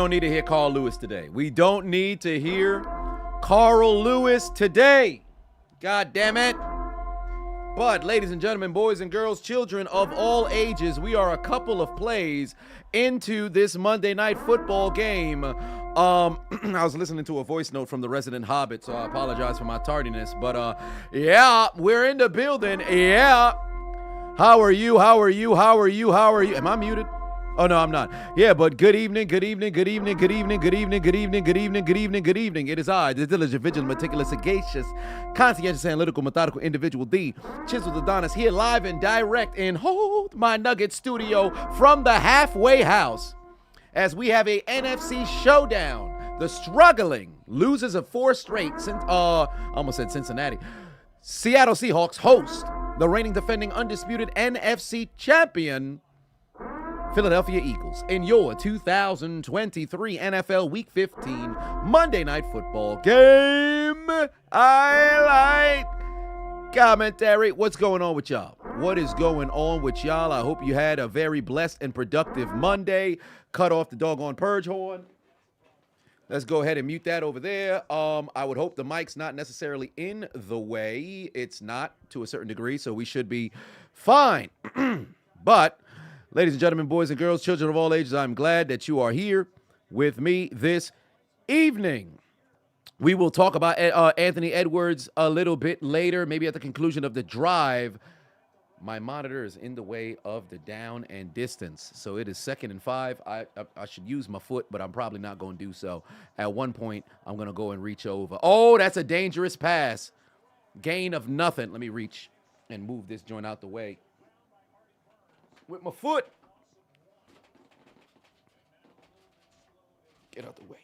don't need to hear Carl Lewis today. We don't need to hear Carl Lewis today. God damn it. But, ladies and gentlemen, boys and girls, children of all ages, we are a couple of plays into this Monday Night Football game. I was listening to a voice note from the resident Hobbit, so I apologize for my tardiness. But, yeah, we're in the building. Yeah. How are you? Am I muted? Oh, no, I'm not. Yeah, but good evening. It is I, the diligent, vigilant, meticulous, sagacious, conscientious, analytical, methodical individual, the Chiseled Adonis, here live and direct in Hold My Nugget studio from the halfway house as we have a NFC showdown. The struggling losers of 4 straight, I almost said Cincinnati. Seattle Seahawks host the reigning defending undisputed NFC champion, Philadelphia Eagles, in your 2023 NFL Week 15 Monday Night Football game highlight commentary. What's going on with y'all? What is going on with y'all? I hope you had a very blessed and productive Monday. Cut off the doggone purge horn. Let's go ahead and mute that over there. I would hope the mic's not necessarily in the way. It's not, to a certain degree, so we should be fine. But ladies and gentlemen, boys and girls, children of all ages, I'm glad that you are here with me this evening. We will talk about Anthony Edwards a little bit later, maybe at the conclusion of the drive. My monitor is in the way of the down and distance, so it is 2nd and 5. I should use my foot, but I'm probably not going to do so. At one point, I'm going to go and reach over. Oh, that's a dangerous pass. Gain of nothing. Let me reach and move this joint out the way with my foot. Get out the way.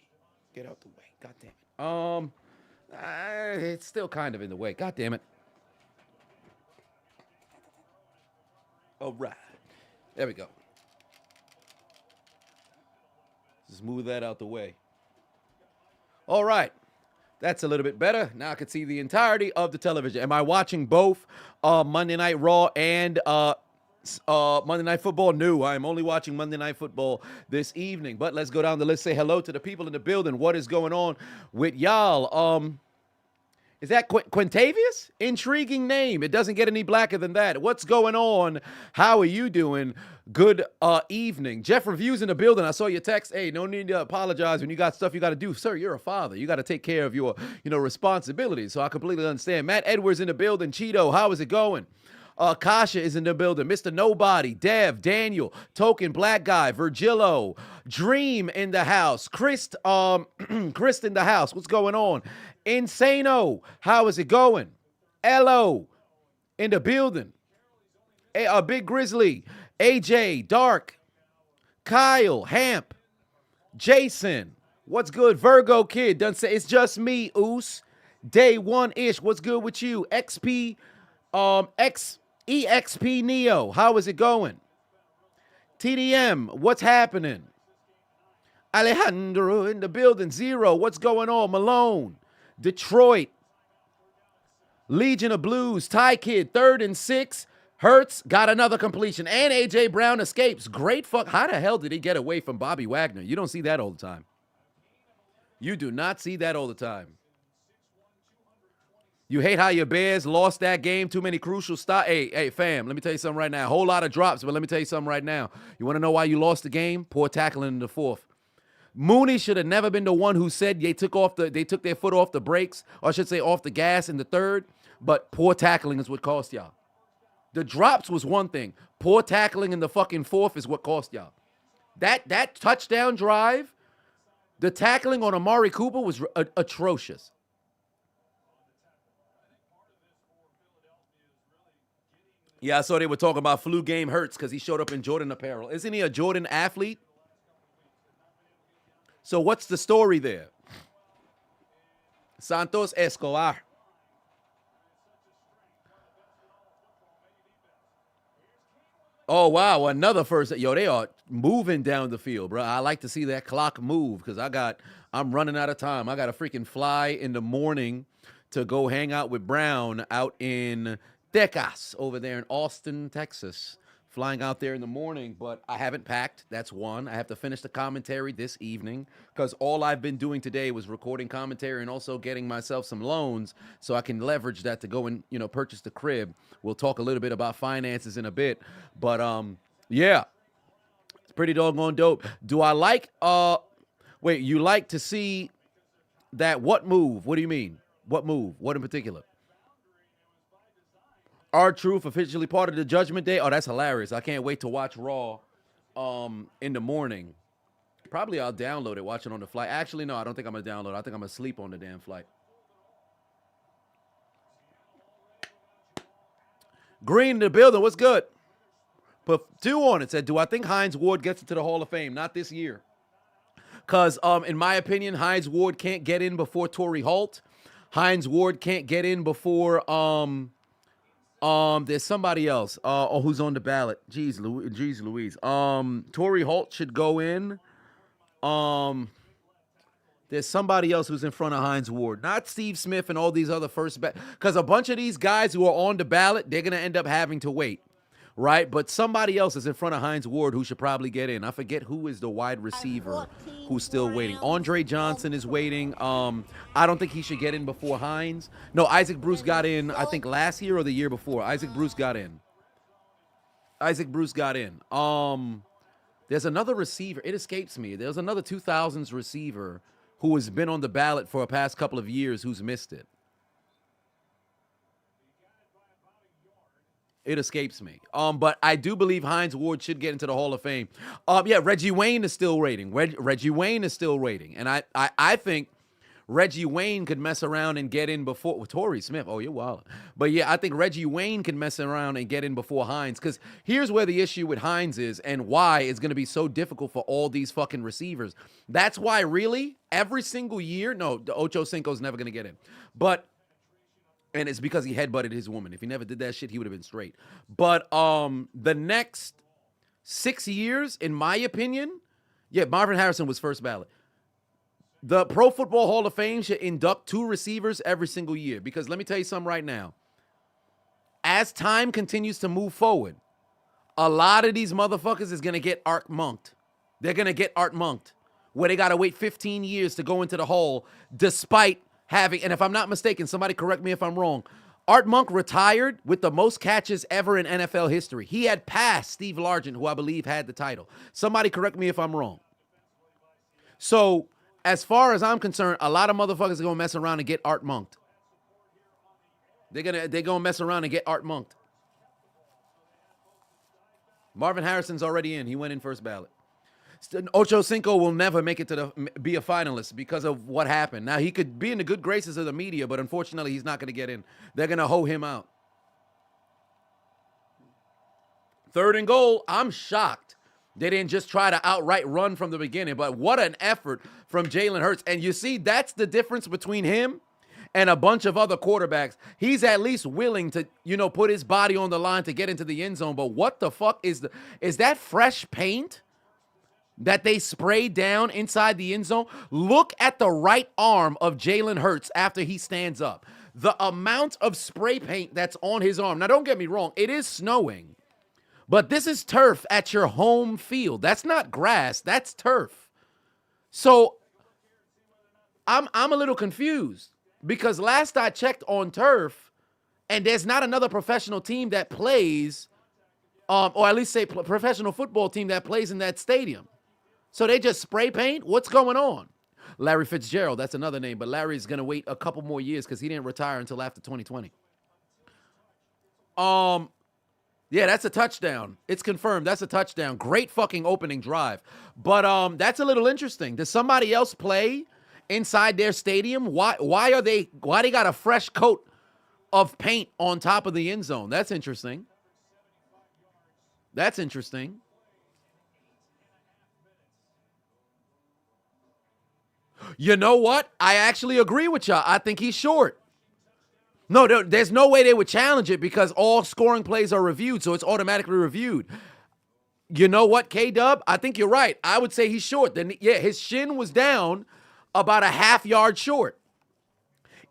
Get out the way. God damn it. It's still kind of in the way. God damn it. All right. There we go. Just move that out the way. All right. That's a little bit better. Now I can see the entirety of the television. Am I watching both Monday Night Raw and Monday Night Football? No, I'm only watching Monday Night Football this evening. But let's go down the list, say hello to the people in the building. What is going on with y'all? Is that Quintavious? Intriguing name. It doesn't get any blacker than that. What's going on? How are you doing? Good evening. Jeff Reviews in the building. I saw your text. Hey, no need to apologize when you got stuff you got to do. Sir, you're a father. You got to take care of your, responsibilities. So I completely understand. Matt Edwards in the building. Cheeto, how is it going? Kasha is in the building. Mr. Nobody, Dev, Daniel, Token, Black Guy, Virgillo, Dream in the house, Chris in the house. What's going on? Insano, how is it going? Elo in the building. Big Grizzly, AJ, Dark, Kyle, Hamp, Jason. What's good? Virgo Kid done say it's just me, Oos. Day 1-ish. What's good with you? EXP Neo, how is it going? TDM, what's happening? Alejandro in the building. Zero, what's going on? Malone, Detroit, Legion of Blues, Ty Kid, 3rd and 6. Hurts got another completion, and A.J. Brown escapes. Great fuck. How the hell did he get away from Bobby Wagner? You don't see that all the time. You do not see that all the time. You hate how your Bears lost that game. Too many crucial stops. Hey, fam, let me tell you something right now. A whole lot of drops, but let me tell you something right now. You want to know why you lost the game? Poor tackling in the 4th. Mooney should have never been the one who said they took their foot off the brakes, or I should say off the gas in the 3rd, but poor tackling is what cost y'all. The drops was one thing. Poor tackling in the fucking 4th is what cost y'all. That touchdown drive, the tackling on Amari Cooper was atrocious. Yeah, I saw they were talking about flu game Hurts because he showed up in Jordan apparel. Isn't he a Jordan athlete? So what's the story there? Santos Escobar. Oh, wow, another first. Yo, they are moving down the field, bro. I like to see that clock move because I'm running out of time. I got to freaking fly in the morning to go hang out with Brown out in Texas over there in Austin, Texas. flying out there in the morning, but I haven't packed. That's one. I have to finish the commentary this evening because all I've been doing today was recording commentary and also getting myself some loans so I can leverage that to go and, purchase the crib. We'll talk a little bit about finances in a bit, but yeah, it's pretty doggone dope. Do I like wait, you like to see that what move? What do you mean? What move? What in particular? R-Truth officially part of the Judgment Day. Oh, that's hilarious. I can't wait to watch Raw in the morning. Probably I'll download it, watch it on the flight. Actually, no, I don't think I'm going to download it. I think I'm going to sleep on the damn flight. Green in the building. What's good? Put 2 on it. Said, do I think Hines Ward gets into the Hall of Fame? Not this year. Because, in my opinion, Hines Ward can't get in before Torrey Holt. Hines Ward can't get in before... there's somebody else who's on the ballot. Jeez Louise. Torrey Holt should go in. There's somebody else who's in front of Hines Ward. Not Steve Smith and all these other first because a bunch of these guys who are on the ballot, they're going to end up having to wait. Right? But somebody else is in front of Hines Ward who should probably get in. I forget who is the wide receiver who's still waiting. Andre Johnson is waiting. I don't think he should get in before Hines. No, Isaac Bruce got in, I think, last year or the year before. Isaac Bruce got in. There's another receiver. It escapes me. There's another 2000s receiver who has been on the ballot for the past couple of years who's missed it. It escapes me. But I do believe Hines Ward should get into the Hall of Fame. Yeah, Reggie Wayne is still waiting. Reggie Wayne is still waiting. And I think Reggie Wayne could mess around and get in before Torrey Smith. Oh, you're wild. But yeah, I think Reggie Wayne can mess around and get in before Hines. Because here's where the issue with Hines is and why it's going to be so difficult for all these fucking receivers. That's why, really, every single year, no, the Ocho Cinco's never going to get in. And it's because he headbutted his woman. If he never did that shit, he would have been straight. But the next 6 years, in my opinion, yeah, Marvin Harrison was first ballot. The Pro Football Hall of Fame should induct 2 receivers every single year. Because let me tell you something right now. As time continues to move forward, a lot of these motherfuckers is going to get Art Monked. They're going to get Art Monked. Where they got to wait 15 years to go into the Hall despite having, and if I'm not mistaken, somebody correct me if I'm wrong, Art Monk retired with the most catches ever in NFL history. He had passed Steve Largent, who I believe had the title. Somebody correct me if I'm wrong. So, as far as I'm concerned, a lot of motherfuckers are going to mess around and get Art Monked. They're gonna mess around and get Art Monked. Marvin Harrison's already in. He went in first ballot. Ocho Cinco will never make it to be a finalist because of what happened. Now, he could be in the good graces of the media, but unfortunately, he's not going to get in. They're going to hoe him out. 3rd and goal, I'm shocked. They didn't just try to outright run from the beginning, but what an effort from Jalen Hurts. And you see, that's the difference between him and a bunch of other quarterbacks. He's at least willing to, put his body on the line to get into the end zone. But what the fuck is that fresh paint that they sprayed down inside the end zone? Look at the right arm of Jalen Hurts after he stands up. The amount of spray paint that's on his arm. Now, don't get me wrong. It is snowing. But this is turf at your home field. That's not grass. That's turf. So, I'm a little confused. Because last I checked on turf, and there's not another professional team that plays, or at least say professional football team that plays in that stadium. So they just spray paint? What's going on? Larry Fitzgerald, that's another name, but Larry's going to wait a couple more years because he didn't retire until after 2020. Yeah, that's a touchdown. It's confirmed. That's a touchdown. Great fucking opening drive. But that's a little interesting. Does somebody else play inside their stadium? Why they got a fresh coat of paint on top of the end zone? That's interesting. That's interesting. You know what? I actually agree with y'all. I think he's short. No, there's no way they would challenge it because all scoring plays are reviewed, so it's automatically reviewed. You know what, K-Dub? I think you're right. I would say he's short. Then, yeah, his shin was down about a half yard short.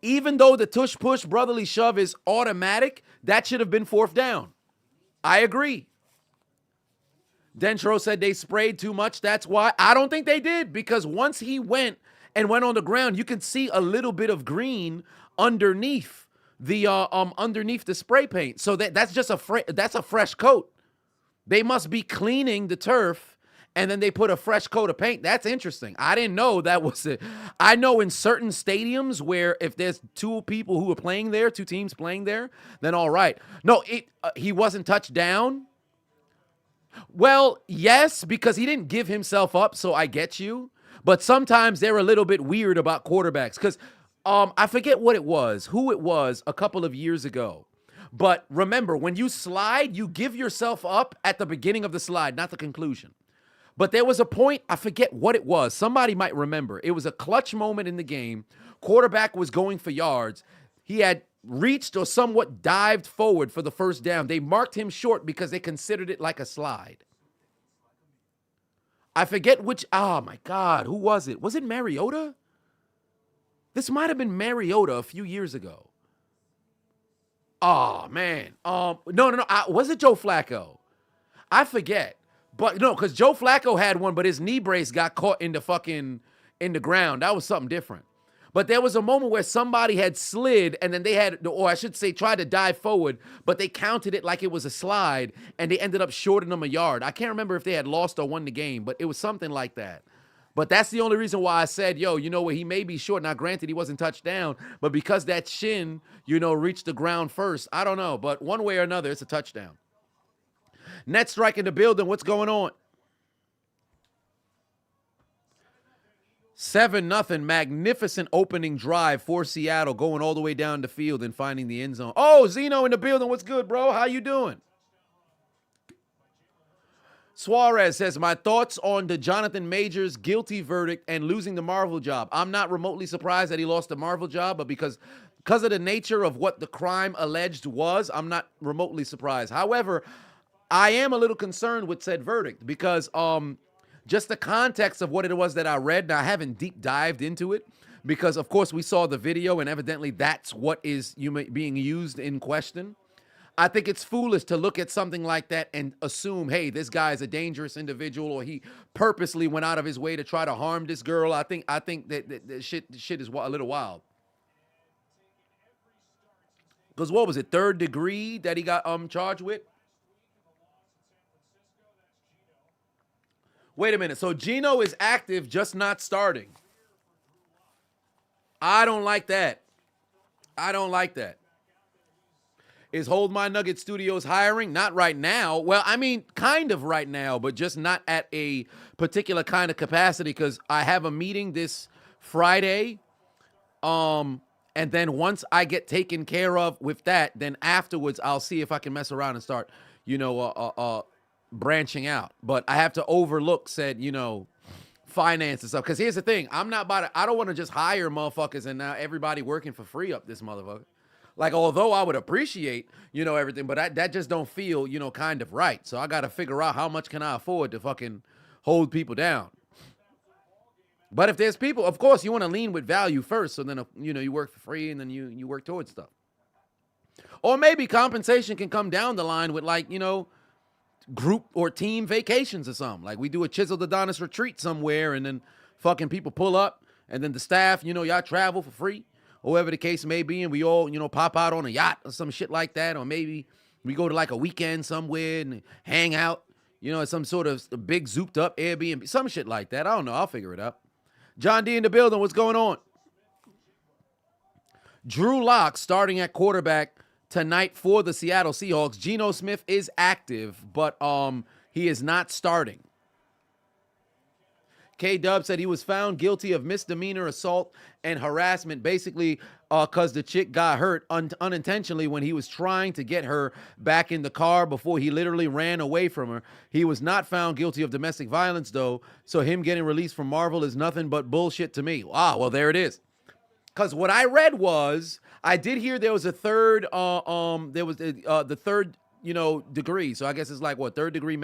Even though the tush-push brotherly shove is automatic, that should have been 4th down. I agree. Dentro said they sprayed too much. That's why. I don't think they did, because once he went on the ground, you can see a little bit of green underneath the spray paint. So that's just that's a fresh coat. They must be cleaning the turf, and then they put a fresh coat of paint. That's interesting. I didn't know that was it. I know in certain stadiums where if there's two people who are playing there, two teams playing there, then all right. No, he wasn't touched down. Well, yes, because he didn't give himself up, so I get you. But sometimes they're a little bit weird about quarterbacks because I forget who it was a couple of years ago. But remember, when you slide, you give yourself up at the beginning of the slide, not the conclusion. But there was a point, I forget what it was. Somebody might remember. It was a clutch moment in the game. Quarterback was going for yards. He had reached or somewhat dived forward for the first down. They marked him short because they considered it like a slide. I forget which, oh my God, who was it? Was it Mariota? This might have been Mariota a few years ago. Oh, man. No. Was it Joe Flacco? I forget. But no, because Joe Flacco had one, but his knee brace got caught in the ground. That was something different. But there was a moment where somebody had slid and then they had, or I should say, tried to dive forward, but they counted it like it was a slide and they ended up shorting them a yard. I can't remember if they had lost or won the game, but it was something like that. But that's the only reason why I said, yo, you know what, he may be short. Now, granted, he wasn't touched down, but because that shin, reached the ground first, I don't know. But one way or another, it's a touchdown. Net strike in the building. What's going on? 7-0, magnificent opening drive for Seattle, going all the way down the field and finding the end zone. Oh, Zeno in the building. What's good, bro? How you doing? Suarez says, my thoughts on the Jonathan Majors guilty verdict and losing the Marvel job. I'm not remotely surprised that he lost the Marvel job, but because of the nature of what the crime alleged was, I'm not remotely surprised. However, I am a little concerned with said verdict because just the context of what it was that I read. Now, I haven't deep dived into it because, of course, we saw the video and evidently that's what is being used in question. I think it's foolish to look at something like that and assume, hey, this guy is a dangerous individual or he purposely went out of his way to try to harm this girl. I think that shit is a little wild. Because what was it, 3rd degree that he got charged with? Wait a minute. So Geno is active, just not starting. I don't like that. Is Hold My Nugget Studios hiring? Not right now. Well, I mean, kind of right now, but just not at a particular kind of capacity because I have a meeting this Friday. And then once I get taken care of with that, then afterwards I'll see if I can mess around and start, branching out. But I have to overlook said, finance and stuff. Because here's the thing. I don't want to just hire motherfuckers and now everybody working for free up this motherfucker. Like, although I would appreciate, everything, but that just don't feel, kind of right. So I got to figure out how much can I afford to fucking hold people down. But if there's people, of course, you want to lean with value first. So then, you work for free and then you work towards stuff. Or maybe compensation can come down the line with group or team vacations or something. Like we do a Chiseled Adonis retreat somewhere and then fucking people pull up and then the staff, y'all travel for free. Or whatever the case may be, and we all, pop out on a yacht or some shit like that, or maybe we go to like a weekend somewhere and hang out, at some sort of big zooped up Airbnb, some shit like that. I don't know. I'll figure it out. John D in the building. What's going on? Drew Lock starting at quarterback tonight for the Seattle Seahawks. Geno Smith is active, but he is not starting. K-Dub said he was found guilty of misdemeanor assault and harassment, basically because the chick got hurt unintentionally when he was trying to get her back in the car before he literally ran away from her. He was not found guilty of domestic violence, though, so him getting released from Marvel is nothing but bullshit to me. Ah, well, there it is. Because what I read was, I did hear there was a third, the third, degree. So I guess it's like what, third degree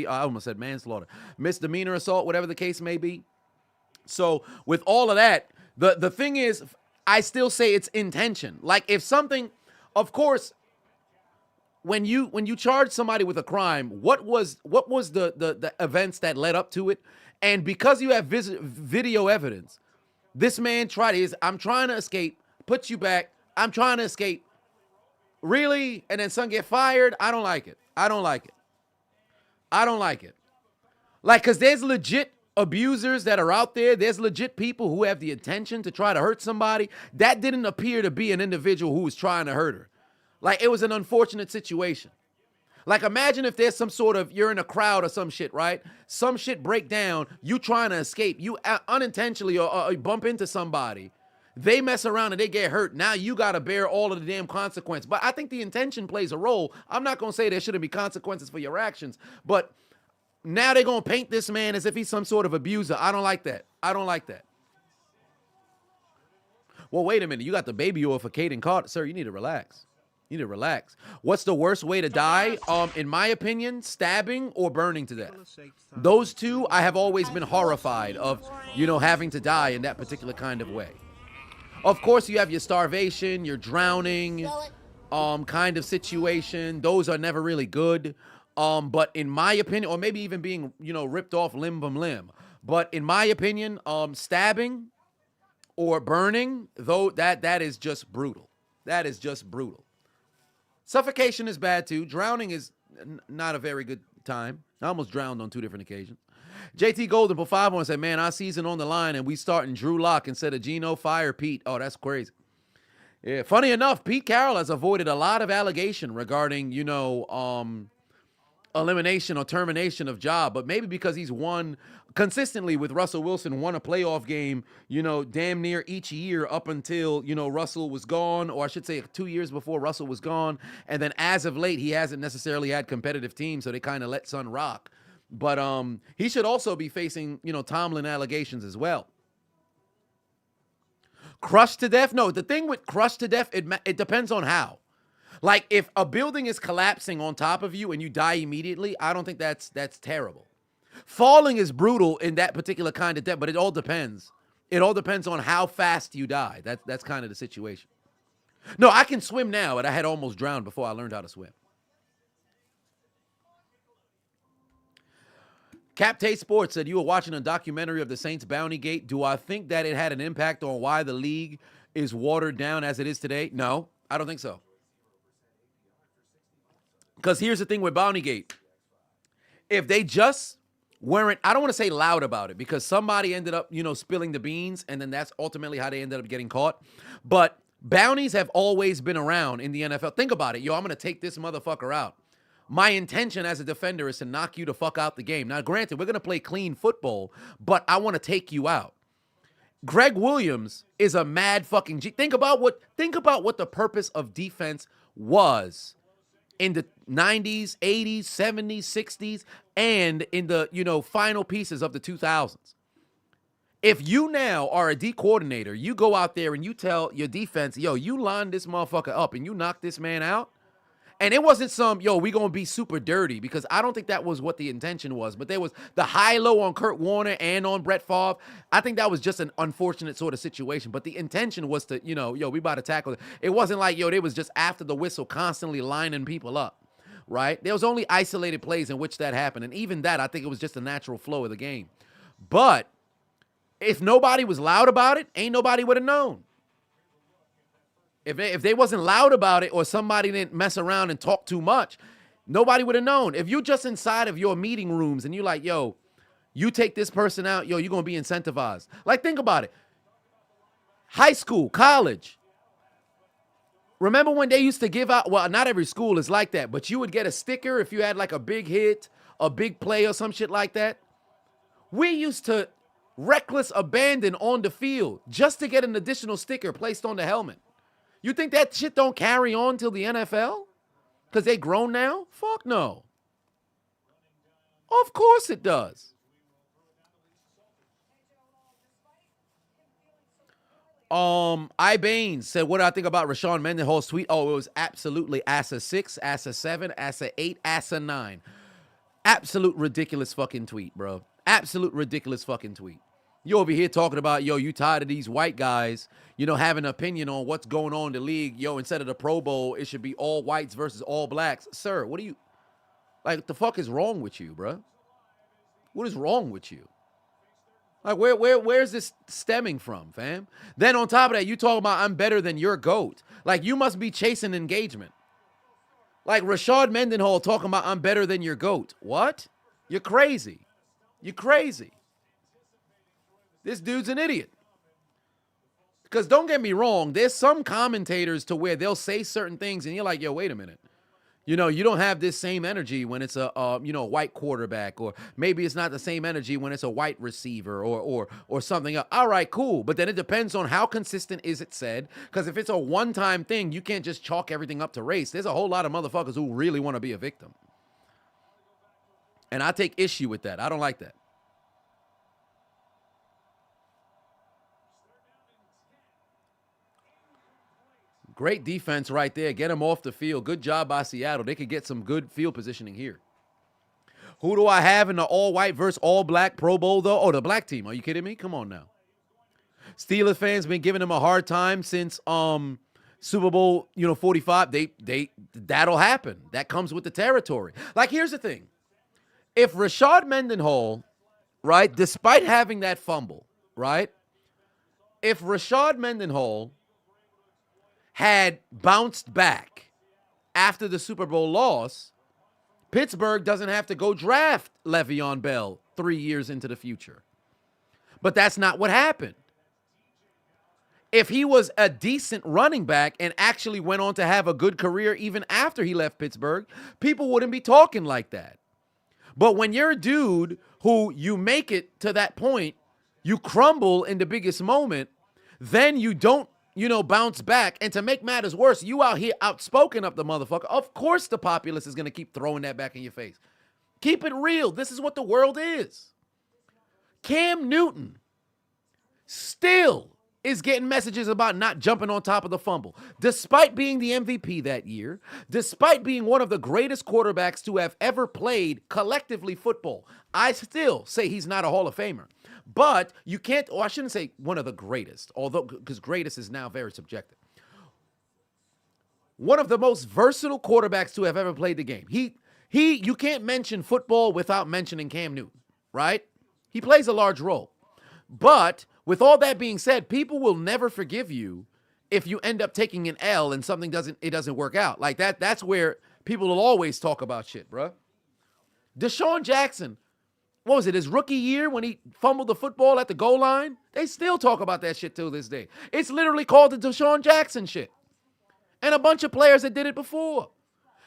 I almost said manslaughter, misdemeanor assault, whatever the case may be. So with all of that, the thing is, I still say it's intention. Like if something, of course, when you charge somebody with a crime, what was the events that led up to it? And because you have video evidence, this man I'm trying to escape, puts you back, I'm trying to escape. Really? And then son get fired? I don't like it. I don't like it. Like, because there's legit abusers that are out there. There's legit people who have the intention to try to hurt somebody. That didn't appear to be an individual who was trying to hurt her. Like, it was an unfortunate situation. Like, imagine if there's some sort of, you're in a crowd or some shit, right? Some shit break down, you trying to escape, you unintentionally or bump into somebody. They mess around and they get hurt. Now you got to bear all of the damn consequence. But I think the intention plays a role. I'm not going to say there shouldn't be consequences for your actions, but now they're going to paint this man as if he's some sort of abuser. I don't like that. Well, wait a minute. You got the baby oil for Caden Carter. Sir, you need to relax. What's the worst way to die? In my opinion, stabbing or burning to death. Those two, I have always been horrified of, having to die in that particular kind of way. Of course, you have your starvation, your drowning, kind of situation. Those are never really good. But in my opinion, or maybe even being, ripped off limb from limb. But in my opinion, stabbing or burning, though, that is just brutal. That is just brutal. Suffocation is bad too. Drowning is not a very good time. I almost drowned on 2 different occasions. JT Golden put 5 on and said, man, our season on the line and we starting Drew Lock instead of Geno. Fire Pete. Oh, that's crazy. Yeah, funny enough, Pete Carroll has avoided a lot of allegation regarding, elimination or termination of job, but maybe because he's won consistently with Russell Wilson, won a playoff game, damn near each year up until, Russell was gone, or I should say 2 years before Russell was gone. And then as of late, he hasn't necessarily had competitive teams, so they kind of let Son rock. But he should also be facing, Tomlin allegations as well. Crushed to death? No, the thing with crushed to death, it depends on how. Like, if a building is collapsing on top of you and you die immediately, I don't think that's terrible. Falling is brutal in that particular kind of death, but it all depends. It all depends on how fast you die. That's kind of the situation. No, I can swim now, and I had almost drowned before I learned how to swim. Cap Tate Sports said, you were watching a documentary of the Saints BountyGate. Do I think that it had an impact on why the league is watered down as it is today? No, I don't think so. Because here's the thing with BountyGate. If they just weren't, I don't want to say loud about it, because somebody ended up, spilling the beans, and then that's ultimately how they ended up getting caught. But bounties have always been around in the NFL. Think about it. I'm going to take this motherfucker out. My intention as a defender is to knock you the fuck out the game. Now, granted, we're going to play clean football, but I want to take you out. Greg Williams is a mad fucking G. Think about what the purpose of defense was in the 90s, 80s, 70s, 60s, and in the, final pieces of the 2000s. If you now are a D coordinator, you go out there and you tell your defense, you line this motherfucker up and you knock this man out. And it wasn't some, we going to be super dirty, because I don't think that was what the intention was. But there was the high-low on Kurt Warner and on Brett Favre. I think that was just an unfortunate sort of situation. But the intention was to, we about to tackle. It wasn't like, they was just after the whistle constantly lining people up, right? There was only isolated plays in which that happened. And even that, I think it was just a natural flow of the game. But if nobody was loud about it, ain't nobody would have known. If they wasn't loud about it, or somebody didn't mess around and talk too much, nobody would have known. If you're just inside of your meeting rooms and you're like, you take this person out, you're going to be incentivized. Like, think about it. High school, college. Remember when they used to give out, well, not every school is like that, but you would get a sticker if you had like a big hit, a big play or some shit like that. We used to reckless abandon on the field just to get an additional sticker placed on the helmet. You think that shit don't carry on till the NFL? Because they grown now? Fuck no. Of course it does. I Baines said, what do I think about Rashad Mendenhall's tweet? Oh, it was absolutely ASA 6, ASA 7, ASA 8, ASA 9. Absolute ridiculous fucking tweet, bro. Absolute ridiculous fucking tweet. You over here talking about, yo, you tired of these white guys, having an opinion on what's going on in the league. Yo, instead of the Pro Bowl, it should be all whites versus all blacks. Sir, what the fuck is wrong with you, bro? What is wrong with you? Like, where's this stemming from, fam? Then on top of that, you talking about I'm better than your GOAT. Like, you must be chasing engagement. Like Rashad Mendenhall talking about I'm better than your GOAT. What? You're crazy. You're crazy. This dude's an idiot. Because don't get me wrong, there's some commentators to where they'll say certain things and you're like, yo, wait a minute. You don't have this same energy when it's a white quarterback, or maybe it's not the same energy when it's a white receiver or something else. All right, cool. But then it depends on how consistent is it said. Because if it's a one-time thing, you can't just chalk everything up to race. There's a whole lot of motherfuckers who really want to be a victim. And I take issue with that. I don't like that. Great defense right there. Get him off the field. Good job by Seattle. They could get some good field positioning here. Who do I have in the all-white versus all-black Pro Bowl, though? Oh, the black team. Are you kidding me? Come on now. Steelers fans been giving him a hard time since Super Bowl, 45. That'll happen. That comes with the territory. Like, here's the thing. If Rashad Mendenhall, right, despite having that fumble, right, if Rashad Mendenhall had bounced back after the Super Bowl loss, Pittsburgh doesn't have to go draft Le'Veon Bell 3 years into the future. But that's not what happened. If he was a decent running back and actually went on to have a good career even after he left Pittsburgh, people wouldn't be talking like that. But when you're a dude who you make it to that point, you crumble in the biggest moment, then you don't bounce back. And to make matters worse, you out here outspoken up the motherfucker. Of course the populace is going to keep throwing that back in your face. Keep it real. This is what the world is. Cam Newton still is getting messages about not jumping on top of the fumble. Despite being the MVP that year, despite being one of the greatest quarterbacks to have ever played collectively football, I still say he's not a Hall of Famer. But you can't, or I shouldn't say one of the greatest, although, because greatest is now very subjective. One of the most versatile quarterbacks to have ever played the game. You can't mention football without mentioning Cam Newton, right? He plays a large role. But with all that being said, people will never forgive you if you end up taking an L and something doesn't work out. Like that's where people will always talk about shit, bro. Deshaun Jackson, what was it, his rookie year when he fumbled the football at the goal line? They still talk about that shit till this day. It's literally called the Deshaun Jackson shit. And a bunch of players that did it before.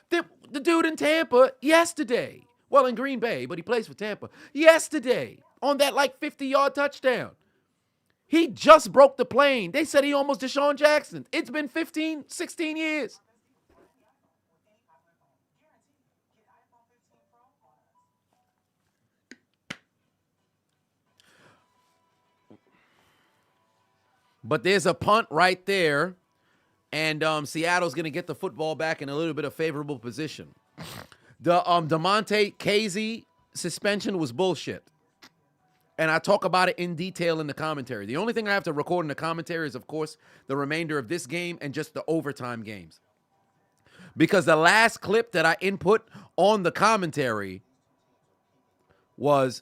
The dude in Tampa yesterday, well, in Green Bay, but he plays for Tampa, yesterday on that 50-yard touchdown. He just broke the plane. They said he almost Deshaun Jackson. It's been 15, 16 years. But there's a punt right there, and Seattle's going to get the football back in a little bit of favorable position. The Damonte Kazee suspension was bullshit. And I talk about it in detail in the commentary. The only thing I have to record in the commentary is, of course, the remainder of this game and just the overtime games. Because the last clip that I input on the commentary was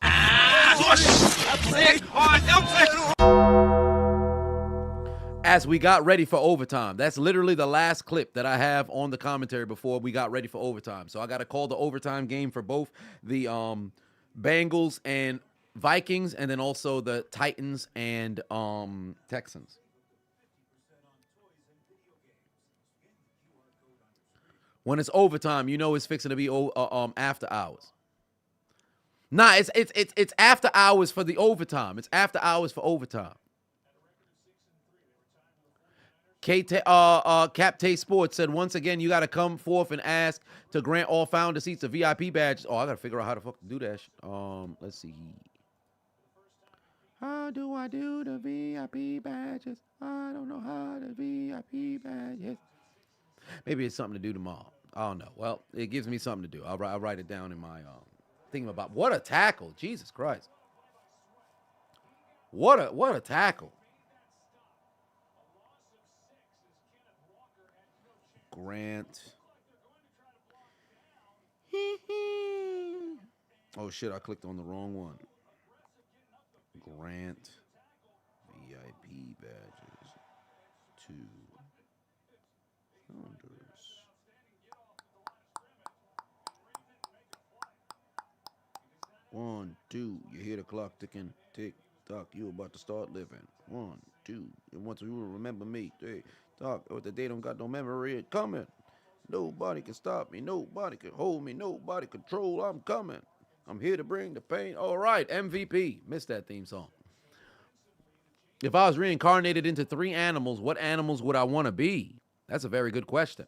as we got ready for overtime. That's literally the last clip that I have on the commentary before we got ready for overtime. So I got to call the overtime game for both the Bengals and Vikings, and then also the Titans and Texans. When it's overtime, it's fixing to be after hours. Nah, it's after hours for the overtime. It's after hours for overtime. Cap Tay Sports said, once again, you got to come forth and ask to grant all founder seats a VIP badge. Oh, I got to figure out how to fucking do that. Let's see. How do I do the VIP badges? I don't know how to VIP badges. Maybe it's something to do tomorrow. I don't know. Well, it gives me something to do. I'll write it down in my thinking about what a tackle. Jesus Christ. What a tackle. Grant. Oh, shit, I clicked on the wrong one. Grant. VIP badges. 2. Founders. One, two. You hear the clock ticking. Tick, tock. You about to start living. 1, 2. And once you remember me. Hey, talk. Or the day don't got no memory. It coming. Nobody can stop me. Nobody can hold me. Nobody control. I'm coming. I'm here to bring the pain. All right, MVP. Missed that theme song. If I was reincarnated into 3 animals, what animals would I want to be? That's a very good question.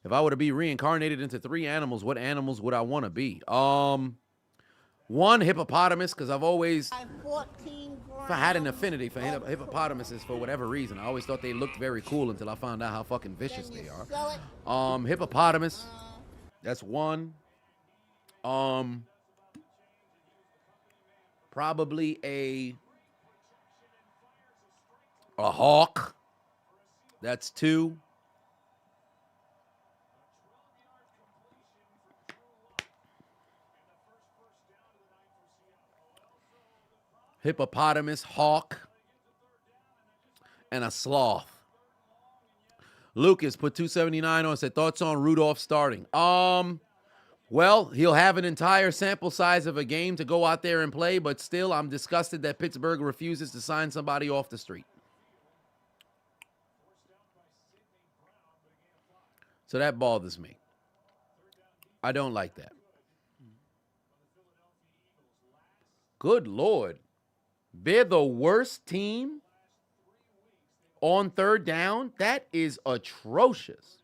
If I were to be reincarnated into 3 animals, what animals would I want to be? 1, hippopotamus, because I've always had an affinity for hippopotamuses for whatever reason. I always thought they looked very cool until I found out how fucking vicious they are. Hippopotamus, that's 1. Probably a hawk, that's 2. Hippopotamus, hawk, and a sloth. Lucas put 279 on, said thoughts on Rudolph starting. Well, he'll have an entire sample size of a game to go out there and play, but still, I'm disgusted that Pittsburgh refuses to sign somebody off the street. So that bothers me. I don't like that. Good Lord. They're the worst team on 3rd down? That is atrocious.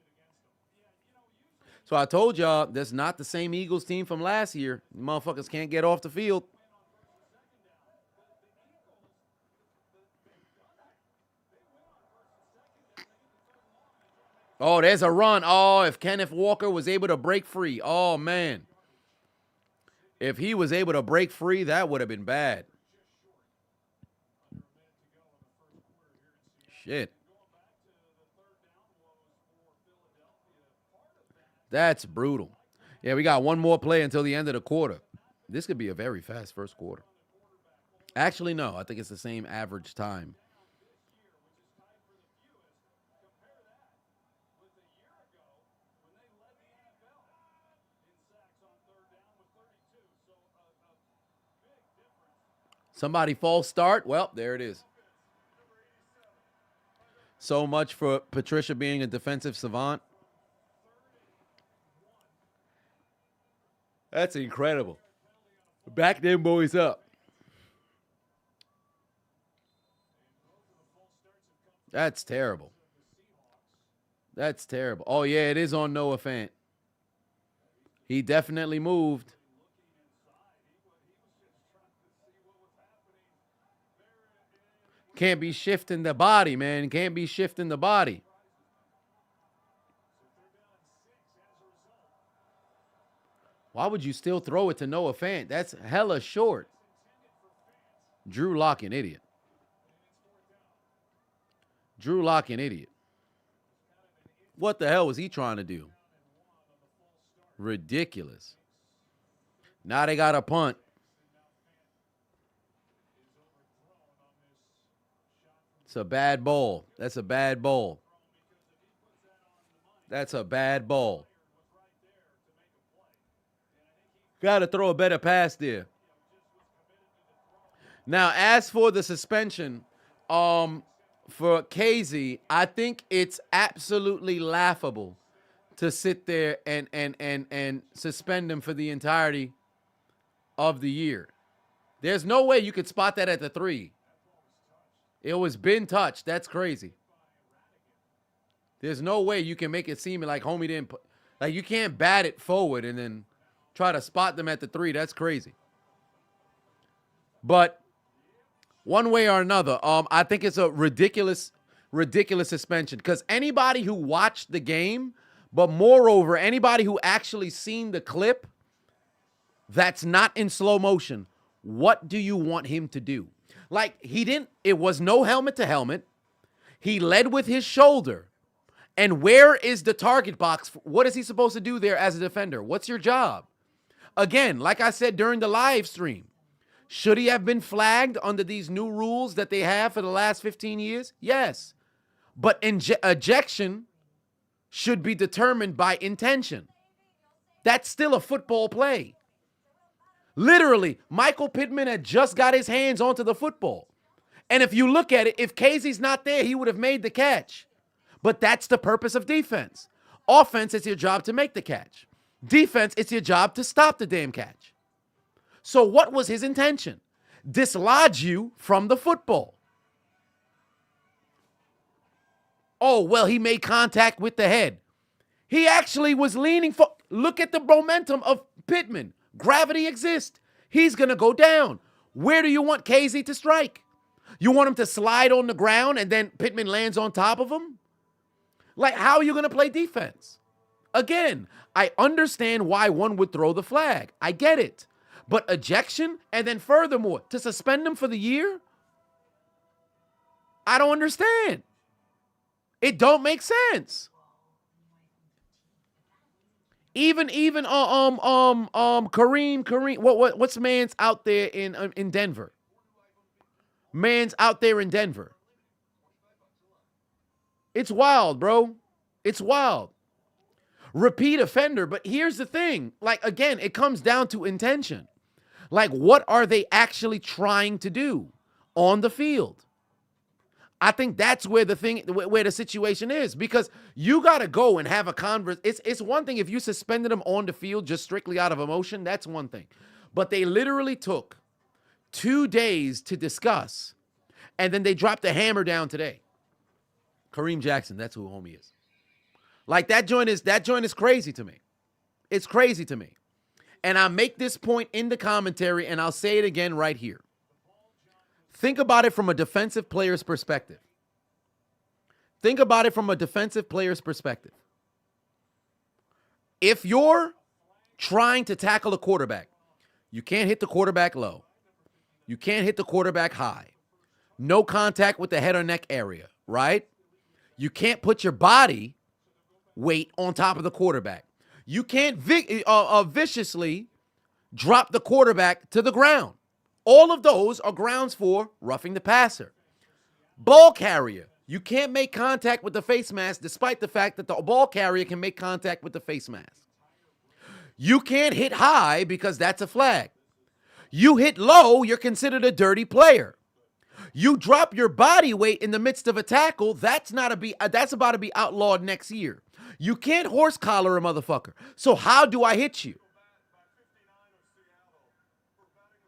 So I told y'all, that's not the same Eagles team from last year. Motherfuckers can't get off the field. Oh, there's a run. Oh, if Kenneth Walker was able to break free. Oh, man. If he was able to break free, that would have been bad. Shit. That's brutal. Yeah, we got 1 more play until the end of the quarter. This could be a very fast first quarter. Actually, no. I think it's the same average time. Somebody false start. Well, there it is. So much for Patricia being a defensive savant. That's incredible. Back them boys up. That's terrible. That's terrible. Oh, yeah, it is on Noah Fant. He definitely moved. Can't be shifting the body, man. Can't be shifting the body. Why would you still throw it to Noah Fant? That's hella short. Drew Lock, an idiot. Drew Lock, an idiot. What the hell was he trying to do? Ridiculous. Now they got a punt. It's a bad ball. That's a bad ball. That's a bad ball. Got to throw a better pass there. Now, as for the suspension, for Kazee, I think it's absolutely laughable to sit there and suspend him for the entirety of the year. There's no way you could spot that at the 3. It was been touched. That's crazy. There's no way you can make it seem like homie didn't put, like you can't bat it forward and then try to spot them at the 3. That's crazy. But one way or another, I think it's a ridiculous suspension because anybody who watched the game, but moreover, anybody who actually seen the clip that's not in slow motion, what do you want him to do? Like, it was no helmet to helmet. He led with his shoulder. And where is the target box? What is he supposed to do there as a defender? What's your job? Again, like I said during the live stream, should he have been flagged under these new rules that they have for the last 15 years? Yes. But ejection should be determined by intention. That's still a football play. Literally, Michael Pittman had just got his hands onto the football. And if you look at it, if Kazee's not there, he would have made the catch. But that's the purpose of defense. Offense, it's your job to make the catch. Defense, it's your job to stop the damn catch. So what was his intention? Dislodge you from the football. Oh, well, he made contact with the head. He actually was leaning for... Look at the momentum of Pittman. Gravity exists. He's going to go down. Where do you want Kazee to strike? You want him to slide on the ground and then Pittman lands on top of him? Like, how are you going to play defense? Again, I understand why one would throw the flag. I get it. But ejection and then furthermore, to suspend him for the year? I don't understand. It don't make sense. Even Kareem, what's man's out there in Denver? Man's out there in Denver. It's wild, bro. It's wild. Repeat offender, but here's the thing. Like, again, it comes down to intention. Like, what are they actually trying to do on the field? I think that's where the situation is, because you got to go and have a converse. It's one thing if you suspended them on the field just strictly out of emotion. That's one thing. But they literally took 2 days to discuss, and then they dropped the hammer down today. Kareem Jackson, that's who homie is. Like, that joint is crazy to me. It's crazy to me. And I make this point in the commentary, and I'll say it again right here. Think about it from a defensive player's perspective. Think about it from a defensive player's perspective. If you're trying to tackle a quarterback, you can't hit the quarterback low. You can't hit the quarterback high. No contact with the head or neck area, right? You can't put your body weight on top of the quarterback. You can't viciously drop the quarterback to the ground. All of those are grounds for roughing the passer. Ball carrier. You can't make contact with the face mask despite the fact that the ball carrier can make contact with the face mask. You can't hit high because that's a flag. You hit low, you're considered a dirty player. You drop your body weight in the midst of a tackle, that's about to be outlawed next year. You can't horse collar a motherfucker. So how do I hit you?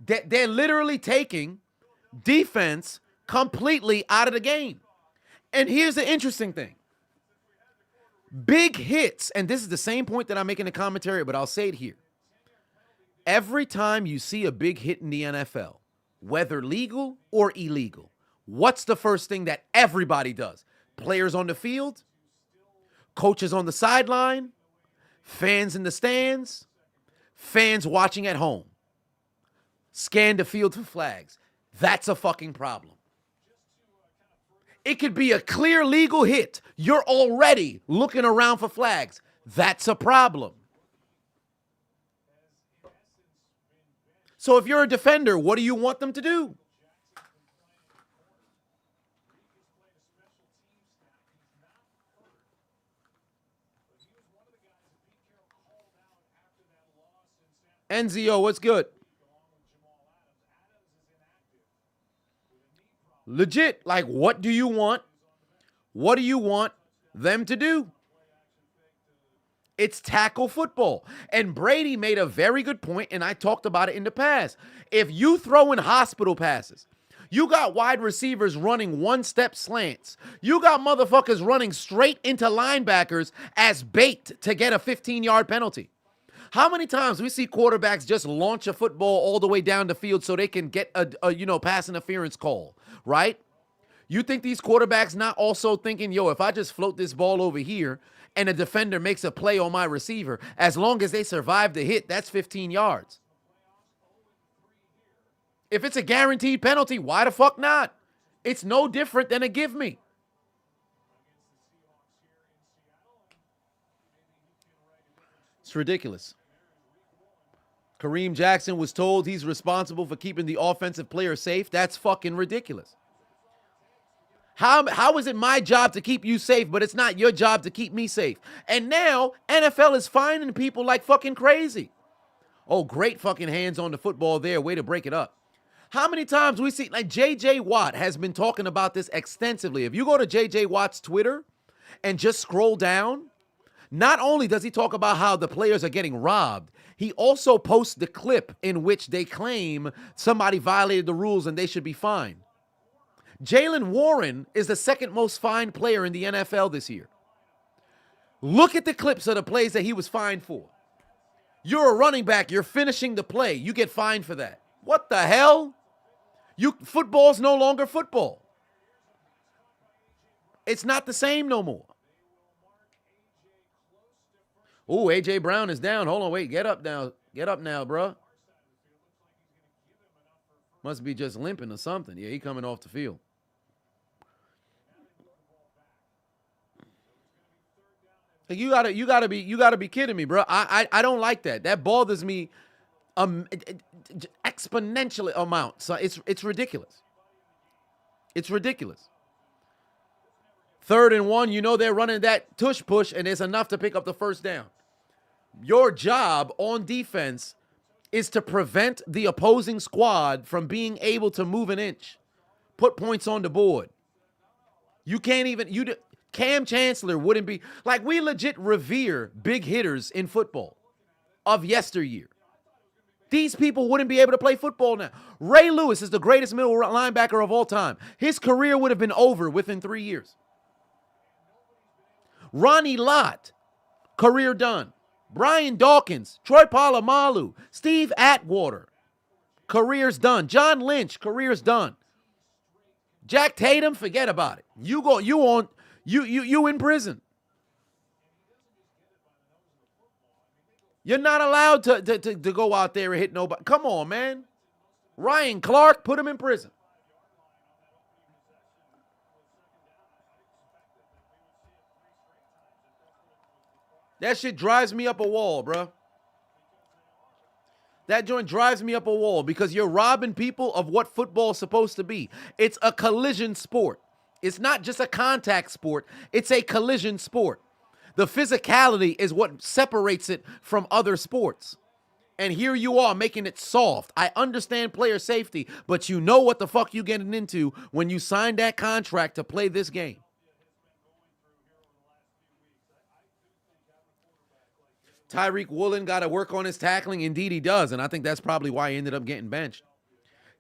They're literally taking defense completely out of the game. And here's the interesting thing. Big hits, and this is the same point that I make in the commentary, but I'll say it here. Every time you see a big hit in the NFL, whether legal or illegal, what's the first thing that everybody does? Players on the field, coaches on the sideline, fans in the stands, fans watching at home. Scan the field for flags. That's a fucking problem. It could be a clear legal hit. You're already looking around for flags. That's a problem. So if you're a defender, what do you want them to do? Enzo, what's good? Legit, like, what do you want? What do you want them to do? It's tackle football. And Brady made a very good point, and I talked about it in the past. If you throw in hospital passes, you got wide receivers running one-step slants. You got motherfuckers running straight into linebackers as bait to get a 15-yard penalty. How many times we see quarterbacks just launch a football all the way down the field so they can get a pass interference call, right? You think these quarterbacks not also thinking, yo, if I just float this ball over here and a defender makes a play on my receiver, as long as they survive the hit, that's 15 yards. If it's a guaranteed penalty, why the fuck not? It's no different than a give me. It's ridiculous. Kareem Jackson was told he's responsible for keeping the offensive player safe. That's fucking ridiculous. How is it my job to keep you safe, but it's not your job to keep me safe? And now NFL is fining people like fucking crazy. Oh, great fucking hands on the football there. Way to break it up. How many times we see, like J.J. Watt has been talking about this extensively. If you go to J.J. Watt's Twitter and just scroll down, not only does he talk about how the players are getting robbed, he also posts the clip in which they claim somebody violated the rules and they should be fined. Jalen Warren is the second most fined player in the NFL this year. Look at the clips of the plays that he was fined for. You're a running back. You're finishing the play. You get fined for that. What the hell? Football's no longer football. It's not the same no more. Oh, A.J. Brown is down. Hold on, wait. Get up now. Get up now, bro. Must be just limping or something. Yeah, he coming off the field. You gotta be kidding me, bro. I don't like that. That bothers me exponentially amount. So it's ridiculous. It's ridiculous. 3rd and 1, you know they're running that tush push, and it's enough to pick up the first down. Your job on defense is to prevent the opposing squad from being able to move an inch, put points on the board. You can't even, Cam Chancellor wouldn't be, like, we legit revere big hitters in football of yesteryear. These people wouldn't be able to play football now. Ray Lewis is the greatest middle linebacker of all time. His career would have been over within 3 years. Ronnie Lott, career done. Brian Dawkins, Troy Polamalu, Steve Atwater, career's done. John Lynch, career's done. Jack Tatum, forget about it. You in prison. You're not allowed to go out there and hit nobody. Come on, man. Ryan Clark, put him in prison. That shit drives me up a wall, bro. That joint drives me up a wall because you're robbing people of what football is supposed to be. It's a collision sport. It's not just a contact sport. It's a collision sport. The physicality is what separates it from other sports. And here you are making it soft. I understand player safety, but you know what the fuck you getting into when you sign that contract to play this game. Tyreek Woolen got to work on his tackling. Indeed, he does, and I think that's probably why he ended up getting benched.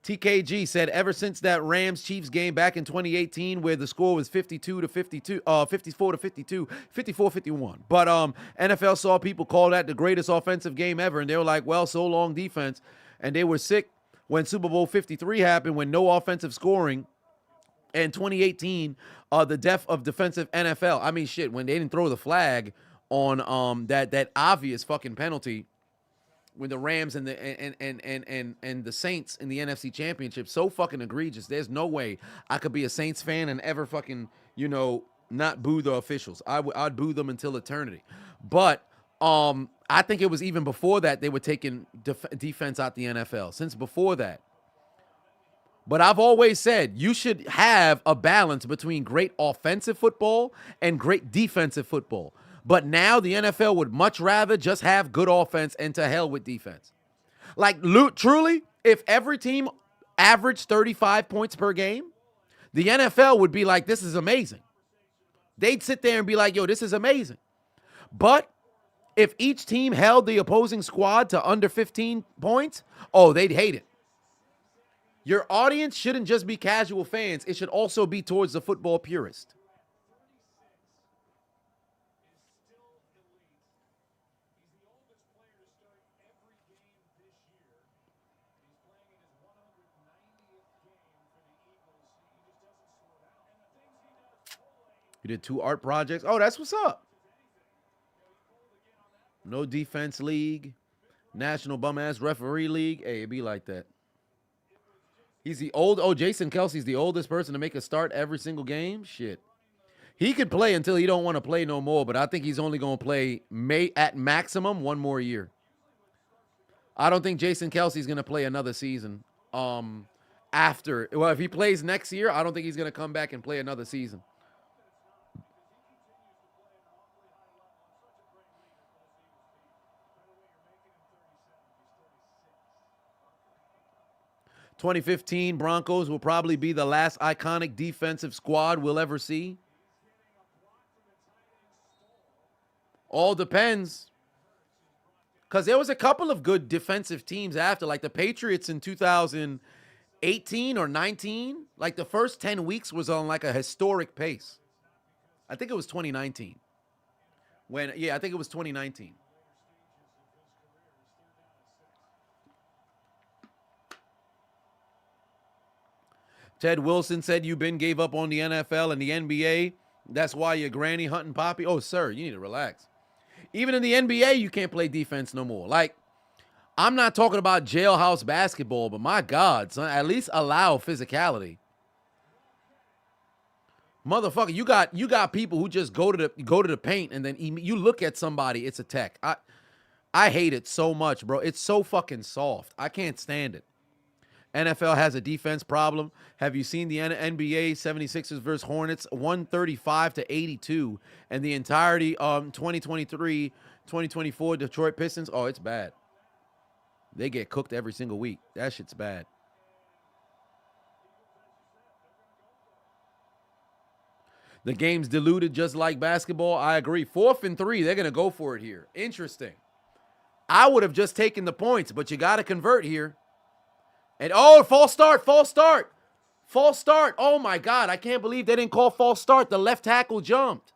TKG said ever since that Rams-Chiefs game back in 2018 where the score was 54-52, 54-51. But NFL saw people call that the greatest offensive game ever, and they were like, well, so long defense. And they were sick when Super Bowl 53 happened, when no offensive scoring. And 2018, the death of defensive NFL. I mean, shit, when they didn't throw the flag on that obvious fucking penalty when the Rams and the Saints in the NFC Championship, so fucking egregious. There's no way I could be a Saints fan and ever fucking, not boo the officials. I'd boo them until eternity. But I think it was even before that they were taking defense out the NFL, since before that. But I've always said you should have a balance between great offensive football and great defensive football. But now the NFL would much rather just have good offense and to hell with defense. Like, truly, if every team averaged 35 points per game, the NFL would be like, this is amazing. They'd sit there and be like, yo, this is amazing. But if each team held the opposing squad to under 15 points, oh, they'd hate it. Your audience shouldn't just be casual fans. It should also be towards the football purist. You did 2 art projects. Oh, that's what's up. No defense league. National bum-ass referee league. Hey, it be like that. He's the old. Oh, Jason Kelsey's the oldest person to make a start every single game. Shit. He could play until he don't want to play no more, but I think he's only going to play at maximum one more year. I don't think Jason Kelsey's going to play another season. After, well, if he plays next year, I don't think he's going to come back and play another season. "2015 Broncos will probably be the last iconic defensive squad we'll ever see." All depends. Because there was a couple of good defensive teams after, like the Patriots in 2018 or 19. Like the first 10 weeks was on like a historic pace. I think it was 2019. I think it was 2019. Ted Wilson said you been gave up on the NFL and the NBA. That's why you're granny hunting Poppy. Oh, sir, you need to relax. Even in the NBA, you can't play defense no more. Like, I'm not talking about jailhouse basketball, but my God, son, at least allow physicality. Motherfucker, you got people who just go to the paint and then you look at somebody, it's a tech. I hate it so much, bro. It's so fucking soft. I can't stand it. NFL has a defense problem. Have you seen the NBA 76ers versus Hornets? 135-82. And the entirety 2023, 2024 Detroit Pistons. Oh, it's bad. They get cooked every single week. That shit's bad. The game's diluted just like basketball. I agree. 4th and 3. They're going to go for it here. Interesting. I would have just taken the points, but you got to convert here. And, oh, false start. Oh, my God. I can't believe they didn't call false start. The left tackle jumped.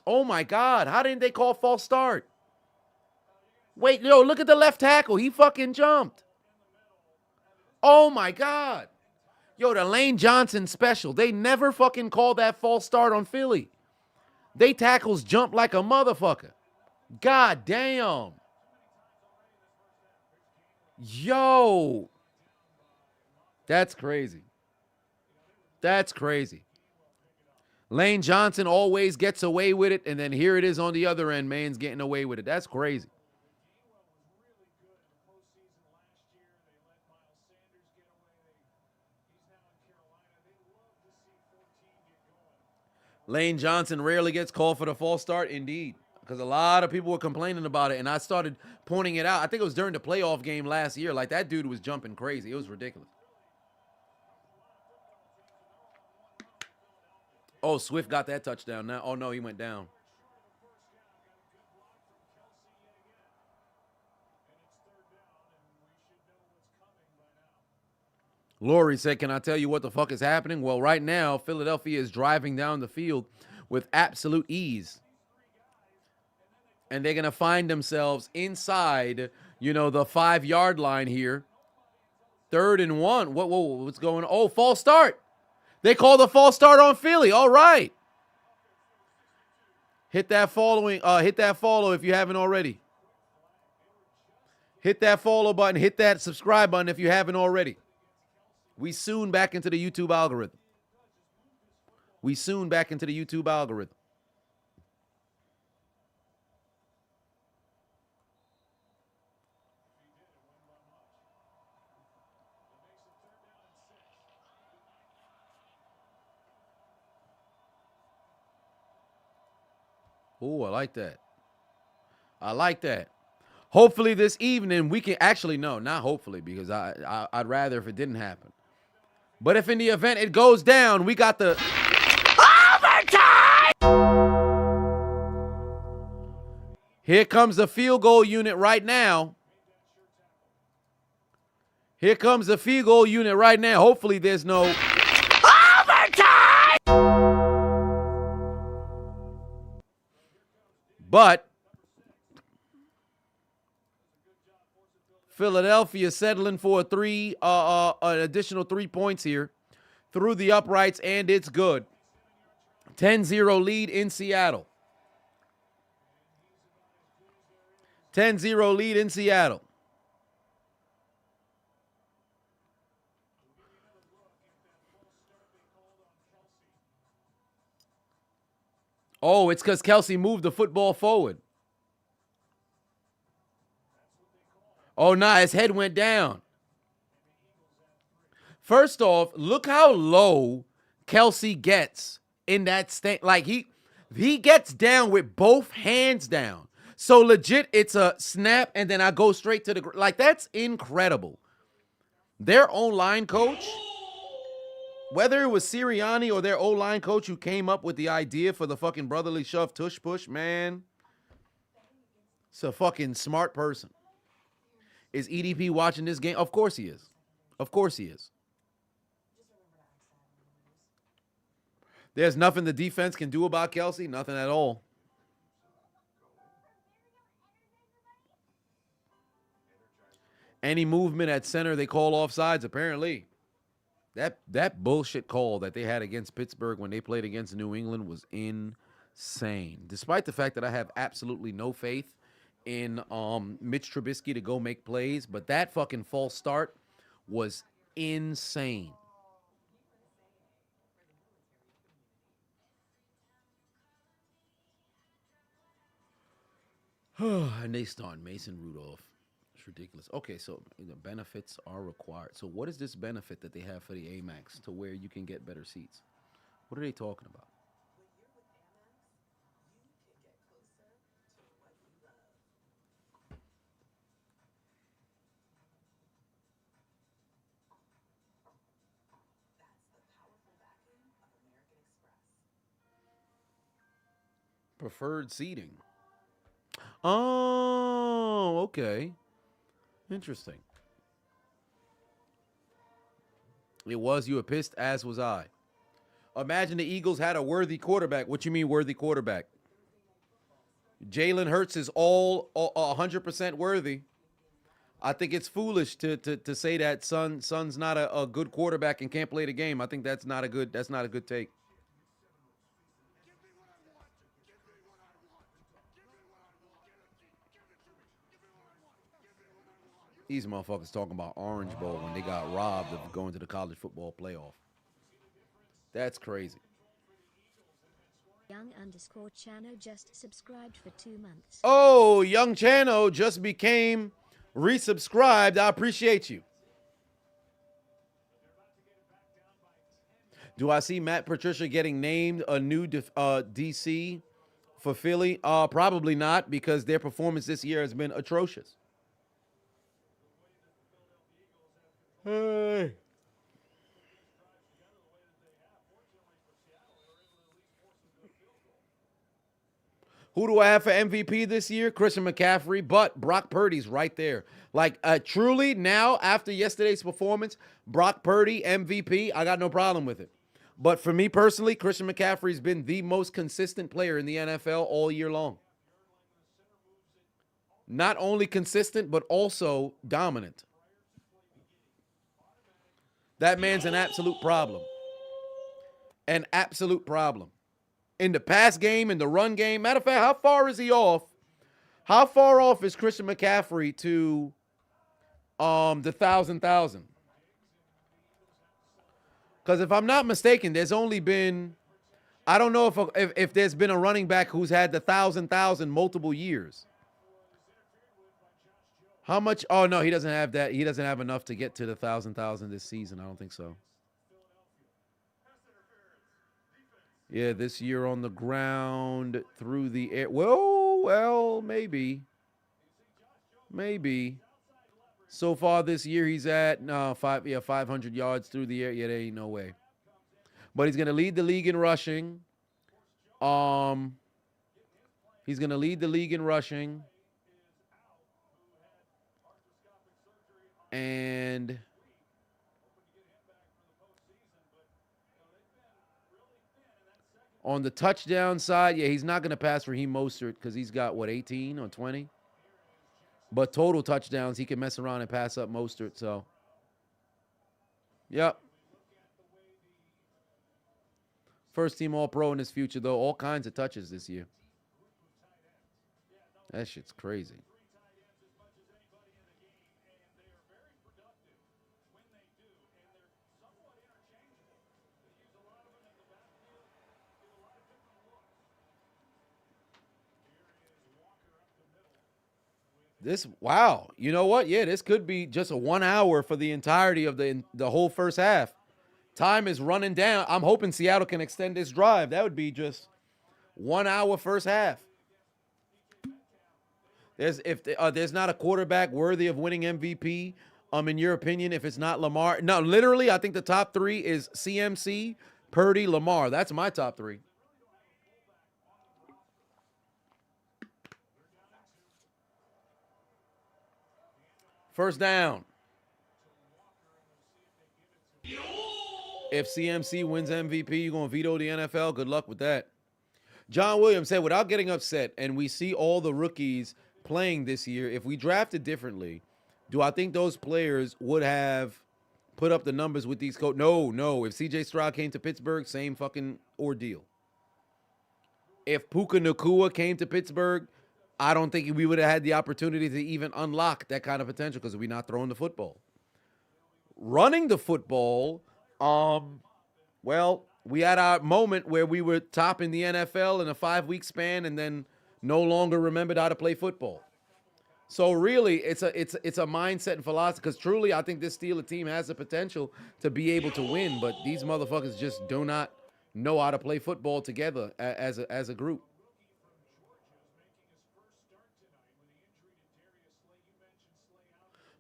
Oh, my God. How didn't they call false start? Wait, yo, look at the left tackle. He fucking jumped. Oh, my God. Yo, the Lane Johnson special. They never fucking called that false start on Philly. They tackles jump like a motherfucker. God damn. Yo. That's crazy. Lane Johnson always gets away with it, and then here it is on the other end, man's getting away with it. That's crazy. Lane Johnson rarely gets called for the false start, indeed, because a lot of people were complaining about it, and I started pointing it out. I think it was during the playoff game last year. Like, that dude was jumping crazy. It was ridiculous. Oh, Swift got that touchdown now. Oh, no, he went down. Lori said, can I tell you what the fuck is happening? Well, right now, Philadelphia is driving down the field with absolute ease. And they're going to find themselves inside, the 5-yard line here. 3rd and 1. What's going on? Oh, false start. They call the false start on Philly. All right. Hit that follow if you haven't already. Hit that follow button. Hit that subscribe button if you haven't already. We soon back into the YouTube algorithm. Oh, I like that. Hopefully this evening we can actually, no, not hopefully, because I'd rather if it didn't happen. But if in the event it goes down, we got the overtime. Here comes the field goal unit right now. Hopefully there's no overtime. But Philadelphia settling for an additional 3 points here through the uprights, and it's good. 10-0 lead in Seattle. 10-0 lead in Seattle. Oh, it's because Kelsey moved the football forward. Oh, nah, his head went down. First off, look how low Kelsey gets in that stand. Like he gets down with both hands down. So legit, it's a snap, and then I go straight to the like. That's incredible. Their O-line coach, whether it was Sirianni or their O-line coach who came up with the idea for the fucking brotherly shove tush push, man, it's a fucking smart person. Is EDP watching this game? Of course he is. Of course he is. There's nothing the defense can do about Kelsey. Nothing at all. Any movement at center, they call offsides, apparently. That bullshit call that they had against Pittsburgh when they played against New England was insane. Despite the fact that I have absolutely no faith in Mitch Trubisky to go make plays, but that fucking false start was insane. And they start Mason Rudolph. It's ridiculous. Okay, so the benefits are required. So what is this benefit that they have for the Amex to where you can get better seats? What are they talking about? Preferred seating. Oh, okay. Interesting. It was. You were pissed, as was I. Imagine the Eagles had a worthy quarterback. What you mean worthy quarterback? Jalen Hurts is all 100% worthy. I think it's foolish to say that Son's not a good quarterback and can't play the game. I think that's not a good take. These motherfuckers talking about Orange Bowl when they got robbed of going to the college football playoff. That's crazy. Young_Chano just subscribed for 2 months. Oh, Young Chano just became resubscribed. I appreciate you. Do I see Matt Patricia getting named a new DC for Philly? Probably not, because their performance this year has been atrocious. Hey. Who do I have for MVP this year? Christian McCaffrey, but Brock Purdy's right there. Like, truly, now, after yesterday's performance, Brock Purdy, MVP, I got no problem with it. But for me personally, Christian McCaffrey's been the most consistent player in the NFL all year long. Not only consistent, but also dominant. That man's an absolute problem. An absolute problem. In the pass game, in the run game. Matter of fact, how far is he off? How far off is Christian McCaffrey to the 1,000,000? Because if I'm not mistaken, there's only been, I don't know if there's been a running back who's had the 1,000,000 multiple years. How much? Oh, no, he doesn't have that. He doesn't have enough to get to the 1,000,000 this season. I don't think so. Yeah, this year on the ground, through the air. Well, maybe. Maybe. So far this year, he's at 500 yards through the air. Yeah, there ain't no way. But he's gonna lead the league in rushing. He's gonna lead the league in rushing. And on the touchdown side, yeah, he's not going to pass Raheem Mostert because he's got, 18 or 20? But total touchdowns, he can mess around and pass up Mostert, so. Yep. First team All-Pro in his future, though. All kinds of touches this year. That shit's crazy. Wow. You know what? Yeah, this could be just a 1 hour for the entirety of the whole first half. Time is running down. I'm hoping Seattle can extend this drive. That would be just 1 hour first half. There's not a quarterback worthy of winning MVP, in your opinion, if it's not Lamar. No, literally, I think the top three is CMC, Purdy, Lamar. That's my top three. First down. If CMC wins MVP, you're going to veto the NFL? Good luck with that. John Williams said, without getting upset, and we see all the rookies playing this year, if we drafted differently, do I think those players would have put up the numbers with these coaches? No. If C.J. Stroud came to Pittsburgh, same fucking ordeal. If Puka Nacua came to Pittsburgh, I don't think we would have had the opportunity to even unlock that kind of potential because we're not throwing the football. Running the football, well, we had our moment where we were top in the NFL in a 5-week span and then no longer remembered how to play football. So really, it's a mindset and philosophy because truly, I think this Steelers team has the potential to be able to win, but these motherfuckers just do not know how to play football together as a group.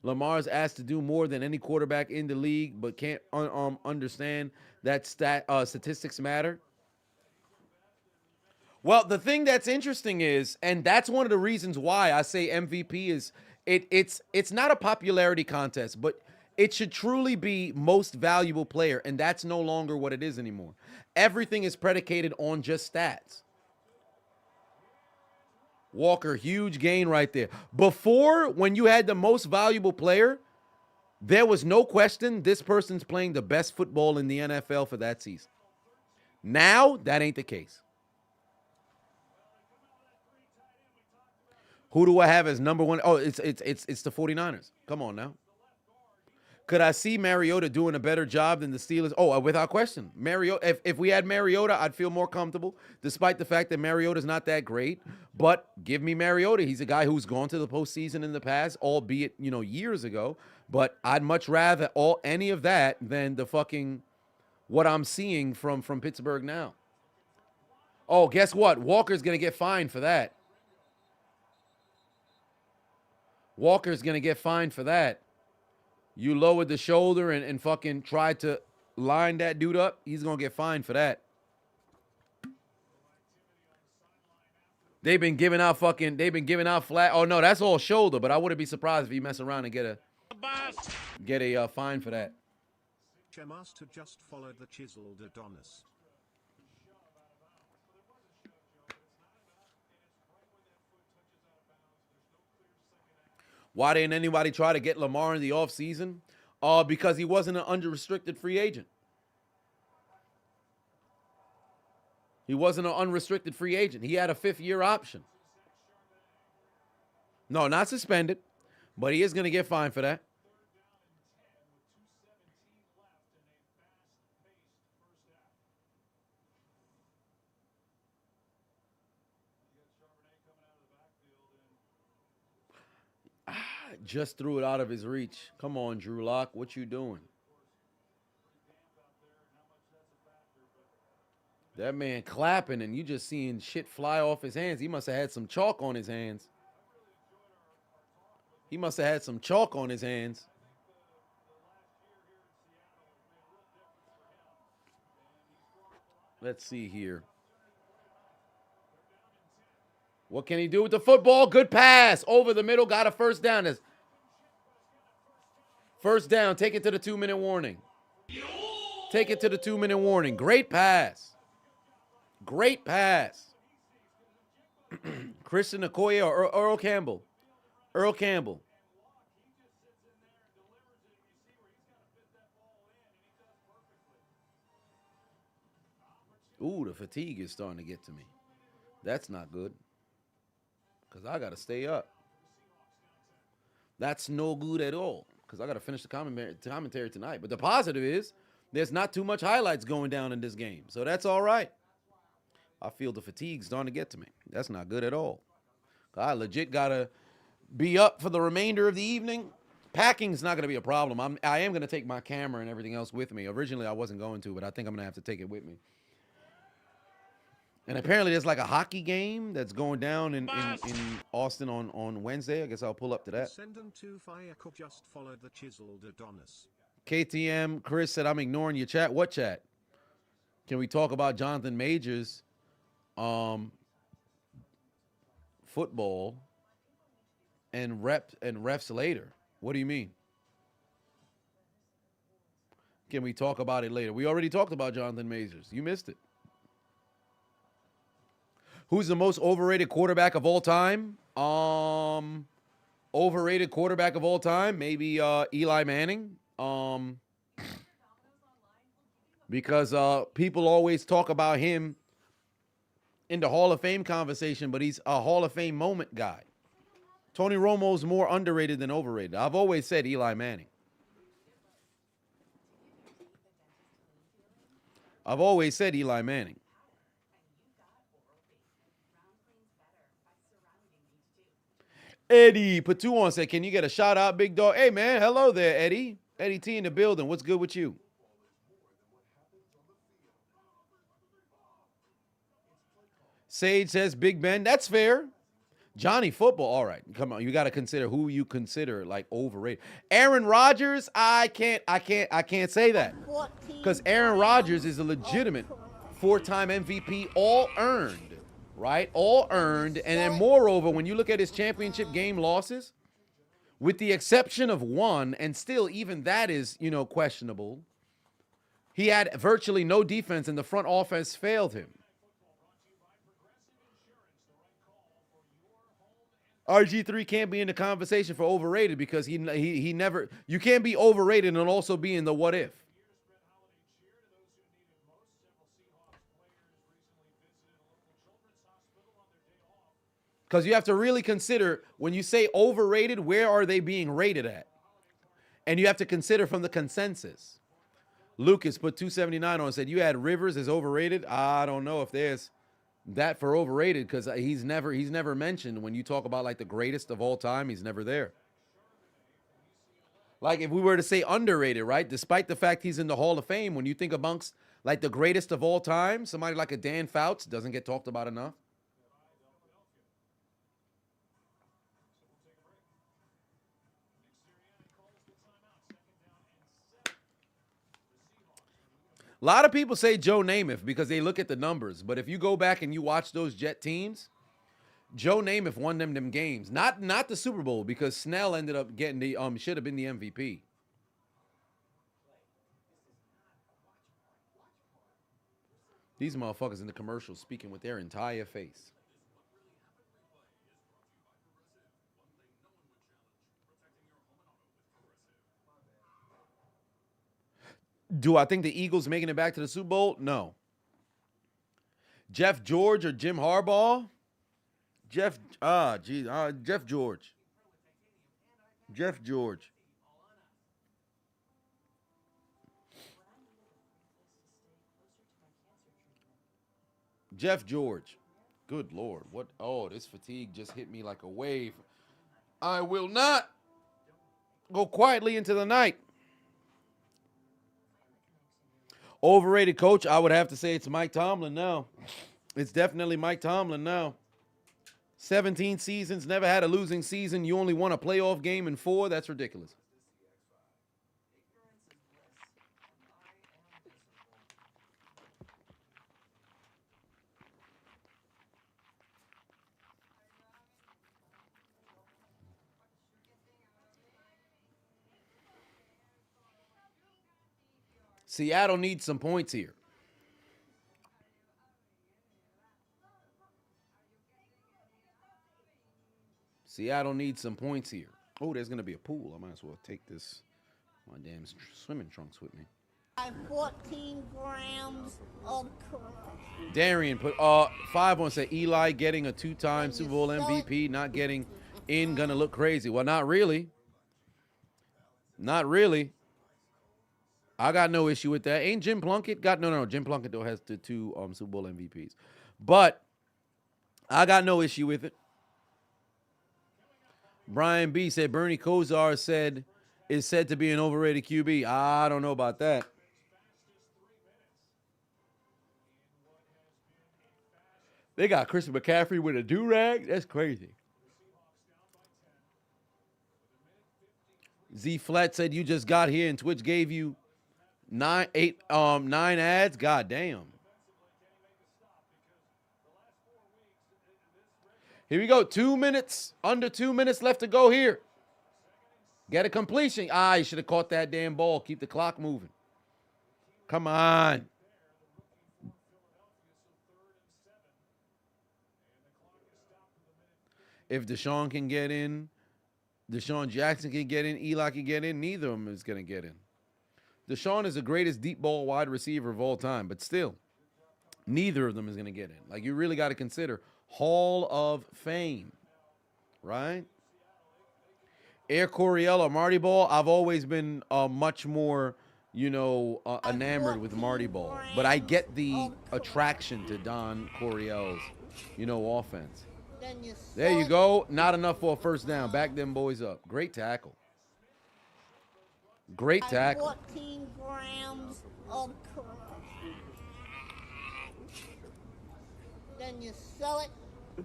Lamar's asked to do more than any quarterback in the league, but can't understand that statistics matter. Well, the thing that's interesting is, and that's one of the reasons why I say MVP is, it's not a popularity contest, but it should truly be most valuable player, and that's no longer what it is anymore. Everything is predicated on just stats. Walker, huge gain right there. Before, when you had the most valuable player, there was no question this person's playing the best football in the NFL for that season. Now, that ain't the case. Who do I have as number one? Oh, it's the 49ers. Come on now. Could I see Mariota doing a better job than the Steelers? Oh, without question. Mariota. If we had Mariota, I'd feel more comfortable, despite the fact that Mariota's not that great. But give me Mariota. He's a guy who's gone to the postseason in the past, albeit, years ago. But I'd much rather any of that than the fucking what I'm seeing from Pittsburgh now. Oh, guess what? Walker's going to get fined for that. Walker's going to get fined for that. You lowered the shoulder and fucking tried to line that dude up. He's going to get fined for that. They've been giving out flat. Oh, no, that's all shoulder, but I wouldn't be surprised if he mess around and get a fine for that. Master just followed the Chiseled Adonis. Why didn't anybody try to get Lamar in the offseason? Because he wasn't an unrestricted free agent. He wasn't an unrestricted free agent. He had a 5th-year option. No, not suspended, but he is going to get fined for that. Just threw it out of his reach. Come on, Drew Lock. What you doing? That man clapping and you just seeing shit fly off his hands. He must have had some chalk on his hands. Let's see here. What can he do with the football? Good pass. Over the middle. Got a first down. First down. Take it to the 2-minute warning. Great pass. Christian Okoye or Earl Campbell? Ooh, the fatigue is starting to get to me. That's not good. Because I got to stay up. That's no good at all. Because I got to finish the commentary tonight. But the positive is there's not too much highlights going down in this game. So that's all right. I feel the fatigue starting to get to me. That's not good at all. I legit got to be up for the remainder of the evening. Packing's not going to be a problem. I am going to take my camera and everything else with me. Originally, I wasn't going to, but I think I'm going to have to take it with me. And apparently, there's like a hockey game that's going down in Austin on Wednesday. I guess I'll pull up to that. Send them to Fire Cook. Just followed the Chiseled Adonis. KTM Chris said, I'm ignoring your chat. What chat? Can we talk about Jonathan Majors football and refs later? What do you mean? Can we talk about it later? We already talked about Jonathan Majors. You missed it. Who's the most overrated quarterback of all time? Overrated quarterback of all time? Maybe Eli Manning. Because people always talk about him in the Hall of Fame conversation, but he's a Hall of Fame moment guy. Tony Romo's more underrated than overrated. I've always said Eli Manning. I've always said Eli Manning. Eddie Patuon said, can you get a shout out, big dog? Hey, man. Hello there, Eddie. Eddie T in the building. What's good with you? Sage says, Big Ben. That's fair. Johnny Football. All right. Come on. You got to consider who you consider like overrated. Aaron Rodgers. I can't say that. Because Aaron Rodgers is a legitimate 4-time MVP, all earned. Right? All earned. And then moreover, when you look at his championship game losses, with the exception of one, and still even that is, questionable, he had virtually no defense and the front offense failed him. RG3 can't be in the conversation for overrated because he never, you can't be overrated and also be in the what if. Because you have to really consider, when you say overrated, where are they being rated at? And you have to consider from the consensus. Lucas put 279 on and said, you had Rivers as overrated? I don't know if there's that for overrated because he's never mentioned when you talk about like the greatest of all time. He's never there. Like if we were to say underrated, right? Despite the fact he's in the Hall of Fame, when you think amongst like the greatest of all time, somebody like a Dan Fouts doesn't get talked about enough. A lot of people say Joe Namath because they look at the numbers. But if you go back and you watch those Jet teams, Joe Namath won them games. Not the Super Bowl because Snell ended up getting the should have been the MVP. These motherfuckers in the commercials speaking with their entire face. Do I think the Eagles making it back to the Super Bowl? No. Jeff George or Jim Harbaugh? Jeff George. Jeff George. Jeff George. Good Lord. What? Oh, this fatigue just hit me like a wave. I will not go quietly into the night. Overrated coach, I would have to say it's Mike Tomlin now. It's definitely Mike Tomlin now. 17 seasons, never had a losing season. You only won a playoff game in 4. That's ridiculous. Seattle needs some points here. Seattle needs some points here. Oh, there's going to be a pool. I might as well take my damn swimming trunks with me. 14 grams of crap. Darian put 5 on say Eli getting a 2-time Super Bowl MVP, not getting in, gonna look crazy. Well, not really. Not really. I got no issue with that. Ain't Jim Plunkett got no. Jim Plunkett though has the 2 Super Bowl MVPs, but I got no issue with it. Brian B said Bernie Kosar is said to be an overrated QB. I don't know about that. They got Christian McCaffrey with a do-rag? That's crazy. Z Flat said you just got here and Twitch gave you 9 ads. God damn. Here we go. 2 minutes. Under 2 minutes left to go here. Get a completion. You should have caught that damn ball. Keep the clock moving. Come on. If Deshaun can get in, Deshaun Jackson can get in, Eli can get in, neither of them is going to get in. Deshaun is the greatest deep ball wide receiver of all time, but still, neither of them is going to get in. Like, you really got to consider Hall of Fame, right? Air Coryell, Marty Ball, I've always been much more, enamored with Marty Ball. But I get the attraction to Don Coryell's, offense. There you go. Not enough for a first down. Back them boys up. Great tackle. Great tackle. 14 grams of crack. Then you sell it.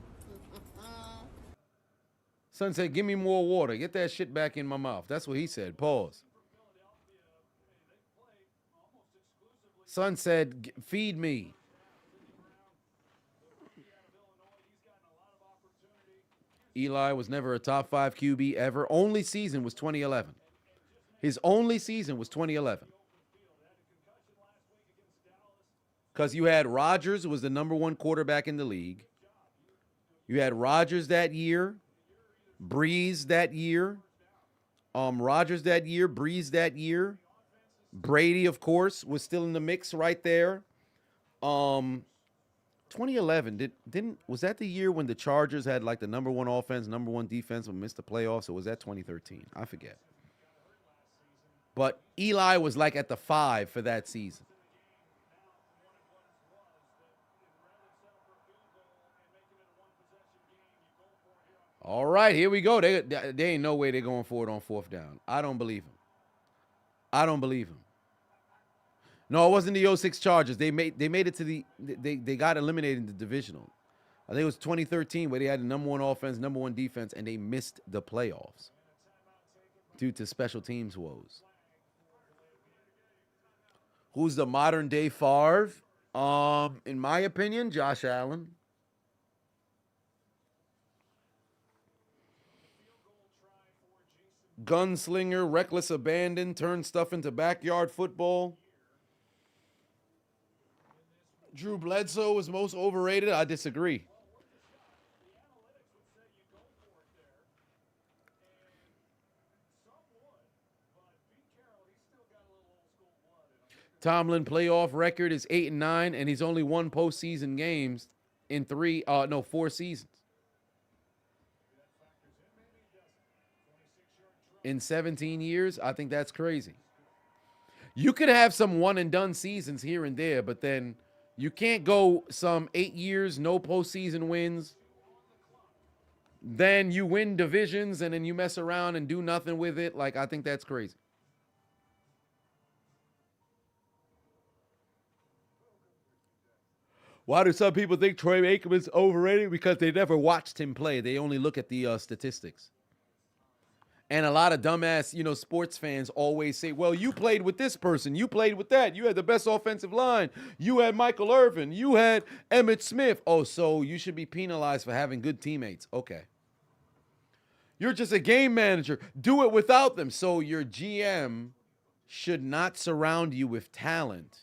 Son said, give me more water. Get that shit back in my mouth. That's what he said. Pause. Son said, feed me. Eli was never a top 5 QB ever. Only season was 2011. His only season was 2011. Because you had Rodgers, who was the number 1 quarterback in the league. You had Rodgers that year. Breeze that year. Rodgers that year. Breeze that year. Brady, of course, was still in the mix right there. 2011 was that the year when the Chargers had like the number 1 offense, number 1 defense, but missed the playoffs? Or was that 2013? I forget. But Eli was like at the 5 for that season. All right, here we go. They ain't no way they're going for it on 4th down. I don't believe him. I don't believe him. No, it wasn't the 06 Chargers. They made it to they got eliminated in the divisional. I think it was 2013 where they had the number 1 offense, number 1 defense, and they missed the playoffs due to special teams woes. Who's the modern day Favre? In my opinion, Josh Allen. Gunslinger, reckless abandon, turn stuff into backyard football. Drew Bledsoe was most overrated. I disagree. Tomlin playoff record is 8-9, and he's only won postseason games in 4 seasons. In 17 years, I think that's crazy. You could have some one-and-done seasons here and there, but then you can't go some 8 years, no postseason wins. Then you win divisions, and then you mess around and do nothing with it. Like, I think that's crazy. Why do some people think Troy Aikman's overrated? Because they never watched him play. They only look at the statistics. And a lot of dumbass, sports fans always say, well, you played with this person. You played with that. You had the best offensive line. You had Michael Irvin. You had Emmitt Smith. Oh, so you should be penalized for having good teammates. Okay. You're just a game manager. Do it without them. So your GM should not surround you with talent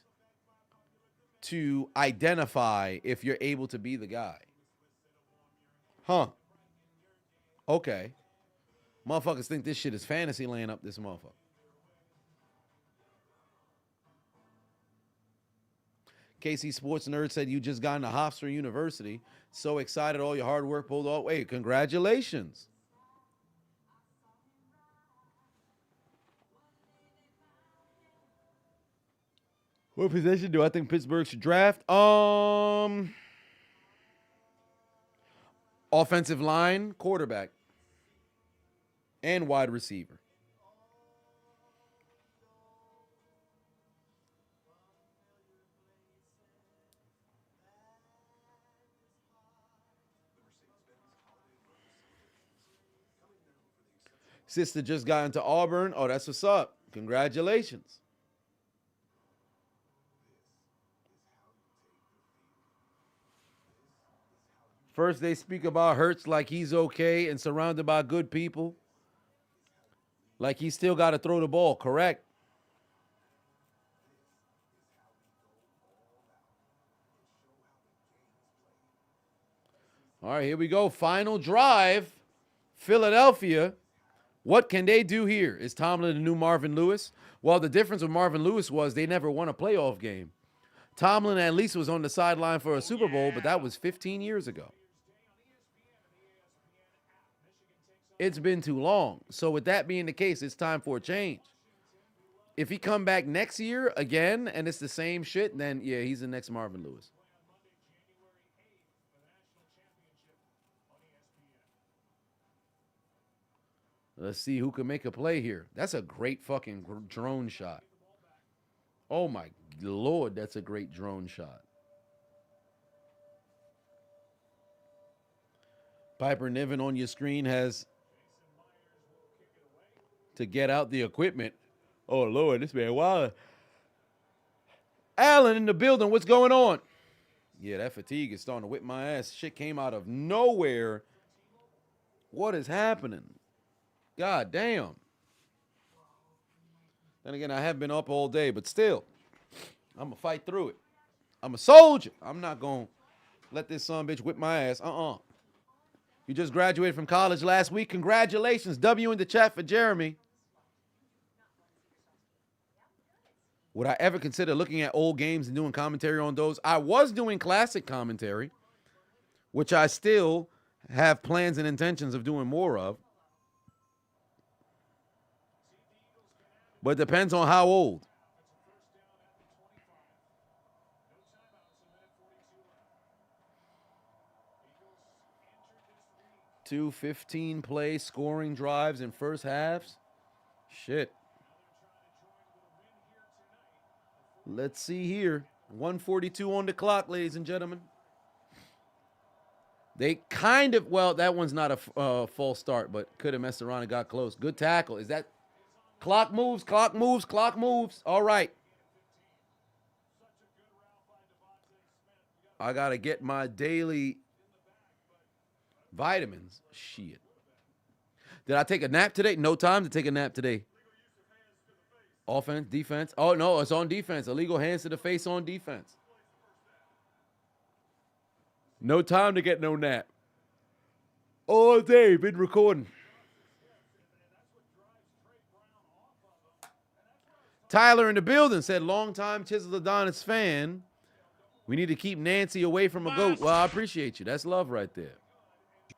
to identify if you're able to be the guy. Huh. Okay. Motherfuckers think this shit is fantasy laying up this motherfucker. KC Sports Nerd said you just got into Hofstra University. So excited, all your hard work pulled off. Wait, congratulations. What position do I think Pittsburgh should draft? Offensive line, quarterback. and wide receiver. Sister just got into Auburn. Oh, that's what's up. Congratulations. First, they speak about Hurts like he's okay and surrounded by good people. Like he's still got to throw the ball, correct? All right, here we go. Final drive. Philadelphia. What can they do here? Is Tomlin the new Marvin Lewis? Well, the difference with Marvin Lewis was they never won a playoff game. Tomlin at least was on the sideline for a Super Bowl, but that was 15 years ago. It's been too long. So with that being the case, it's time for a change. If he come back next year again and it's the same shit, then yeah, he's the next Marvin Lewis. Let's see who can make a play here. That's a great fucking drone shot. Oh my Lord, that's a great drone shot. Piper Niven on your screen has to get out the equipment. Oh Lord, this man wild. Allen in the building, what's going on? Yeah, that fatigue is starting to whip my ass. Shit came out of nowhere. What is happening? God damn. Then again, I have been up all day, but still, I'm going to fight through it. I'm a soldier. I'm not going to let this son bitch whip my ass. You just graduated from college last week. Congratulations. W in the chat for Jeremy. Would I ever consider looking at old games and doing commentary on those? I was doing classic commentary, which I still have plans and intentions of doing more of. But it depends on how old. Two 15-play scoring drives in first halves. Shit. Let's see here. 1:42 on the clock, ladies and gentlemen. They kind of, well, that one's not a false start, but could have messed around and got close. Good tackle. Is that clock moves, clock moves, clock moves. All right. I got to get my daily vitamins. Shit. Did I take a nap today? No time to take a nap today. Offense, defense. Oh, no, it's on defense. Illegal hands to the face on defense. No time to get no nap. All day, been recording. Tyler in the building said, long-time Chiseled Adonis fan. We need to keep Nancy away from a goat. Well, I appreciate you. That's love right there.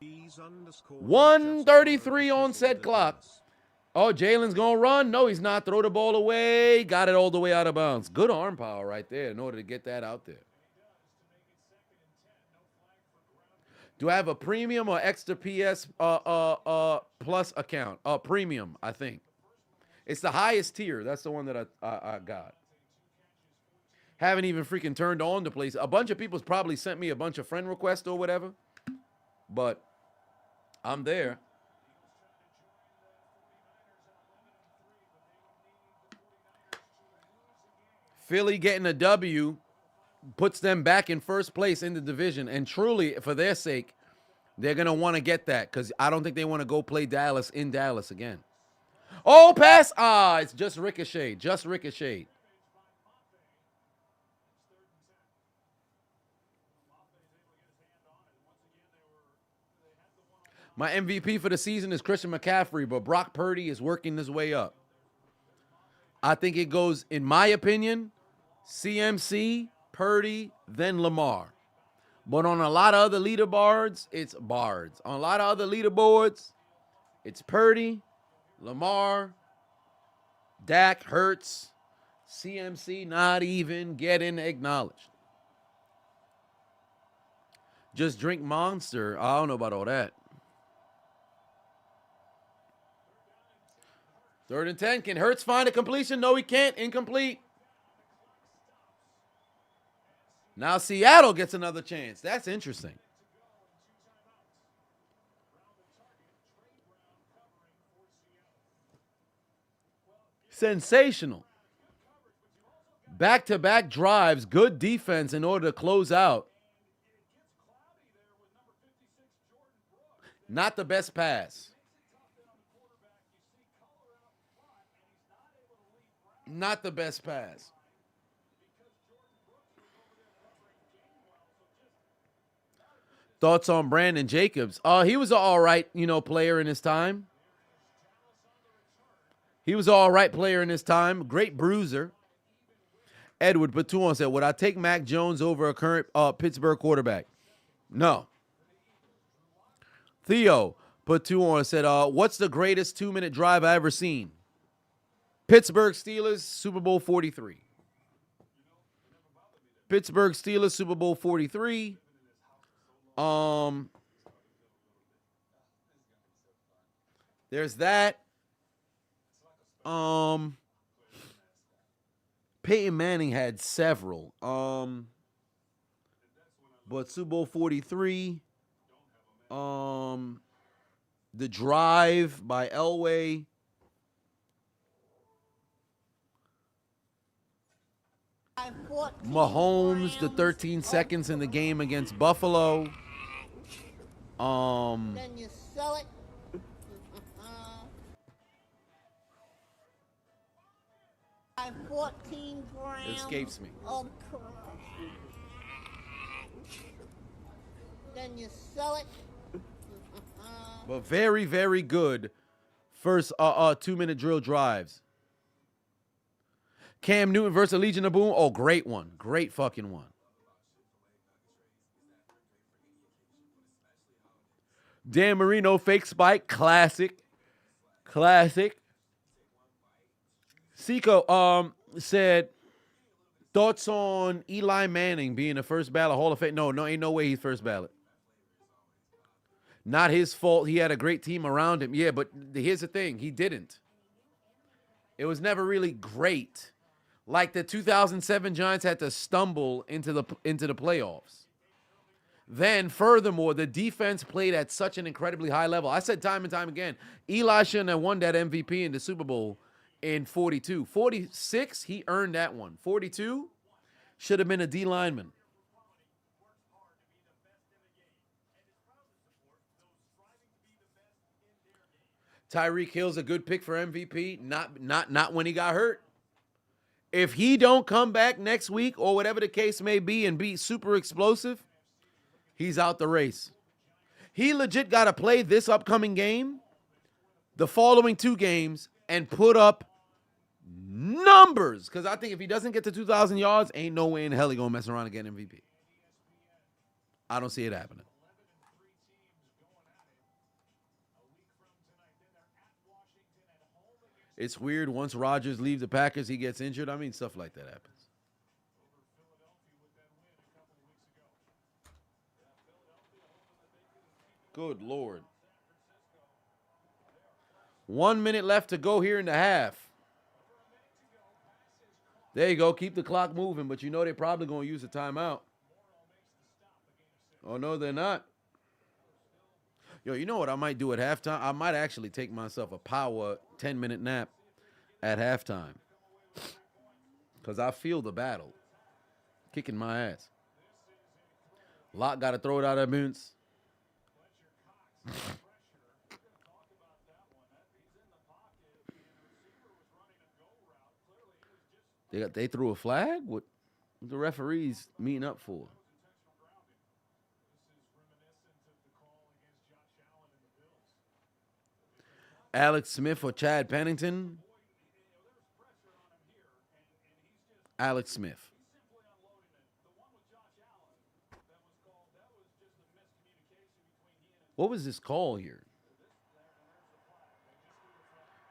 1:33 on said clock. Oh, Jalen's going to run? No, he's not. Throw the ball away. Got it all the way out of bounds. Good arm power right there in order to get that out there. Do I have a premium or extra PS plus account? Premium, I think. It's the highest tier. That's the one that I got. Haven't even freaking turned on the place. A bunch of people's probably sent me a bunch of friend requests or whatever. But I'm there. Philly getting a W puts them back in first place in the division. And truly, for their sake, they're going to want to get that because I don't think they want to go play Dallas in Dallas again. Oh, pass. It's just ricochet. Just ricochet. My MVP for the season is Christian McCaffrey, but Brock Purdy is working his way up. I think it goes, in my opinion, CMC, Purdy, then Lamar. But on a lot of other leaderboards, it's Bards. On a lot of other leaderboards, it's Purdy, Lamar, Dak, Hurts, CMC not even getting acknowledged. Just drink Monster. I don't know about all that. 3rd and 10. Can Hurts find a completion? No, he can't. Incomplete. Now Seattle gets another chance. That's interesting. Sensational. Back-to-back drives, good defense in order to close out. Not the best pass. Not the best pass. Thoughts on Brandon Jacobs? He was an all right, player in his time. He was an all right player in his time. Great bruiser. Edward Batuan said, would I take Mac Jones over a current Pittsburgh quarterback? No. Theo Batuan said, what's the greatest 2-minute drive I ever seen? Pittsburgh Steelers, Super Bowl 43. Pittsburgh Steelers, Super Bowl 43. There's that. Peyton Manning had several. But Super Bowl 43. The drive by Elway. Mahomes, the 13 seconds in the game against Buffalo. Then you sell it. By 14 grams. It escapes me. Of crack. Then you sell it. But very, very good first 2-minute drill drives. Cam Newton versus Legion of Boom. Oh, great one. Great fucking one. Dan Marino, fake spike. Classic. Classic. Seiko said, thoughts on Eli Manning being the first ballot Hall of Fame? No, ain't no way he's first ballot. Not his fault. He had a great team around him. Yeah, but here's the thing. He didn't. It was never really great. Like the 2007 Giants had to stumble into the playoffs. Then, furthermore, the defense played at such an incredibly high level. I said time and time again, Eli shouldn't have won that MVP in the Super Bowl in 42. 46, he earned that one. 42, should have been a D lineman. Tyreek Hill's a good pick for MVP. Not when he got hurt. If he don't come back next week or whatever the case may be and be super explosive, he's out the race. He legit got to play this upcoming game, the following 2 games, and put up numbers. Because I think if he doesn't get to 2,000 yards, ain't no way in hell he going to mess around and get MVP. I don't see it happening. It's weird. Once Rodgers leaves the Packers, he gets injured. I mean, stuff like that happens. Good Lord. 1 minute left to go here in the half. There you go. Keep the clock moving, but you know they're probably going to use a timeout. Oh, no, they're not. Yo, you know what I might do at halftime? I might actually take myself a power 10-minute nap at halftime. Because I feel the battle. Kicking my ass. Lock got to throw it out of bounds. They threw a flag? What the referees meeting up for? Alex Smith or Chad Pennington? Alex Smith. What was this call here?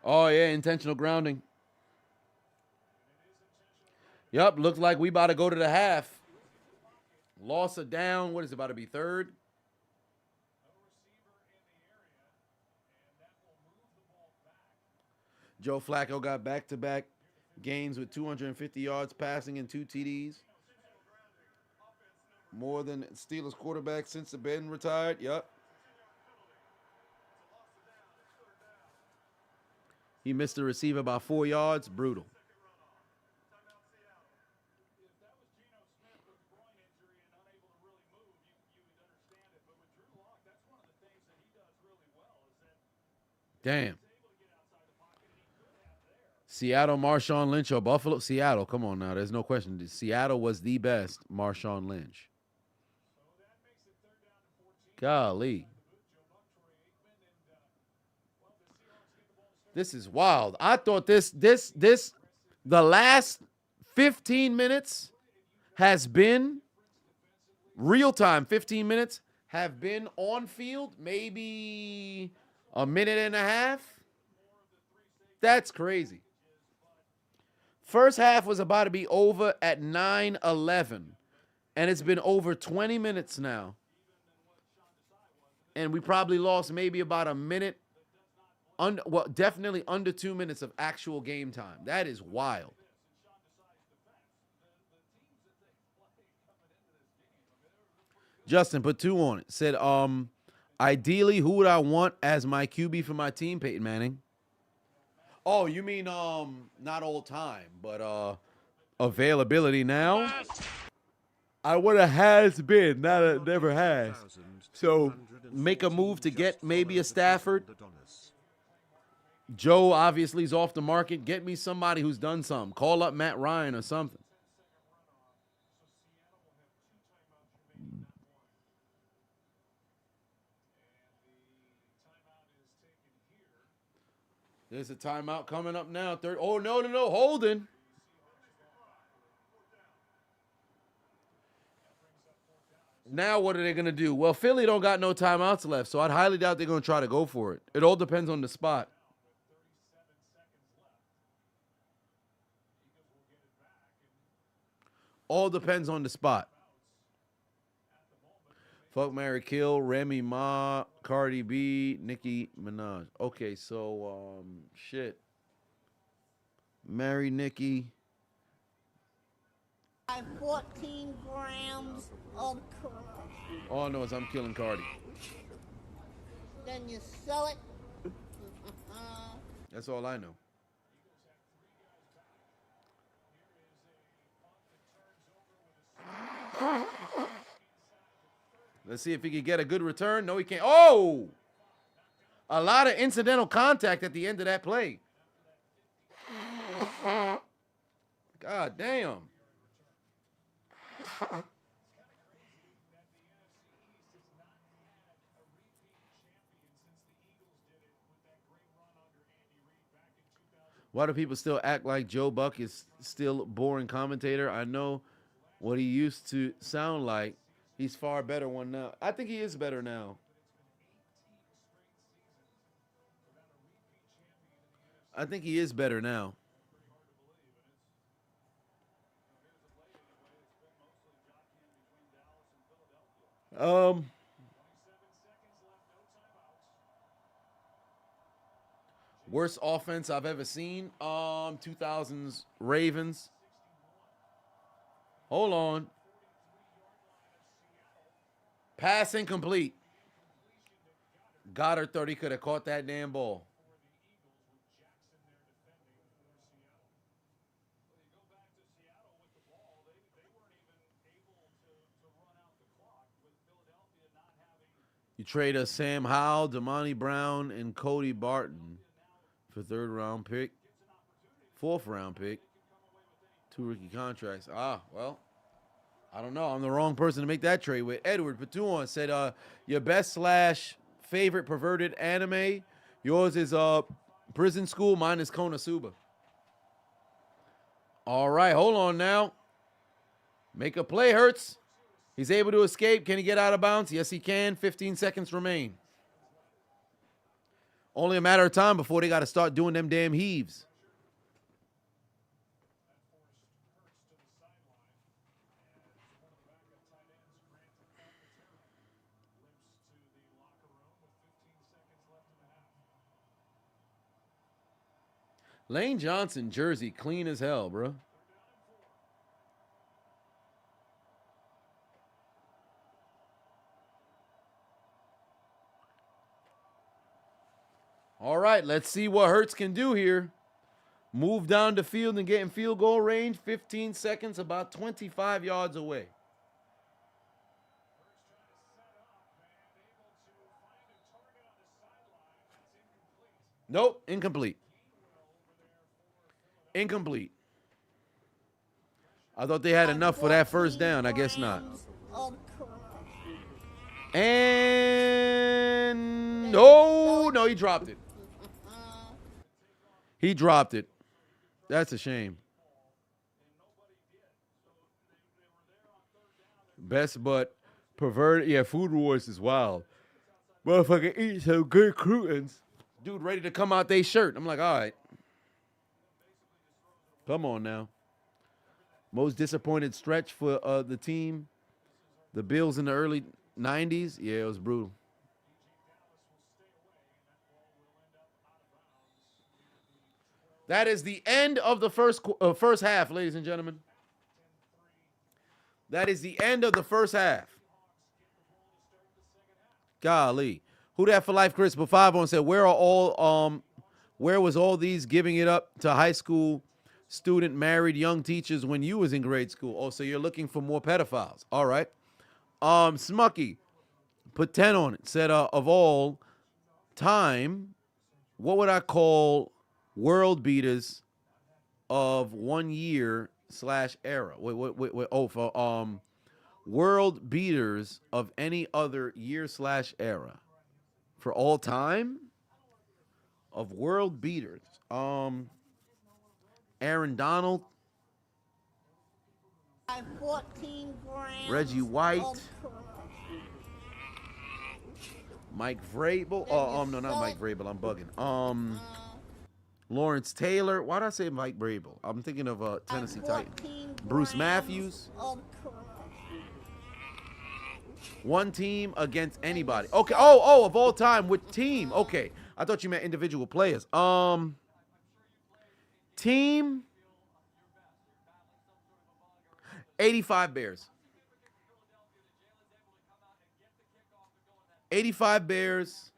Oh, yeah, intentional grounding. Yup, looks like we about to go to the half. Loss of down. What is it about to be, 3rd? Joe Flacco got back-to-back games with 250 yards passing and 2 TDs. More than Steelers quarterback since the Ben retired. Yep. He missed the receiver by 4 yards. Brutal. Damn. Seattle, Marshawn Lynch, or Buffalo? Seattle, come on now. There's no question. Seattle was the best. Marshawn Lynch. Golly. This is wild. I thought the last 15 minutes has been real time. 15 minutes have been on field, maybe a minute and a half. That's crazy. First half was about to be over at 9:11, and it's been over 20 minutes now. And we probably lost maybe about a minute, definitely under 2 minutes of actual game time. That is wild. Justin put 2 on it. Said, ideally, who would I want as my QB for my team, Peyton Manning? Oh, you mean not all time, but availability now? I would have has been, not a never has. So make a move to get maybe a Stafford. Joe obviously is off the market. Get me somebody who's done something. Call up Matt Ryan or something. There's a timeout coming up now. Oh, no. Holding. Now what are they going to do? Well, Philly don't got no timeouts left, so I'd highly doubt they're going to try to go for it. It all depends on the spot. All depends on the spot. Fuck, marry, kill, Remy Ma, Cardi B, Nicki Minaj. Okay, so, shit. Marry Nicki. 14 grams of crack. All I know is I'm killing Cardi. Then you sell it. That's all I know. Let's see if he can get a good return. No, he can't. Oh! A lot of incidental contact at the end of that play. God damn. Why do people still act like Joe Buck is still a boring commentator? I know what he used to sound like. He's far better one now. I think he is better now. I think he is better now. Worst offense I've ever seen. 2000s Ravens. Hold on. Pass incomplete. Goddard thought he could have caught that damn ball. You trade us Sam Howell, Damani Brown, and Cody Barton for 3rd round pick, 4th round pick, 2 rookie contracts. Well, I don't know. I'm the wrong person to make that trade with. Edward Patuan said, your best / favorite perverted anime. Yours is Prison School. Mine is Konosuba. All right, hold on now. Make a play, Hurts. He's able to escape. Can he get out of bounds? Yes, he can. 15 seconds remain. Only a matter of time before they got to start doing them damn heaves. Lane Johnson jersey clean as hell, bro. All right, let's see what Hurts can do here. Move down the field and get in field goal range. 15 seconds, about 25 yards away. Nope, incomplete. Incomplete. I thought they had enough for that first down. I guess not. And no, he dropped it. He dropped it. That's a shame. Best but perverted. Yeah, Food Wars is wild. Motherfucker eat some good croutons. Dude ready to come out they shirt. I'm like, all right. Come on now. Most disappointed stretch for the team. The Bills in the early 90s. Yeah, it was brutal. That is the end of the first half, ladies and gentlemen. That is the end of the first half. Golly. Who that for life, Chris? But 5 on said, where was all these giving it up to high school student married young teachers when you was in grade school? Oh, so you're looking for more pedophiles. All right. Smucky put 10 on it. Said, of all time, what would I call world beaters of 1 year / era? Wait. Oh, for world beaters of any other year / era. For all time of world beaters. Aaron Donald. 14 grams Reggie White. of Mike Vrabel. No, not Mike Vrabel. I'm bugging. Lawrence Taylor. Why did I say Mike Vrabel? I'm thinking of Tennessee Titan. Bruce Matthews. One team against anybody. Okay. Oh, of all time with team. Okay. I thought you meant individual players. Team 85 Bears. 85 Bears,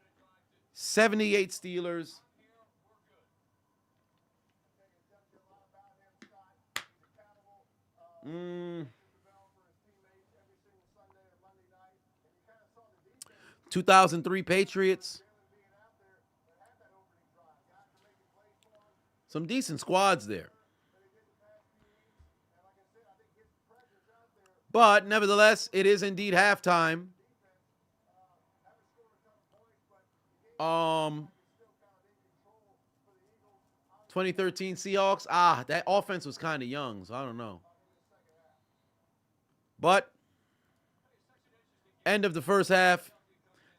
78 Steelers. Mm. 2003 Patriots. Some decent squads there. But nevertheless, it is indeed halftime. 2013 Seahawks. That offense was kind of young, so I don't know. But end of the first half.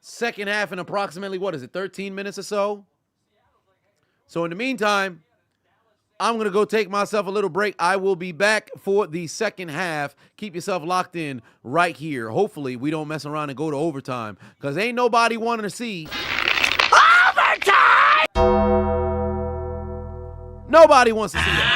Second half in approximately, 13 minutes or so? So in the meantime, I'm going to go take myself a little break. I will be back for the second half. Keep yourself locked in right here. Hopefully, we don't mess around and go to overtime, because ain't nobody wanting to see overtime! Nobody wants to see that.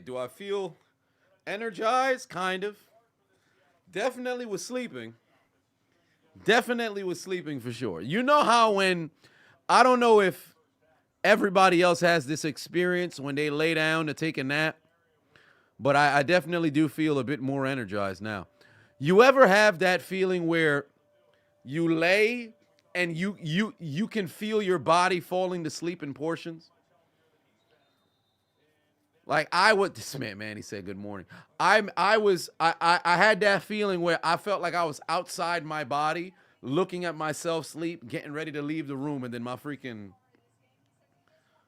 right. Do I feel energized? Kind of. Definitely was sleeping. Definitely was sleeping for sure. You know how when, I don't know if everybody else has this experience when they lay down to take a nap, but I definitely do feel a bit more energized now. You ever have that feeling where you lay and you can feel your body falling to sleep in portions? Like this man, he said good morning. I had that feeling where I felt like I was outside my body, looking at myself sleep, getting ready to leave the room, and then my freaking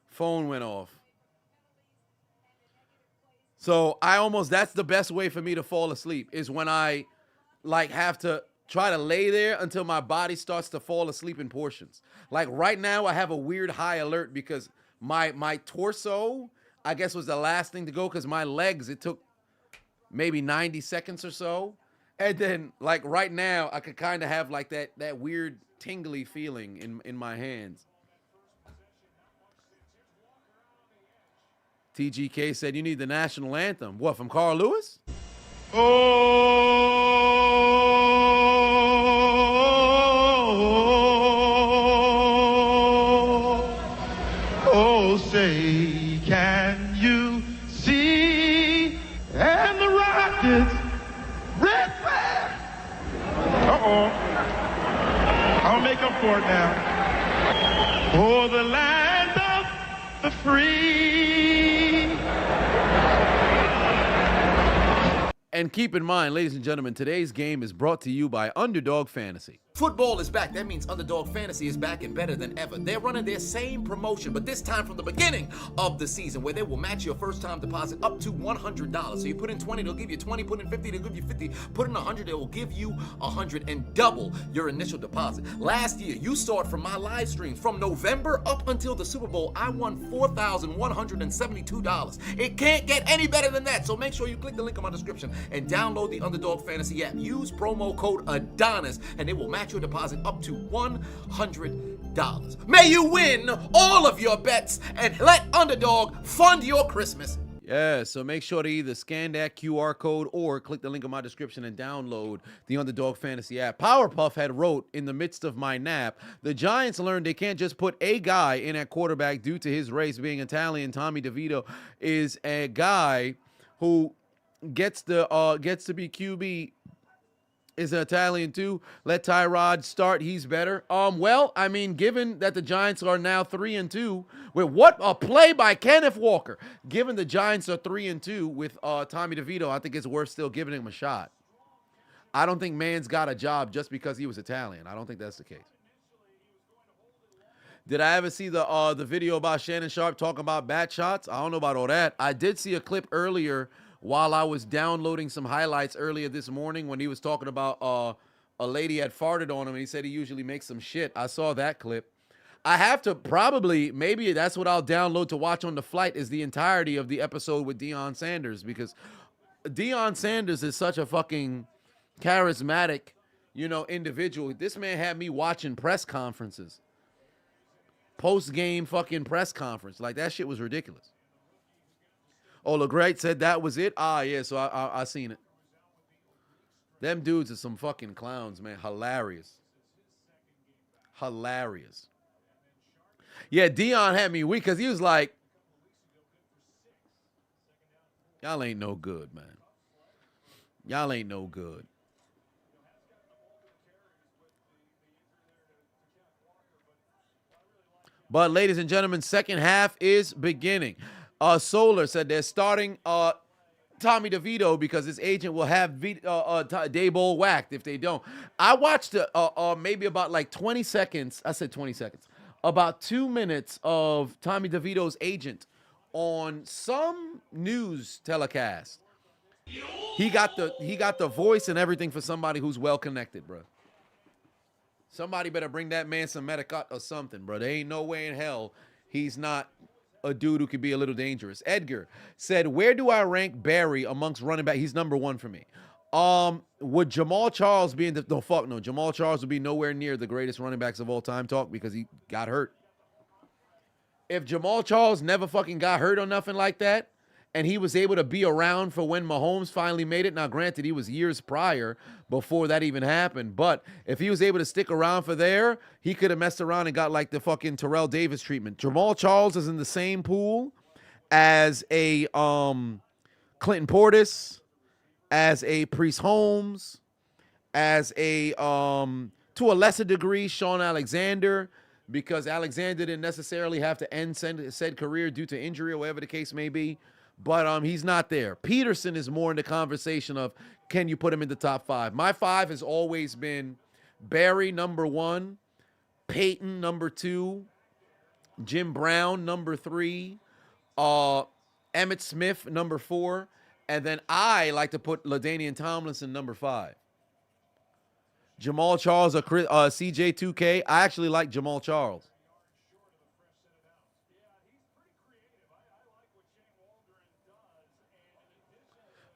phone went off. So that's the best way for me to fall asleep, is when I like have to try to lay there until my body starts to fall asleep in portions. Like right now I have a weird high alert because my torso, I guess, was the last thing to go, because my legs, it took maybe 90 seconds or so. And then, like, right now, I could kind of have, like, that weird tingly feeling in my hands. TGK said, you need the national anthem. What, from Carl Lewis? Oh, say, can you see? And the Rockets, red flag. Uh-oh. I'll make up for it now. For the land of the free. And keep in mind, ladies and gentlemen, today's game is brought to you by Underdog Fantasy. Football is back. That means Underdog Fantasy is back and better than ever. They're running their same promotion, but this time from the beginning of the season, where they will match your first-time deposit up to $100. So you put in 20, they'll give you 20. Put in 50, they'll give you 50. Put in 100, they will give you 100 and double your initial deposit. Last year, you saw it from my live streams. From November up until the Super Bowl, I won $4,172. It can't get any better than that. So make sure you click the link in my description and download the Underdog Fantasy app. Use promo code Adonis, and it will match your deposit up to $100. May you win all of your bets and let Underdog fund your Christmas. Yeah, so make sure to either scan that QR code or click the link in my description and download the Underdog Fantasy app. Powerpuff had wrote, in the midst of my nap, the Giants learned they can't just put a guy in at quarterback due to his race being Italian. Tommy DeVito is a guy who gets to be QB, is an Italian too. Let Tyrod start. He's better. Well, I mean, given that the Giants are now 3-2, with what a play by Kenneth Walker. Given the Giants are 3-2 with Tommy DeVito, I think it's worth still giving him a shot. I don't think Man's got a job just because he was Italian. I don't think that's the case. Did I ever see the video about Shannon Sharp talking about bat shots? I don't know about all that. I did see a clip earlier while I was downloading some highlights earlier this morning when he was talking about a lady had farted on him, and he said he usually makes some shit. I saw that clip. I have to maybe that's what I'll download to watch on the flight, is the entirety of the episode with Deion Sanders, because Deion Sanders is such a fucking charismatic, individual. This man had me watching press conferences, post-game fucking press conference. Like, that shit was ridiculous. Oh, LeGreat said that was it? Ah, yeah, so I seen it. Them dudes are some fucking clowns, man. Hilarious. Hilarious. Yeah, Deion had me weak because he was like, y'all ain't no good, man. Y'all ain't no good. But, ladies and gentlemen, second half is beginning. Solar said they're starting Tommy DeVito because his agent will have Daboll whacked if they don't. I watched maybe about like 20 seconds. I said 20 seconds. About 2 minutes of Tommy DeVito's agent on some news telecast. He got the voice and everything for somebody who's well connected, bro. Somebody better bring that man some Medicot or something, bro. There ain't no way in hell he's not a dude who could be a little dangerous. Edgar said, where do I rank Barry amongst running back? He's number one for me. Would Jamal Charles be in the... No, fuck no. Jamal Charles would be nowhere near the greatest running backs of all time talk because he got hurt. If Jamal Charles never fucking got hurt or nothing like that, and he was able to be around for when Mahomes finally made it. Now, granted, he was years prior before that even happened, but if he was able to stick around for there, he could have messed around and got like the fucking Terrell Davis treatment. Jamal Charles is in the same pool as a Clinton Portis, as a Priest Holmes, as a to a lesser degree Sean Alexander, because Alexander didn't necessarily have to end said career due to injury or whatever the case may be. But he's not there. Peterson is more in the conversation of, can you put him in the top 5? My 5 has always been Barry, number 1, Peyton, number 2, Jim Brown, number 3, Emmitt Smith, number 4, and then I like to put LaDainian Tomlinson, number 5. Jamal Charles or CJ2K. I actually like Jamal Charles.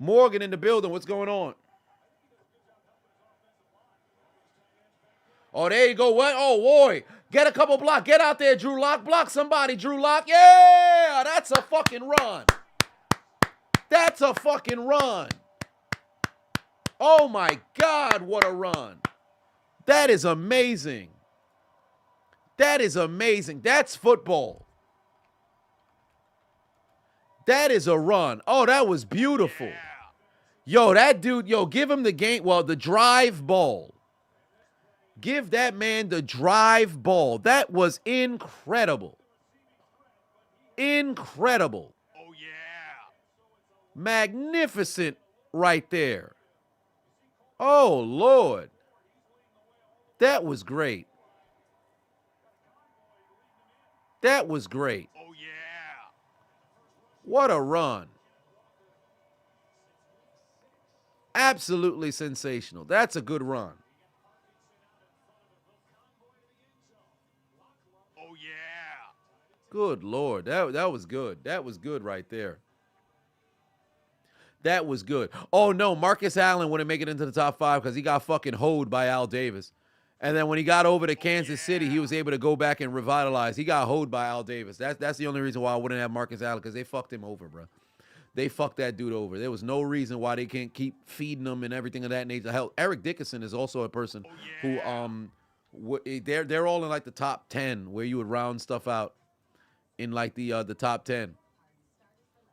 Morgan in the building. What's going on? Oh, there you go. What? Oh, boy. Get a couple blocks. Get out there, Drew Lock. Block somebody, Drew Lock. Yeah, that's a fucking run. That's a fucking run. Oh, my God, what a run. That is amazing. That is amazing. That's football. That is a run. Oh, that was beautiful. Yeah. Yo, that dude, give him the game. Well, the drive ball. Give that man the drive ball. That was incredible. Incredible. Oh, yeah. Magnificent right there. Oh, Lord. That was great. That was great. Oh, yeah. What a run. Absolutely sensational. That's a good run. Oh, yeah. Good Lord. That was good. That was good right there. That was good. Oh, no, Marcus Allen wouldn't make it into the top 5 because he got fucking hoed by Al Davis. And then when he got over to Kansas City, he was able to go back and revitalize. He got hoed by Al Davis. That's the only reason why I wouldn't have Marcus Allen, because they fucked him over, bro. They fucked that dude over. There was no reason why they can't keep feeding him and everything of that nature. Hell, Eric Dickerson is also a person who they're all in like the top 10 where you would round stuff out in like the top 10.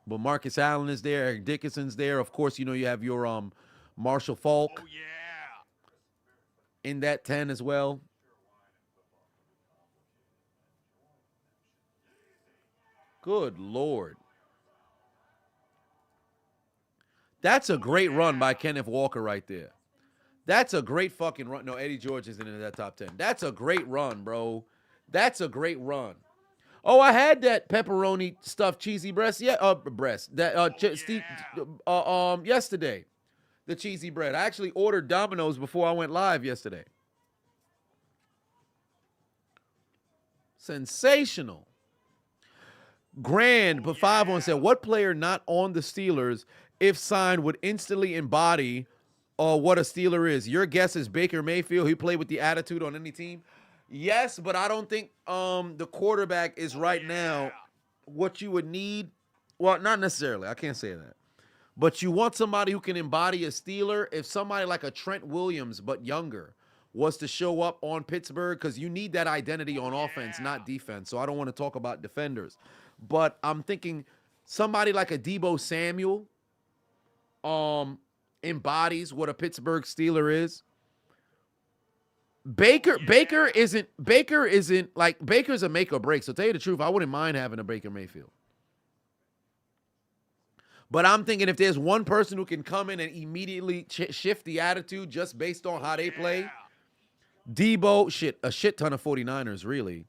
But Marcus Allen is there. Eric Dickerson's there. Of course, you have your Marshall Faulk. Oh, yeah. In that 10 as well. Good Lord. That's a great run by Kenneth Walker right there. That's a great fucking run. No, Eddie George isn't in that top 10. That's a great run, bro. That's a great run. Oh, I had that pepperoni stuffed cheesy breast. Yeah, Steve, yesterday. The cheesy bread. I actually ordered Domino's before I went live yesterday. Sensational. Grand, but 5-1 said, what player not on the Steelers, if signed, would instantly embody what a Steeler is? Your guess is Baker Mayfield. He played with the attitude on any team. Yes, but I don't think the quarterback is right now what you would need. Well, not necessarily. I can't say that. But you want somebody who can embody a Steeler. If somebody like a Trent Williams, but younger, was to show up on Pittsburgh, because you need that identity on offense, not defense. So I don't want to talk about defenders. But I'm thinking somebody like a Deebo Samuel embodies what a Pittsburgh Steeler is. Baker's a make or break. So tell you the truth, I wouldn't mind having a Baker Mayfield. But I'm thinking if there's one person who can come in and immediately shift the attitude just based on how they play, Debo, a shit ton of 49ers, really.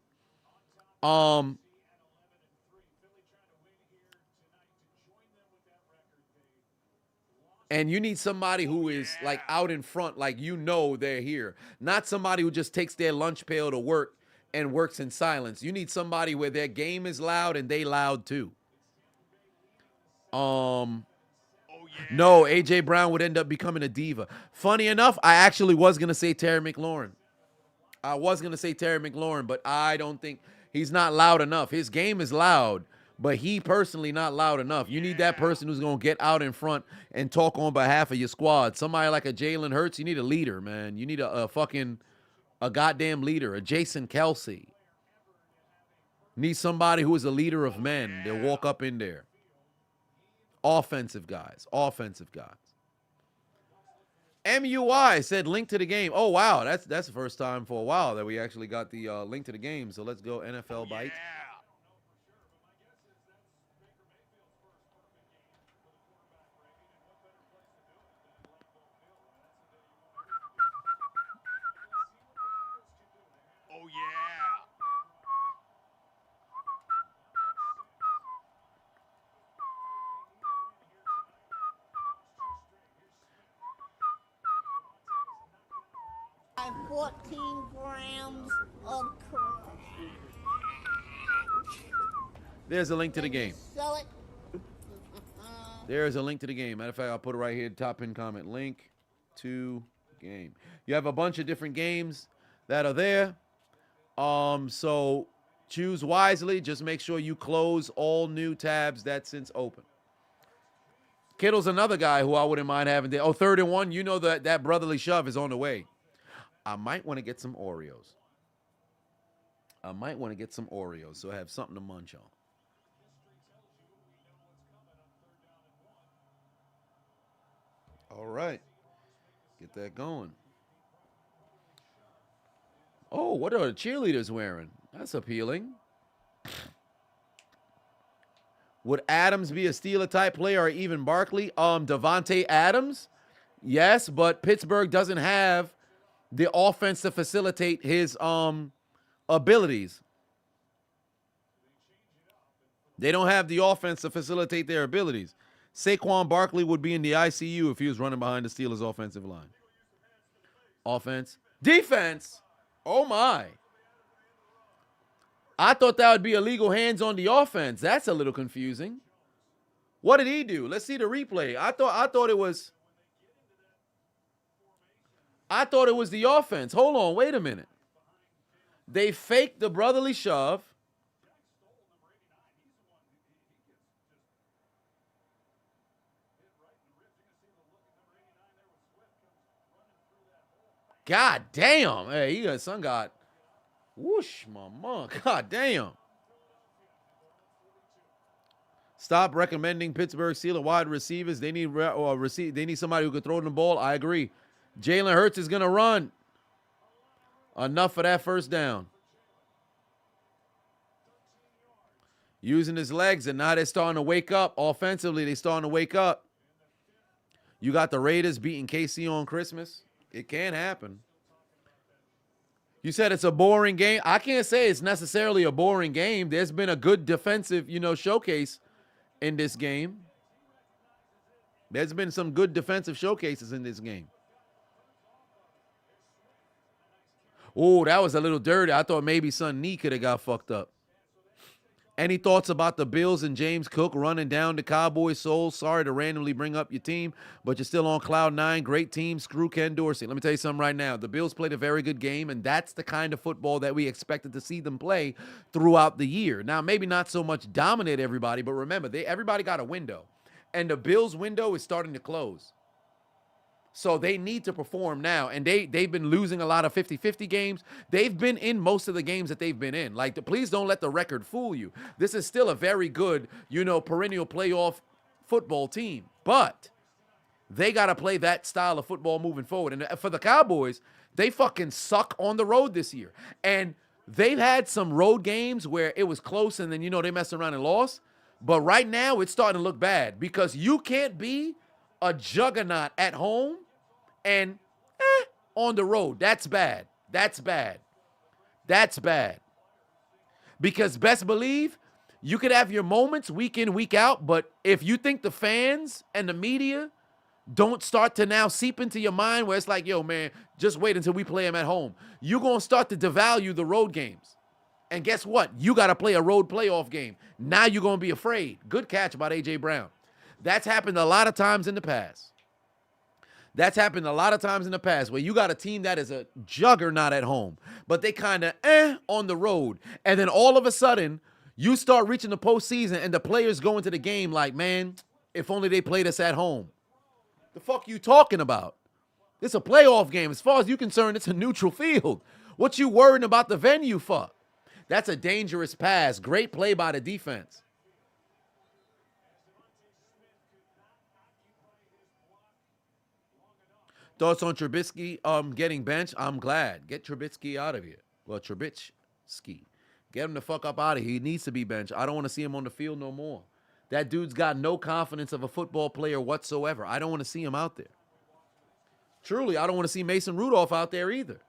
And you need somebody who is like out in front, like they're here. Not somebody who just takes their lunch pail to work and works in silence. You need somebody where their game is loud and they loud too. No, A.J. Brown would end up becoming a diva. Funny enough, I actually was going to say Terry McLaurin. But I don't think he's not loud enough. His game is loud, but he personally not loud enough. You need that person who's going to get out in front and talk on behalf of your squad. Somebody like a Jalen Hurts, you need a leader, man. You need a goddamn leader, a Jason Kelsey. Need somebody who is a leader of men. They'll walk up in there. Offensive guys. MUI said link to the game. Oh, wow. That's the first time for a while that we actually got the link to the game. So let's go NFL Bite. Oh, yeah. By 14 grams of crack. There's a link to the game. Sell it. There's a link to the game. Matter of fact, I'll put it right here, top pin comment. Link to game. You have a bunch of different games that are there. So choose wisely. Just make sure you close all new tabs that's since open. Kittle's another guy who I wouldn't mind having there. Oh, 3rd and 1. You know that brotherly shove is on the way. I might want to get some Oreos. So I have something to munch on. All right. Get that going. Oh, what are the cheerleaders wearing? That's appealing. Would Adams be a Steeler-type player or even Barkley? Devontae Adams? Yes, but Pittsburgh doesn't have the offense to facilitate his abilities. They don't have the offense to facilitate their abilities. Saquon Barkley would be in the ICU if he was running behind the Steelers' offensive line. Offense. Defense. Oh, my. I thought that would be illegal hands on the offense. That's a little confusing. What did he do? Let's see the replay. I thought it was the offense. Hold on, wait a minute. They faked the brotherly shove. God damn. Hey, son got whoosh, my mom. God damn. Stop recommending Pittsburgh Steelers wide receivers. They need They need somebody who can throw them the ball. I agree. Jalen Hurts is gonna run. Enough for that first down. Using his legs, and now they're starting to wake up. Offensively, they're starting to wake up. You got the Raiders beating KC on Christmas. It can happen. You said it's a boring game. I can't say it's necessarily a boring game. There's been a good defensive, showcase in this game. There's been some good defensive showcases in this game. Oh, that was a little dirty. I thought maybe son knee could have got fucked up. Any thoughts about the Bills and James Cook running down the Cowboys' soul? Sorry to randomly bring up your team, but you're still on cloud 9. Great team. Screw Ken Dorsey. Let me tell you something right now. The Bills played a very good game, and that's the kind of football that we expected to see them play throughout the year. Now, maybe not so much dominate everybody, but remember, everybody got a window, and the Bills' window is starting to close. So they need to perform now, and they've been losing a lot of 50-50 games. They've been in most of the games that they've been in. Please don't let the record fool you. This is still a very good, perennial playoff football team. But they got to play that style of football moving forward. And for the Cowboys, they fucking suck on the road this year. And they've had some road games where it was close, and then, they messed around and lost. But right now, it's starting to look bad because you can't be a juggernaut at home and on the road. That's bad. Because best believe you could have your moments week in, week out, but if you think the fans and the media don't start to now seep into your mind where it's like, yo, man, just wait until we play them at home, you're going to start to devalue the road games. And guess what? You got to play a road playoff game. Now you're going to be afraid. Good catch about A.J. Brown. That's happened a lot of times in the past. Where you got a team that is a juggernaut at home, but they kind of on the road. And then all of a sudden, You start reaching the postseason and the players go into the game like, man, if only they played us at home. The fuck you talking about? It's a playoff game. As far as you're concerned, it's a neutral field. What you worrying about the venue for? That's a dangerous pass. Great play by the defense. Thoughts on Trubisky getting benched? I'm glad. Get Trubisky out of here. Well, Trubisky. Get him the fuck up out of here. He needs to be benched. I don't want to see him on the field no more. That dude's got no confidence of a football player whatsoever. I don't want to see him out there. Truly, I don't want to see Mason Rudolph out there either.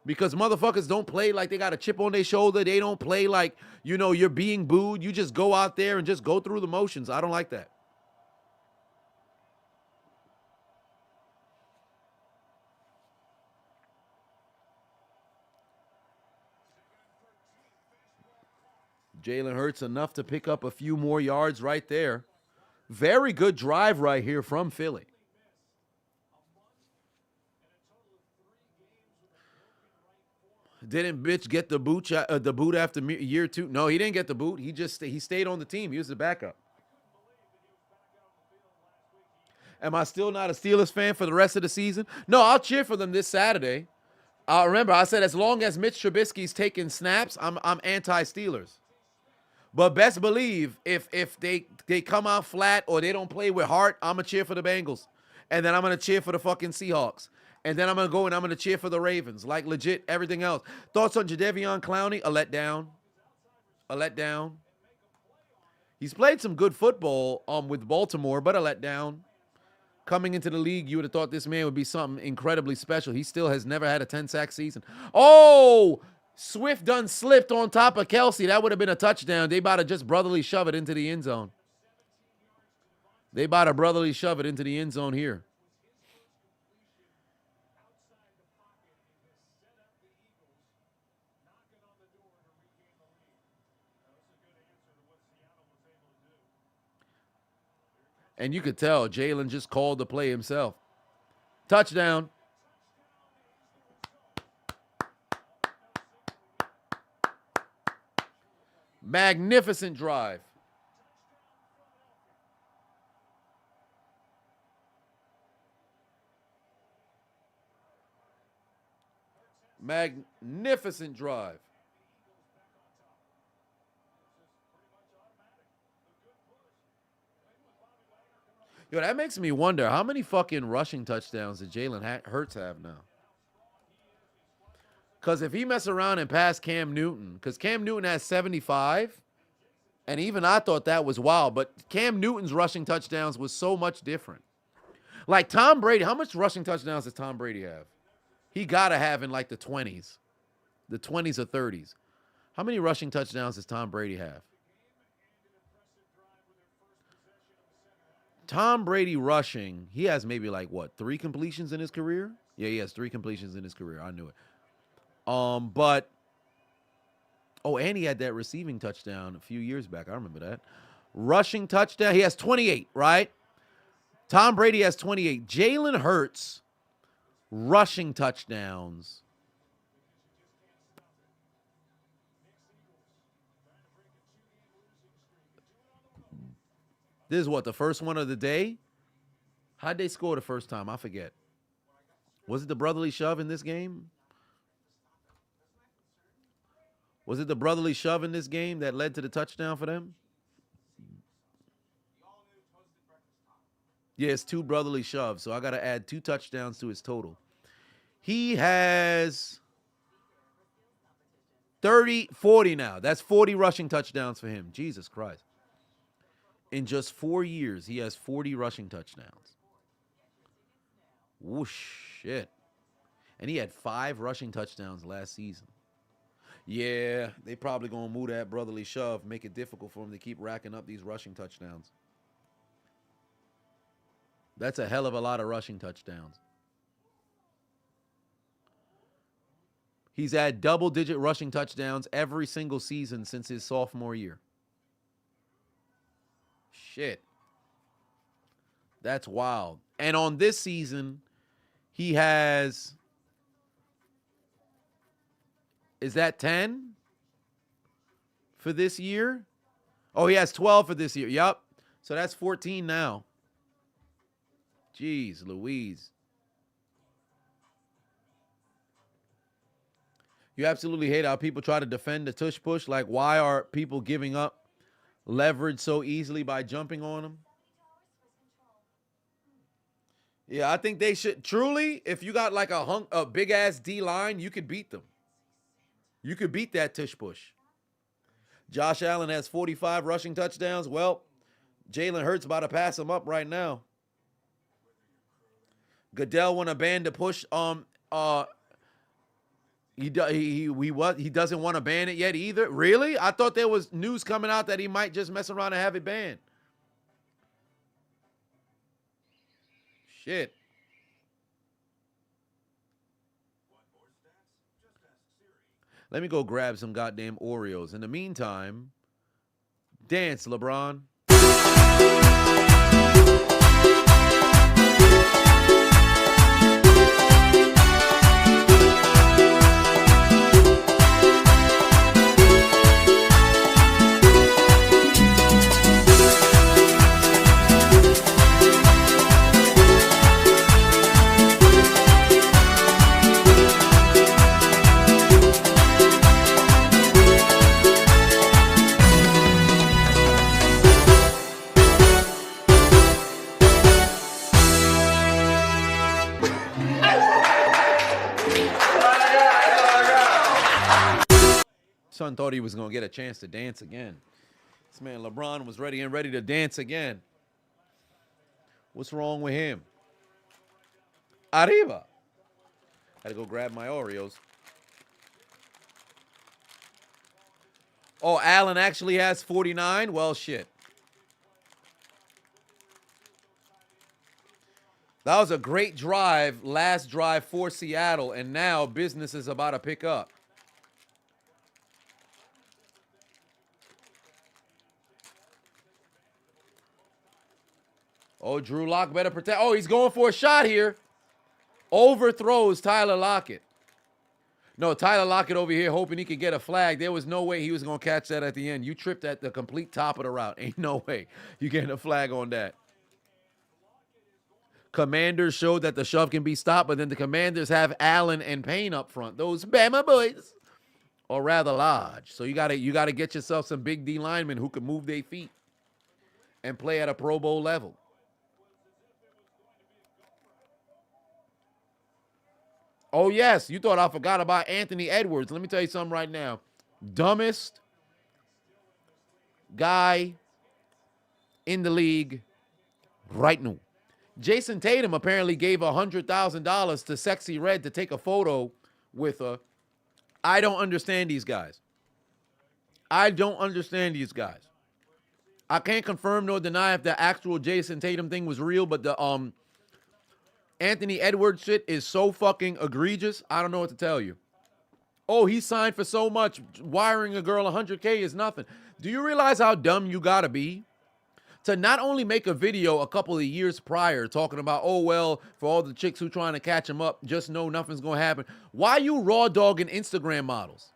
Because motherfuckers don't play like they got a chip on their shoulder. They don't play like, you're being booed. You just go out there and just go through the motions. I don't like that. Jalen Hurts enough to pick up a few more yards right there. Very good drive right here from Philly. Didn't bitch get the boot after year 2? No, he didn't get the boot. He stayed on the team. He was the backup. Am I still not a Steelers fan for the rest of the season? No, I'll cheer for them this Saturday. Remember, I said as long as Mitch Trubisky's taking snaps, I'm anti-Steelers. But best believe if they come out flat or they don't play with heart, I'm going to cheer for the Bengals. And then I'm going to cheer for the fucking Seahawks. And then I'm going to go and I'm going to cheer for the Ravens. Like legit everything else. Thoughts on Jadeveon Clowney? A letdown. A letdown. He's played some good football with Baltimore, but a letdown. Coming into the league, you would have thought this man would be something incredibly special. He still has never had a 10-sack season. Oh! Swift done slipped on top of Kelsey. That would have been a touchdown. They about to just brotherly shove it into the end zone. They about to brotherly shove it into the end zone here. And you could tell Jalen just called the play himself. Touchdown. Magnificent drive. Magnificent drive. Yo, that makes me wonder, how many fucking rushing touchdowns did Jalen Hurts have now? Because if he mess around and pass Cam Newton, because Cam Newton has 75, and even I thought that was wild, but Cam Newton's rushing touchdowns was so much different. Like Tom Brady, how much rushing touchdowns does Tom Brady have? He got to have in like the 20s. The 20s or 30s. How many rushing touchdowns does Tom Brady have? Tom Brady rushing, he has maybe like, 3 completions in his career? Yeah, he has 3 completions in his career. I knew it. And he had that receiving touchdown a few years back. I remember that. Rushing touchdown, he has 28, right? Tom Brady has 28. Jalen Hurts, rushing touchdowns. This is the first one of the day? How'd they score the first time? I forget. Was it the brotherly shove in this game? Was it the brotherly shove in this game that led to the touchdown for them? Yeah, it's 2 brotherly shoves, so I got to add 2 touchdowns to his total. He has 40 now. That's 40 rushing touchdowns for him. Jesus Christ. In just 4 years, he has 40 rushing touchdowns. Whoosh, shit. And he had 5 rushing touchdowns last season. Yeah, they probably going to move that brotherly shove, make it difficult for him to keep racking up these rushing touchdowns. That's a hell of a lot of rushing touchdowns. He's had double-digit rushing touchdowns every single season since his sophomore year. Shit. That's wild. And on this season, he has... Is that 10? for this year. Oh, he has 12 for this year. Yup. So that's 14 now. Jeez Louise. You absolutely hate how people try to defend the tush push. Like, why are people giving up leverage so easily by jumping on them? Yeah, I think they should. Truly, if you got like a big ass D line, you could beat them. You could beat that tush push. Josh Allen has 45 rushing touchdowns. Well, Jalen Hurts about to pass him up right now. Goodell want to ban the push. He doesn't want to ban it yet either. Really? I thought there was news coming out that he might just mess around and have it banned. Shit. Let me go grab some goddamn Oreos. In the meantime, dance, LeBron. Son thought he was going to get a chance to dance again. This man LeBron was ready to dance again. What's wrong with him? Arriba. Had to go grab my Oreos. Oh, Allen actually has 49? Well, shit. That was a great drive, last drive for Seattle, and now business is about to pick up. Oh, Drew Lock better protect. Oh, he's going for a shot here. Overthrows Tyler Lockett. No, Tyler Lockett over here hoping he could get a flag. There was no way he was going to catch that at the end. You tripped at the complete top of the route. Ain't no way you getting a flag on that. Commanders showed that the shove can be stopped, but then the Commanders have Allen and Payne up front. Those Bama boys are rather large. So you gotta get yourself some big D linemen who can move their feet and play at a Pro Bowl level. Oh, yes, you thought I forgot about Anthony Edwards. Let me tell you something right now. Dumbest guy in the league right now. Jason Tatum apparently gave $100,000 to Sexy Red to take a photo with her. I don't understand these guys. I don't understand these guys. I can't confirm nor deny if the actual Jason Tatum thing was real, but the Anthony Edwards shit is so fucking egregious. I don't know what to tell you. Oh, he signed for so much. Wiring a girl $100K is nothing. Do you realize how dumb you gotta be to not only make a video a couple of years prior talking about, oh, well, for all the chicks who trying to catch him up, just know nothing's gonna happen. Why you raw dogging Instagram models?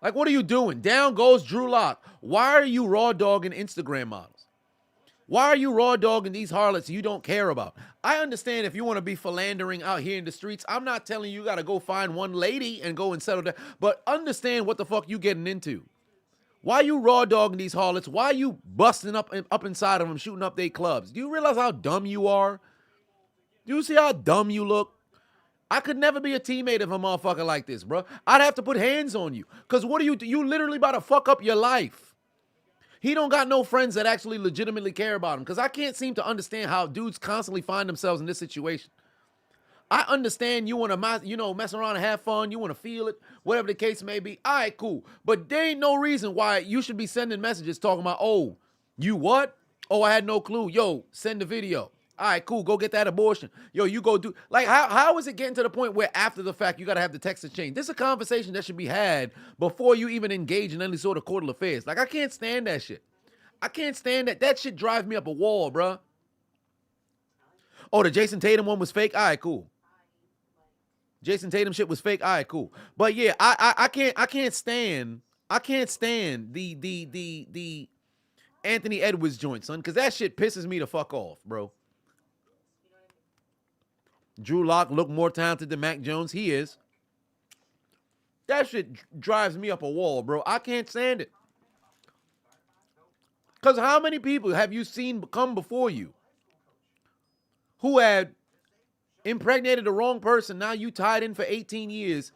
Like, what are you doing? Down goes Drew Lock. Why are you raw dogging Instagram models? Why are you raw dogging these harlots you don't care about? I understand if you want to be philandering out here in the streets. I'm not telling you got to go find one lady and go and settle down. But understand what the fuck you getting into. Why you raw dogging these harlots? Why you busting up inside of them, shooting up their clubs? Do you realize how dumb you are? Do you see how dumb you look? I could never be a teammate of a motherfucker like this, bro. I'd have to put hands on you. Because what are you literally about to fuck up your life. He don't got no friends that actually legitimately care about him, because I can't seem to understand how dudes constantly find themselves in this situation. I understand you want to, mess around and have fun. You want to feel it, whatever the case may be. All right, cool. But there ain't no reason why you should be sending messages talking about, oh, you what? Oh, I had no clue. Yo, send the video. All right, cool. Go get that abortion. Yo, you go do. Like, how is it getting to the point where after the fact you got to have the text exchange? This is a conversation that should be had before you even engage in any sort of court affairs. Like, I can't stand that shit. I can't stand that. That shit drives me up a wall, bruh. Oh, the Jason Tatum one was fake? All right, cool. Jason Tatum shit was fake? All right, cool. But yeah, I can't stand I can't stand the Anthony Edwards joint, son, because that shit pisses me the fuck off, bro. Drew Lock looked more talented than Mac Jones. He is. That shit drives me up a wall, bro. I can't stand it. Because how many people have you seen come before you who had impregnated the wrong person? Now you tied in for 18 years.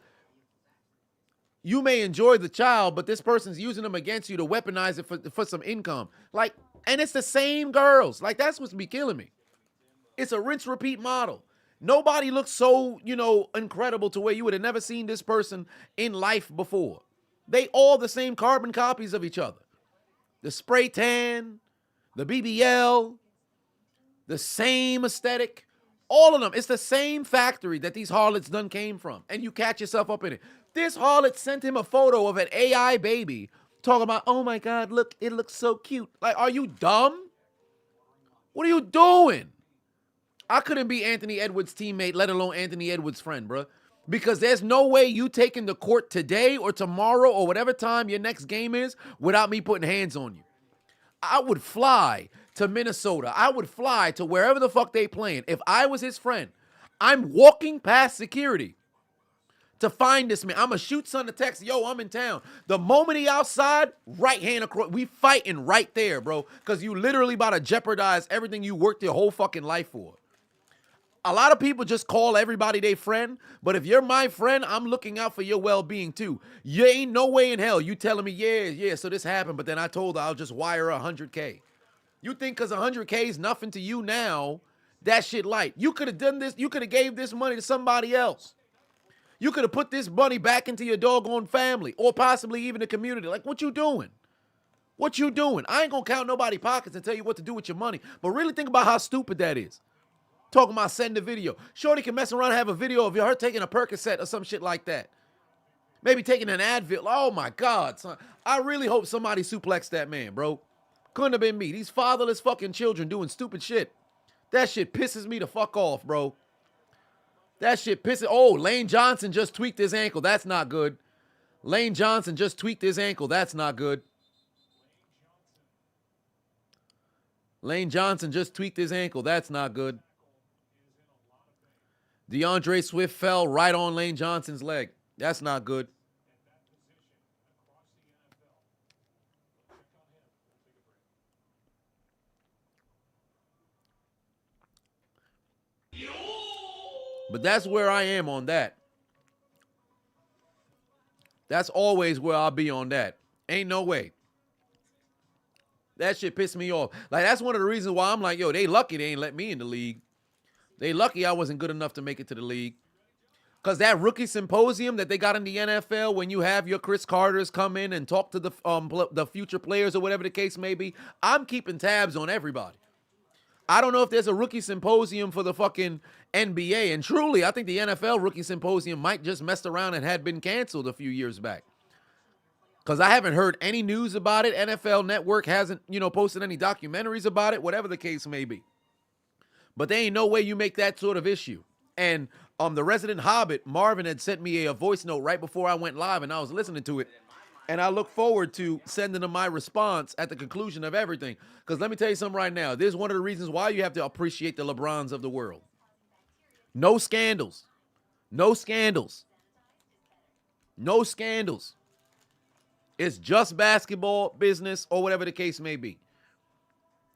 You may enjoy the child, but this person's using them against you to weaponize it for some income. Like, and it's the same girls. Like, that's what's be killing me. It's a rinse repeat model. Nobody looks so, incredible to where you would have never seen this person in life before. They all the same carbon copies of each other. The spray tan, the BBL, the same aesthetic, all of them. It's the same factory that these harlots done came from, and you catch yourself up in it. This harlot sent him a photo of an AI baby talking about, oh my God, look, it looks so cute. Like, are you dumb? What are you doing? I couldn't be Anthony Edwards' teammate, let alone Anthony Edwards' friend, bro. Because there's no way you taking the court today or tomorrow or whatever time your next game is without me putting hands on you. I would fly to Minnesota. I would fly to wherever the fuck they playing. If I was his friend, I'm walking past security to find this man. I'm going to shoot son a text. Yo, I'm in town. The moment he outside, right hand across. We fighting right there, bro. Because you literally about to jeopardize everything you worked your whole fucking life for. A lot of people just call everybody their friend, but if you're my friend, I'm looking out for your well-being too. You ain't no way in hell you telling me, yeah, so this happened, but then I told her I'll just wire her $100K. You think because $100K is nothing to you now, that shit light. You could have done this, you could have gave this money to somebody else. You could have put this money back into your doggone family or possibly even the community. Like, what you doing? What you doing? I ain't gonna count nobody's pockets and tell you what to do with your money, but really think about how stupid that is. Talking about sending a video. Shorty can mess around and have a video of her taking a Percocet or some shit like that. Maybe taking an Advil. Oh, my God, son. I really hope somebody suplexed that man, bro. Couldn't have been me. These fatherless fucking children doing stupid shit. That shit pisses me the fuck off, bro. That shit pisses... Oh, Lane Johnson just tweaked his ankle. That's not good. Lane Johnson just tweaked his ankle. That's not good. Lane Johnson just tweaked his ankle. That's not good. DeAndre Swift fell right on Lane Johnson's leg. That's not good. But that's where I am on that. That's always where I'll be on that. Ain't no way. That shit pissed me off. Like, that's one of the reasons why I'm like, yo, they lucky they ain't let me in the league. They lucky I wasn't good enough to make it to the league. Because that rookie symposium that they got in the NFL, when you have your Chris Carters come in and talk to the future players or whatever the case may be, I'm keeping tabs on everybody. I don't know if there's a rookie symposium for the fucking NBA. And truly, I think the NFL rookie symposium might just messed around and had been canceled a few years back. Because I haven't heard any news about it. NFL Network hasn't, posted any documentaries about it, whatever the case may be. But there ain't no way you make that sort of issue. And the resident Hobbit, Marvin, had sent me a voice note right before I went live, and I was listening to it. And I look forward to sending him my response at the conclusion of everything. Because let me tell you something right now. This is one of the reasons why you have to appreciate the LeBrons of the world. No scandals. No scandals. No scandals. It's just basketball, business, or whatever the case may be.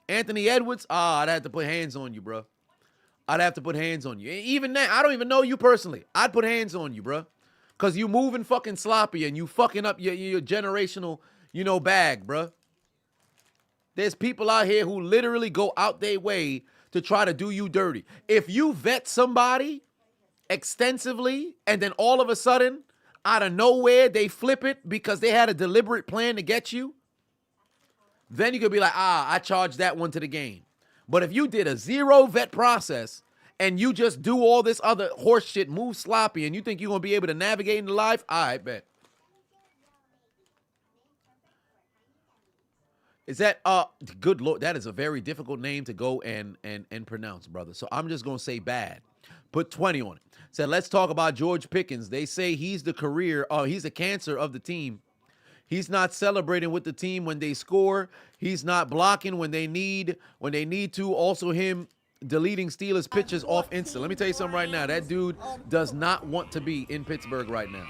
Anthony Edwards, I'd have to put hands on you, bro. I'd have to put hands on you. Even now, I don't even know you personally. I'd put hands on you, bro. Because you moving fucking sloppy and you fucking up your generational, bag, bro. There's people out here who literally go out their way to try to do you dirty. If you vet somebody extensively and then all of a sudden, out of nowhere, they flip it because they had a deliberate plan to get you, then you could be like, I charged that one to the game. But if you did a zero vet process and you just do all this other horse shit, move sloppy, and you think you're going to be able to navigate into life, I bet. Is that, good Lord, that is a very difficult name to go and pronounce, brother. So I'm just going to say bad. Put 20 on it. Said, let's talk about George Pickens. They say he's the cancer of the team. He's not celebrating with the team when they score. He's not blocking when they need to. Also, him deleting Steelers pitches off Insta. Let me tell you something right now. That dude does not want to be in Pittsburgh right now.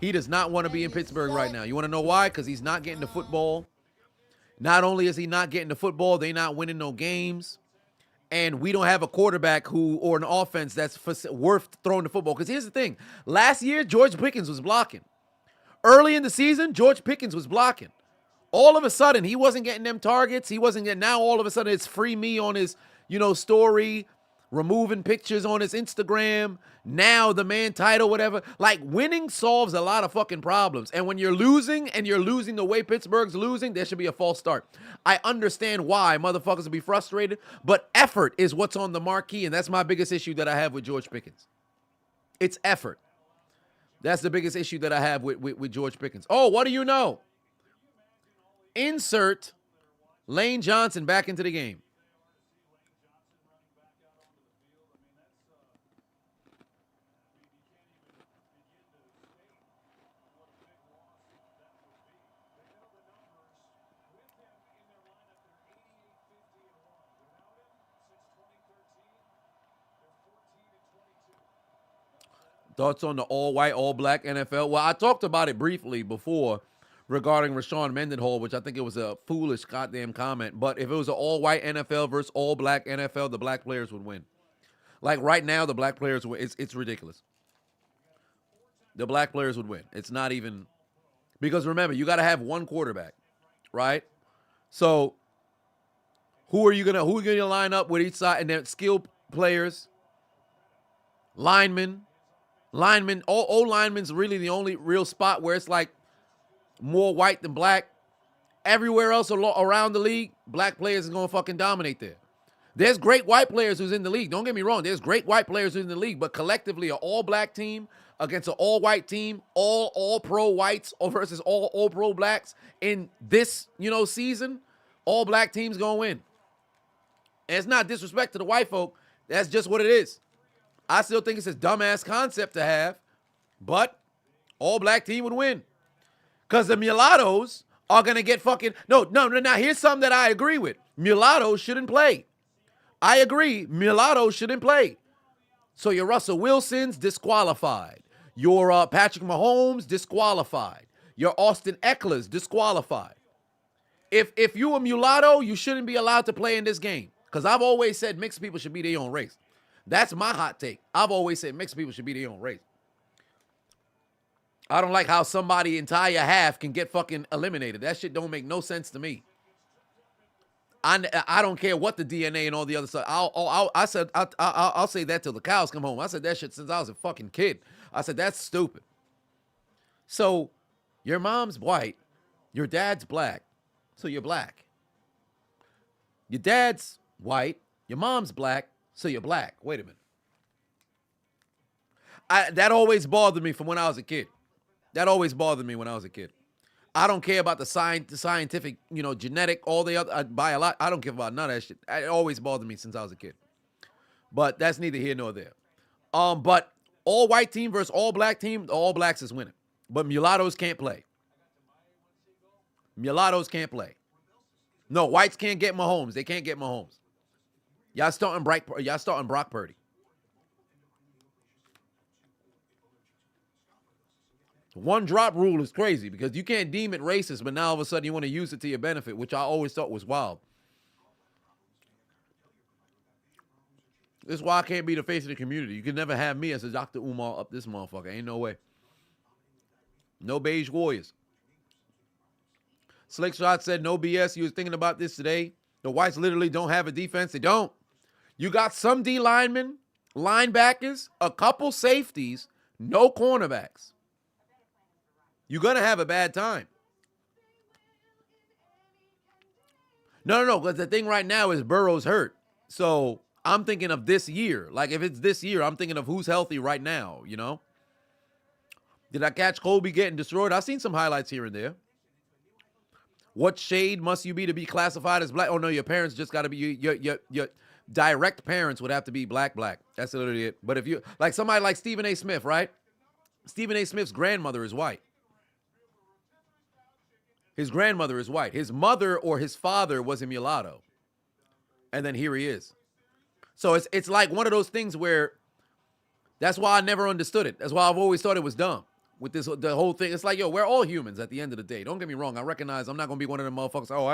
He does not want to be in Pittsburgh right now. You want to know why? Because he's not getting the football. Not only is he not getting the football, they're not winning no games. And we don't have a quarterback or an offense that's worth throwing the football. Because here's the thing. Last year, George Pickens was blocking. Early in the season, George Pickens was blocking. All of a sudden, he wasn't getting them targets. He wasn't getting. Now, all of a sudden, it's free me on his, story, removing pictures on his Instagram. Now, the man title, whatever. Like, winning solves a lot of fucking problems. And when you're losing, and you're losing the way Pittsburgh's losing, there should be a false start. I understand why motherfuckers will be frustrated, but effort is what's on the marquee, and that's my biggest issue that I have with George Pickens. It's effort. That's the biggest issue that I have with George Pickens. Oh, what do you know? Insert Lane Johnson back into the game. Thoughts on the all-white, all-black NFL? Well, I talked about it briefly before regarding Rashad Mendenhall, which I think it was a foolish goddamn comment. But if it was an all-white NFL versus all-black NFL, the black players would win. Like right now, the black players would win. It's ridiculous. The black players would win. It's not even – because remember, you got to have one quarterback, right? So who are you gonna line up with each side? And then skill players, linemen. Linemen's really the only real spot where it's like more white than black. Everywhere else around the league, black players is going to fucking dominate there. There's great white players who's in the league. Don't get me wrong. There's great white players who's in the league, but collectively an all-black team against an all-white team, all-pro whites versus all-pro blacks in this, season, all-black team's going to win. And it's not disrespect to the white folk. That's just what it is. I still think it's a dumbass concept to have, but all-black team would win. Because the mulattoes are going to get fucking... No. Now, here's something that I agree with. Mulattoes shouldn't play. I agree. Mulattoes shouldn't play. So your Russell Wilson's disqualified. Your Patrick Mahomes, disqualified. Your Austin Eckler's disqualified. If you a mulatto, you shouldn't be allowed to play in this game. Because I've always said mixed people should be their own race. That's my hot take. I've always said mixed people should be their own race. I don't like how somebody entire half can get fucking eliminated. That shit don't make no sense to me. I don't care what the DNA and all the other stuff. I'll say that till the cows come home. I said that shit since I was a fucking kid. I said that's stupid. So your mom's white, your dad's black, so you're black. Your dad's white, your mom's black, so you're black. Wait a minute. That always bothered me from when I was a kid. That always bothered me when I was a kid. I don't care about the scientific, genetic, all the other, by a lot. I don't care about none of that shit. It always bothered me since I was a kid. But that's neither here nor there. But all white team versus all black team, the all blacks is winning. But mulattoes can't play. Mulattoes can't play. No, whites can't get Mahomes. They can't get Mahomes. Y'all starting Brock Purdy. One drop rule is crazy because you can't deem it racist, but now all of a sudden you want to use it to your benefit, which I always thought was wild. This is why I can't be the face of the community. You can never have me as a Dr. Umar up this motherfucker. Ain't no way. No beige warriors. Slick Shot said, no BS. You was thinking about this today. The whites literally don't have a defense. They don't. You got some D linemen, linebackers, a couple safeties, no cornerbacks. You're going to have a bad time. No, because the thing right now is Burrow's hurt. So I'm thinking of this year. Like, if it's this year, I'm thinking of who's healthy right now, Did I catch Colby getting destroyed? I've seen some highlights here and there. What shade must you be to be classified as black? Oh, no, your parents just got to be, your direct parents would have to be black. That's literally it. But if you, like somebody like Stephen A. Smith, right? Stephen A. Smith's grandmother is white. His grandmother is white. His mother or his father was a mulatto. And then here he is. So it's like one of those things where that's why I never understood it. That's why I've always thought it was dumb with the whole thing. It's like, yo, we're all humans at the end of the day. Don't get me wrong. I recognize I'm not going to be one of them motherfuckers. Oh,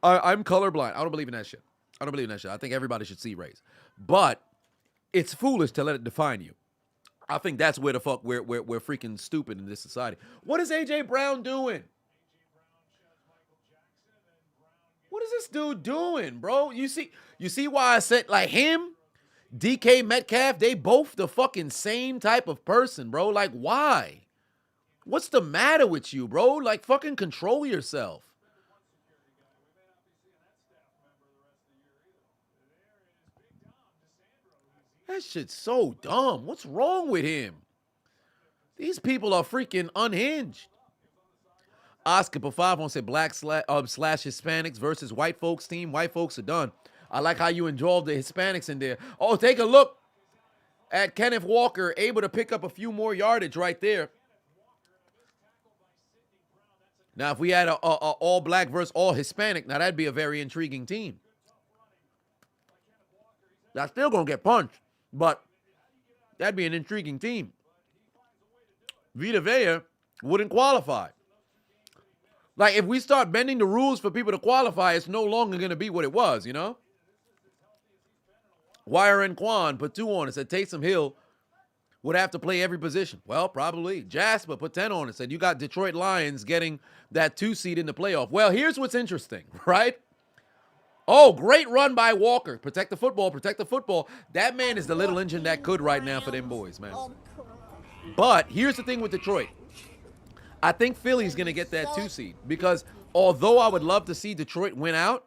I'm colorblind. I don't believe in that shit. I think everybody should see race. But it's foolish to let it define you. I think that's where the fuck we're freaking stupid in this society. What is A.J. Brown doing? What is this dude doing, bro? You see why I said, like, him, DK Metcalf, they both the fucking same type of person, bro. Like, why? What's the matter with you, bro? Like, fucking control yourself. That shit's so dumb. What's wrong with him? These people are freaking unhinged. Oscar for 5 on said black slash Hispanics versus white folks team. White folks are done. I like how you involved the Hispanics in there. Oh, take a look at Kenneth Walker, able to pick up a few more yardage right there. Now, if we had a all black versus all Hispanic, now that'd be a very intriguing team. That's still going to get punched, but that'd be an intriguing team. Vita Vea wouldn't qualify. Like, if we start bending the rules for people to qualify, it's no longer going to be what it was, you know? Wire and Quan put 2 on it, said Taysom Hill would have to play every position. Well, probably. Jasper put 10 on it, said you got Detroit Lions getting that 2 seed in the playoff. Well, here's what's interesting, right? Oh, great run by Walker. Protect the football, protect the football. That man is the little engine that could right now for them boys, man. But here's the thing with Detroit. I think Philly's going to get that 2 seed because although I would love to see Detroit win out,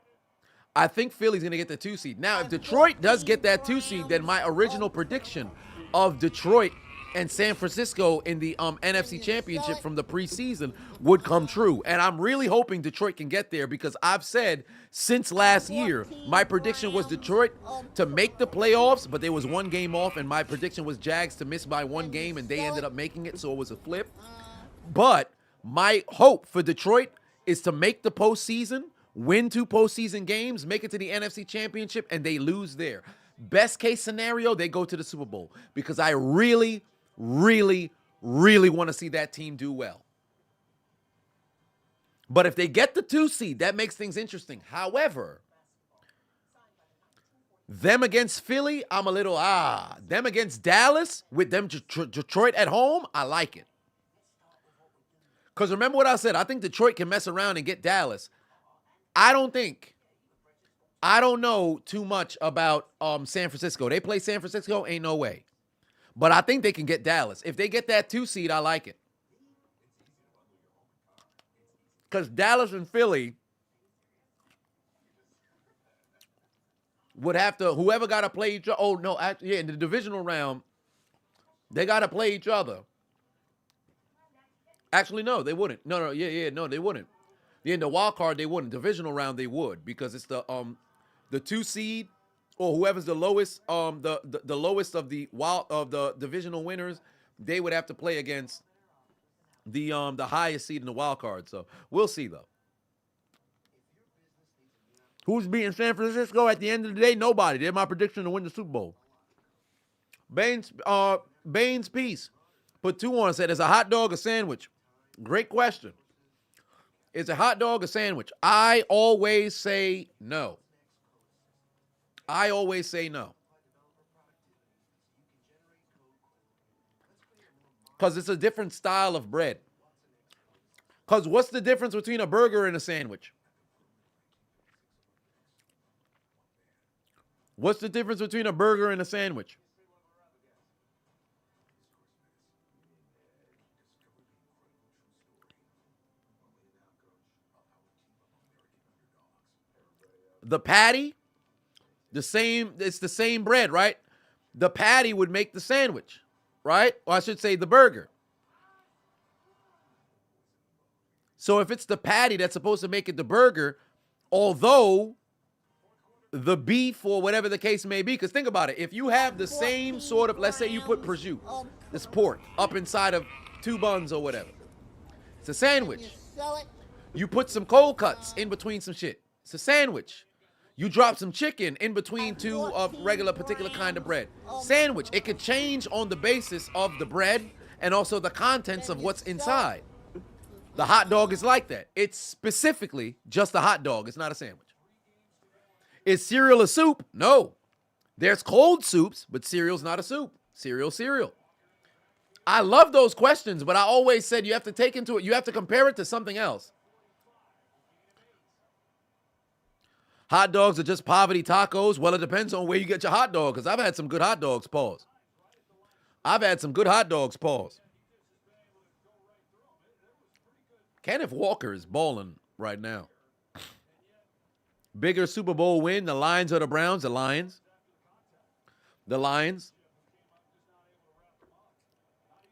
I think Philly's going to get the 2 seed. Now, if Detroit does get that 2 seed, then my original prediction of Detroit and San Francisco in the NFC Championship from the preseason would come true. And I'm really hoping Detroit can get there because I've said since last year, my prediction was Detroit to make the playoffs, but there was 1 game off, and my prediction was Jags to miss by 1 game, and they ended up making it, so it was a flip. But my hope for Detroit is to make the postseason, win 2 postseason games, make it to the NFC Championship, and they lose there. Best case scenario, they go to the Super Bowl because I really, really, really want to see that team do well. But if they get the 2 seed, that makes things interesting. However, them against Philly, I'm a little, them against Dallas, with them Detroit at home, I like it. Because remember what I said, I think Detroit can mess around and get Dallas. I don't know too much about San Francisco. They play San Francisco, ain't no way. But I think they can get Dallas. If they get that 2 seed, I like it. Because Dallas and Philly would have to, whoever got to play each other. Oh, no, actually, yeah, in the divisional round, they got to play each other. Actually, no, they wouldn't. No, they wouldn't. Yeah, in the wild card, they wouldn't. Divisional round, they would because it's the 2 seed or whoever's the lowest, the lowest of the divisional winners, they would have to play against the highest seed in the wild card. So we'll see though. Who's beating San Francisco at the end of the day? Nobody. They're my prediction to win the Super Bowl. Baines Peace put 2 on, said, is a hot dog a sandwich? Great question. Is a hot dog a sandwich? I always say no. I always say no. Because it's a different style of bread. Because what's the difference between a burger and a sandwich? What's the difference between a burger and a sandwich? The patty, it's the same bread, right? The patty would make the sandwich, right? Or I should say the burger. So if it's the patty that's supposed to make it the burger, although the beef or whatever the case may be, because think about it, if you have the same sort of, let's say you put prosciutto, this pork, up inside of 2 buns or whatever, it's a sandwich. You put some cold cuts in between some shit. It's a sandwich. You drop some chicken in between two of regular particular kind of bread. Sandwich. It could change on the basis of the bread and also the contents of what's inside. The hot dog is like that. It's specifically just a hot dog. It's not a sandwich. Is cereal a soup? No. There's cold soups, but cereal's not a soup. Cereal. I love those questions, but I always said you have to take into it, you have to compare it to something else. Hot dogs are just poverty tacos. Well, it depends on where you get your hot dog, because I've had some good hot dogs, pause. I've had some good hot dogs, pause. Kenneth Walker is balling right now. Bigger Super Bowl win, the Lions or the Browns? The Lions. The Lions.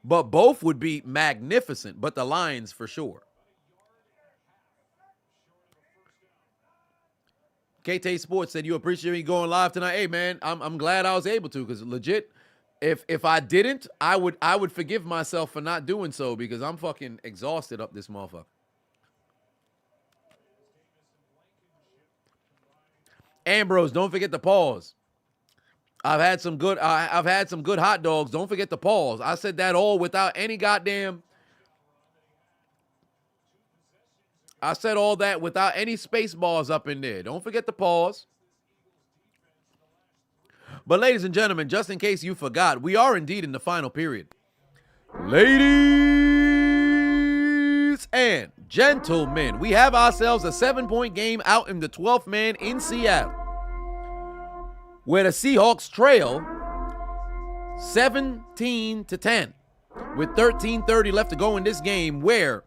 But both would be magnificent, but the Lions for sure. KT Sports said, you appreciate me going live tonight. Hey, man, I'm glad I was able to, because legit, if I didn't, I would forgive myself for not doing so, because I'm fucking exhausted up this motherfucker. Ambrose, don't forget the pause. I've had some good hot dogs. Don't forget the pause. I said that all without any goddamn. I said all that without any space bars up in there. Don't forget the pause. But ladies and gentlemen, just in case you forgot, we are indeed in the final period. Ladies and gentlemen, we have ourselves a 7-point game out in the 12th man in Seattle, where the Seahawks trail 17-10 with 13:30 left to go in this game, where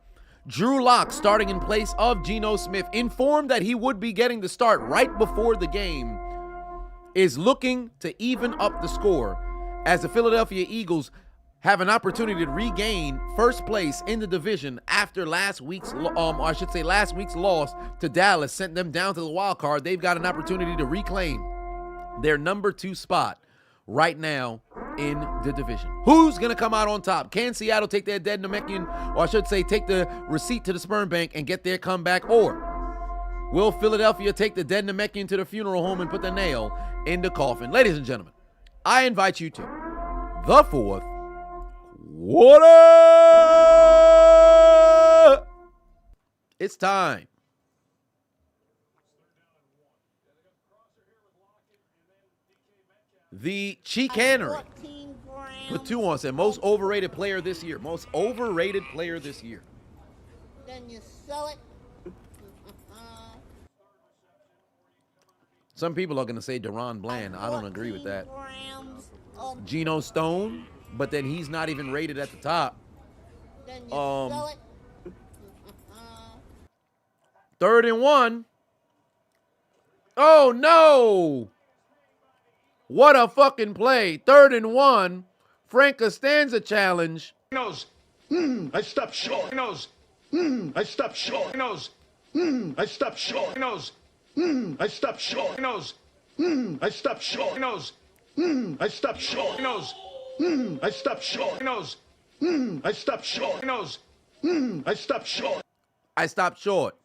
Drew Lock, starting in place of Geno Smith, informed that he would be getting the start right before the game, is looking to even up the score as the Philadelphia Eagles have an opportunity to regain first place in the division after last week's loss to Dallas sent them down to the wild card. They've got an opportunity to reclaim their number 2 spot right now in the division. Who's going to come out on top? Can Seattle take their dead Namekian, or I should say take the receipt to the sperm bank and get their comeback? Or will Philadelphia take the dead Namekian to the funeral home and put the nail in the coffin? Ladies and gentlemen, I invite you to the fourth quarter. It's time. The chicanery. Put 2 on, said most overrated player this year. Most overrated player this year. Then you sell it. Some people are going to say Deron Bland. I don't agree with that. 14 grams of Geno Stone, but then he's not even rated at the top. Then you sell it. 3rd and 1. Oh, no. What a fucking play. 3rd and 1. Frank Costanza challenge. Knows. I stopped short. Knows. I stopped short. Knows. I stopped short. Knows. I stopped short. Knows. I stopped short. Knows. I stopped short. Knows. I stopped short. Knows. I stopped short. Knows. I stopped short. I stopped short.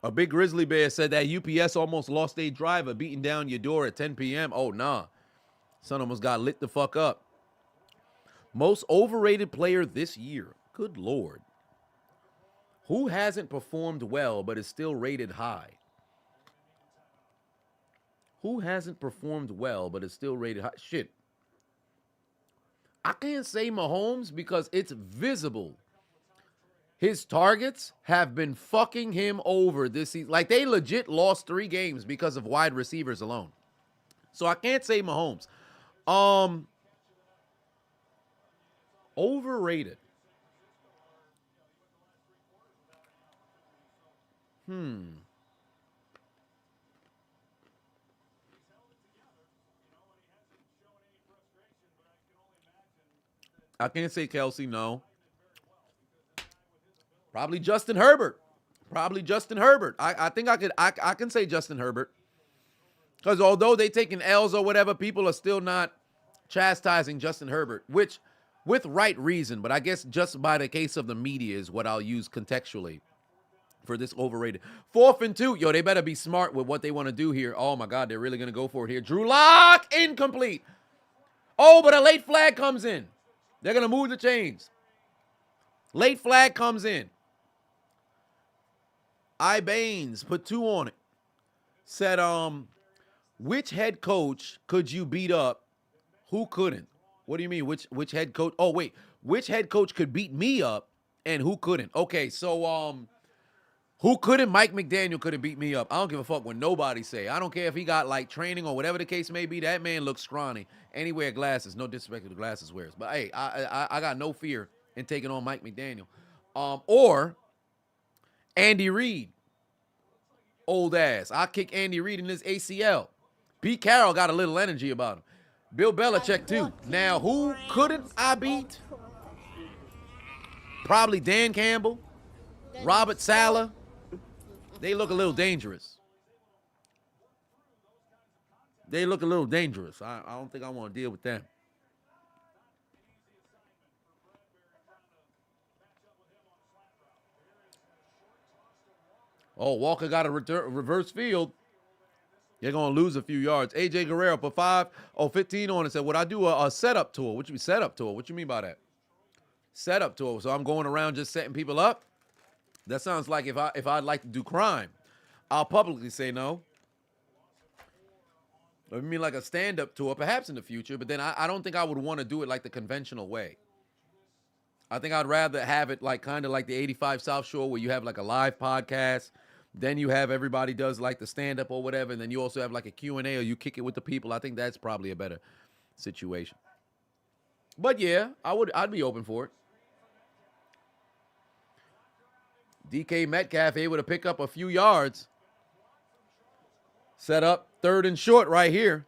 A big grizzly bear said that UPS almost lost a driver beating down your door at 10 p.m. Oh, nah. Son almost got lit the fuck up. Most overrated player this year. Good Lord. Who hasn't performed well but is still rated high? Who hasn't performed well but is still rated high? Shit. I can't say Mahomes because it's visible. His targets have been fucking him over this season. Like, they legit lost 3 games because of wide receivers alone. So I can't say Mahomes. Overrated. I can't say Kelsey, no. Probably Justin Herbert. I think I can say Justin Herbert. Because although they taking L's or whatever, people are still not chastising Justin Herbert, which with right reason, but I guess just by the case of the media is what I'll use contextually. for this overrated. 4th and 2. Yo, they better be smart with what they want to do here. Oh, my God, they're really going to go for it here. Drew Lock, incomplete. Oh, but a late flag comes in. They're going to move the chains. Late flag comes in. I Baines put 2 on it. Said, which head coach could you beat up? Who couldn't? What do you mean? Which head coach? Oh, wait. Which head coach could beat me up and who couldn't? Okay, so who couldn't? Mike McDaniel couldn't beat me up. I don't give a fuck what nobody say. I don't care if he got like training or whatever the case may be. That man looks scrawny. And he wear glasses. No disrespect to the glasses wears. But hey, I got no fear in taking on Mike McDaniel. Or Andy Reid. Old ass. I'll kick Andy Reid in his ACL. Pete Carroll got a little energy about him. Bill Belichick too. Now, who couldn't I beat? Probably Dan Campbell, Robert Saleh. They look a little dangerous. They look a little dangerous. I don't think I want to deal with them. Oh, Walker got a reverse field. You're going to lose a few yards. AJ Guerrero put 15 on and said, would I do a setup tour? What you mean setup tour? What you mean by that? Setup tour. So I'm going around just setting people up? That sounds like if I'd like to do crime. I'll publicly say no. I mean like a stand-up tour, perhaps in the future, but then I don't think I would want to do it like the conventional way. I think I'd rather have it like kind of like the 85 South Shore where you have like a live podcast. Then you have everybody does like the stand-up or whatever, and then you also have like a Q&A or you kick it with the people. I think that's probably a better situation. But yeah, I'd be open for it. DK Metcalf able to pick up a few yards. Set up 3rd and short right here.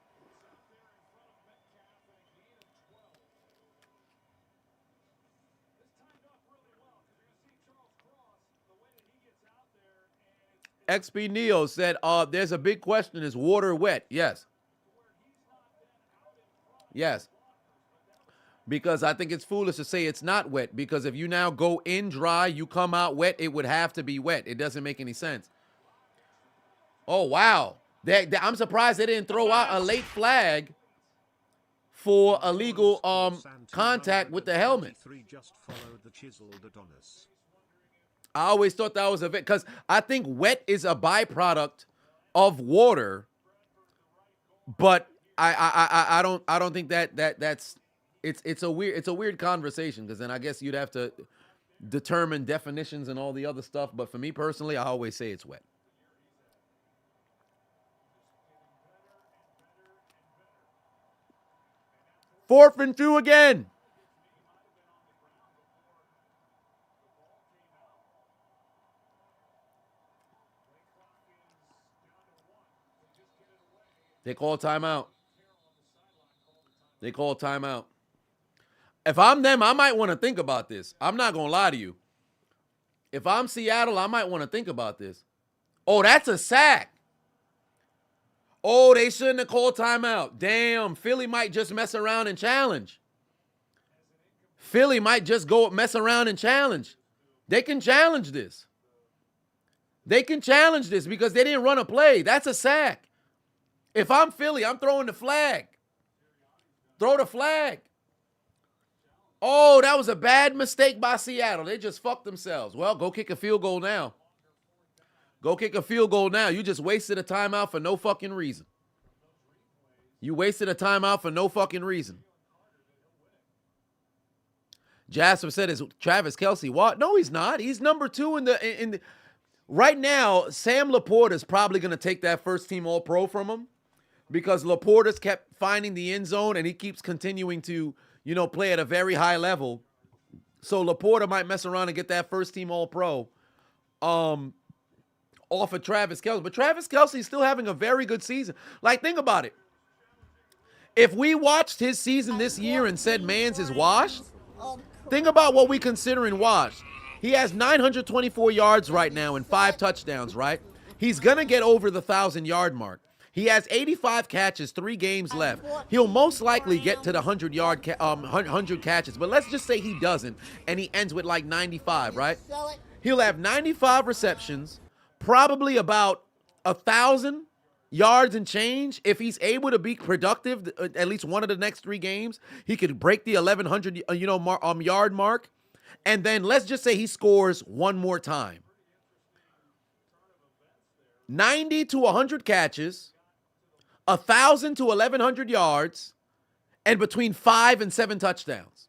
XP Neo said, there's a big question. Is water wet? Yes. Yes. Because I think it's foolish to say it's not wet. Because if you now go in dry, you come out wet, it would have to be wet. It doesn't make any sense. Oh, wow. I'm surprised they didn't throw out a late flag for illegal contact with the helmet. Just followed the Chiseled Adonis. I always thought that was a bit, because I think wet is a byproduct of water, but I don't think that's it's a weird conversation, because then I guess you'd have to determine definitions and all the other stuff. But for me personally, I always say it's wet. Fourth and 2 again. They call timeout. They call timeout. If I'm them, I might want to think about this. I'm not going to lie to you. If I'm Seattle, I might want to think about this. Oh, that's a sack. Oh, they shouldn't have called timeout. Damn, Philly might just mess around and challenge. Philly might just go mess around and challenge. They can challenge this. They can challenge this because they didn't run a play. That's a sack. If I'm Philly, I'm throwing the flag. Throw the flag. Oh, that was a bad mistake by Seattle. They just fucked themselves. Well, go kick a field goal now. Go kick a field goal now. You just wasted a timeout for no fucking reason. You wasted a timeout for no fucking reason. Jasper said, is Travis Kelce what? No, he's not. He's number 2 in the right now. Sam Laporta is probably going to take that first team All-Pro from him because Laporta's kept finding the end zone and he keeps continuing to, play at a very high level. So Laporta might mess around and get that first team All-Pro off of Travis Kelce. But Travis Kelce is still having a very good season. Like, think about it. If we watched his season this year and said Mans is washed, think about what we considering washed. He has 924 yards right now and 5 touchdowns, right? He's going to get over the 1,000-yard mark. He has 85 catches, 3 games left. He'll most likely get to the 100 catches. But let's just say he doesn't, and he ends with like 95, right? He'll have 95 receptions, probably about 1,000 yards and change. If he's able to be productive at least one of the next 3 games, he could break the 1,100 yard mark. And then let's just say he scores one more time. 90 to 100 catches, 1,000 to 1,100 yards, and between 5 and 7 touchdowns.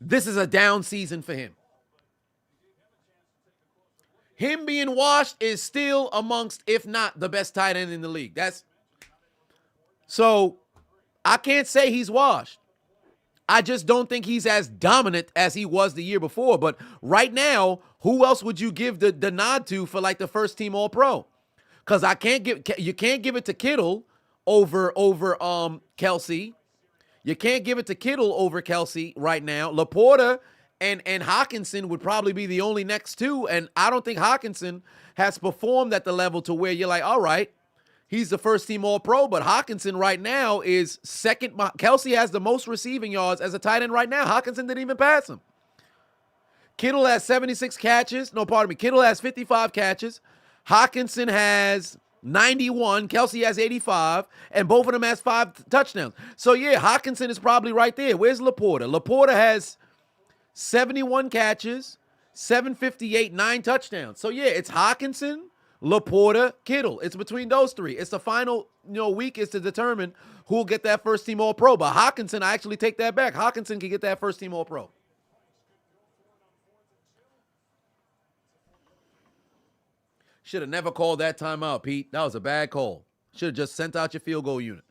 This is a down season for him. Him being washed is still amongst, if not the best tight end in the league. So I can't say he's washed. I just don't think he's as dominant as he was the year before. But right now, who else would you give the nod to for like the first team All-Pro? Because you can't give it to Kittle over Kelsey. You can't give it to Kittle over Kelsey right now. Laporta and Hockenson would probably be the only next two, and I don't think Hockenson has performed at the level to where you're like, all right, he's the first team All-Pro, but Hockenson right now is second. Kelsey has the most receiving yards as a tight end right now. Hockenson didn't even pass him. Kittle has 76 catches. No, pardon me. Kittle has 55 catches. Hockenson has 91. Kelsey has 85. And both of them has 5 touchdowns. So, yeah, Hockenson is probably right there. Where's Laporta? Laporta has 71 catches, 758, 9 touchdowns. So, yeah, it's Hockenson, Laporta, Kittle. It's between those 3. It's the final, week is to determine who will get that first team All-Pro. But Hockenson, I actually take that back. Hockenson can get that first team All-Pro. Should have never called that timeout, Pete. That was a bad call. Should have just sent out your field goal unit.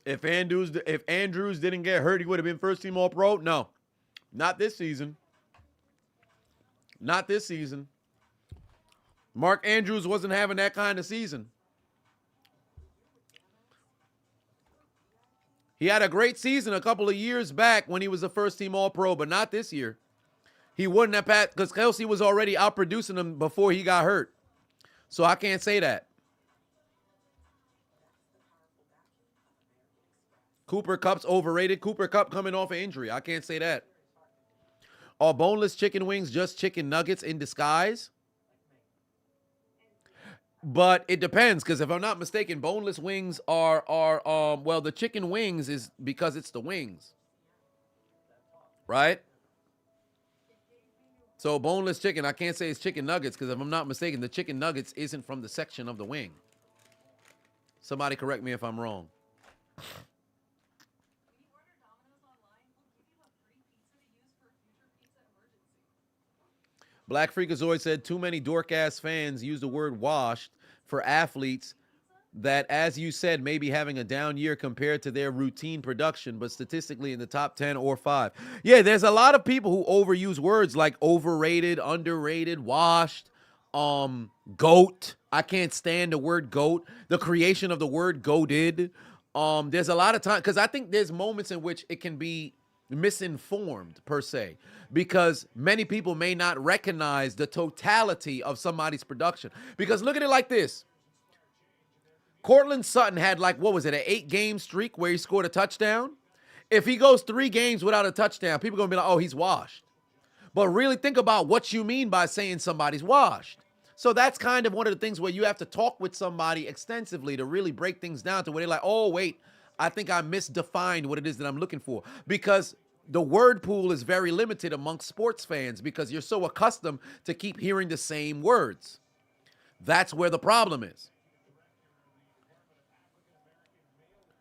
If Andrews didn't get hurt, he would have been first team All-Pro. No, not this season. Not this season. Mark Andrews wasn't having that kind of season. He had a great season a couple of years back when he was a first team All-Pro, but not this year. He wouldn't have passed because Kelsey was already outproducing him before he got hurt. So I can't say that. Cooper Kupp's overrated. Cooper Kupp coming off an injury. I can't say that. Are boneless chicken wings just chicken nuggets in disguise? But it depends, because if I'm not mistaken, boneless wings are the chicken wings is because it's the wings. Right? So boneless chicken, I can't say it's chicken nuggets, because if I'm not mistaken, the chicken nuggets isn't from the section of the wing. Somebody correct me if I'm wrong. Black Freakazoid said too many dork-ass fans use the word washed for athletes that, as you said, may be having a down year compared to their routine production, but statistically in the top 10 or 5. Yeah, there's a lot of people who overuse words like overrated, underrated, washed, GOAT. I can't stand the word GOAT. The creation of the word goated. There's a lot of time, because I think there's moments in which it can be misinformed per se, because many people may not recognize the totality of somebody's production. Because look at it like this. Cortland Sutton had an 8-game streak where he scored a touchdown. If he goes 3 games without a touchdown, people are going to be like, oh, he's washed. But really think about what you mean by saying somebody's washed. So that's kind of one of the things where you have to talk with somebody extensively to really break things down to where they're like, oh, wait, I think I misdefined what it is that I'm looking for. Because the word pool is very limited amongst sports fans because you're so accustomed to keep hearing the same words. That's where the problem is.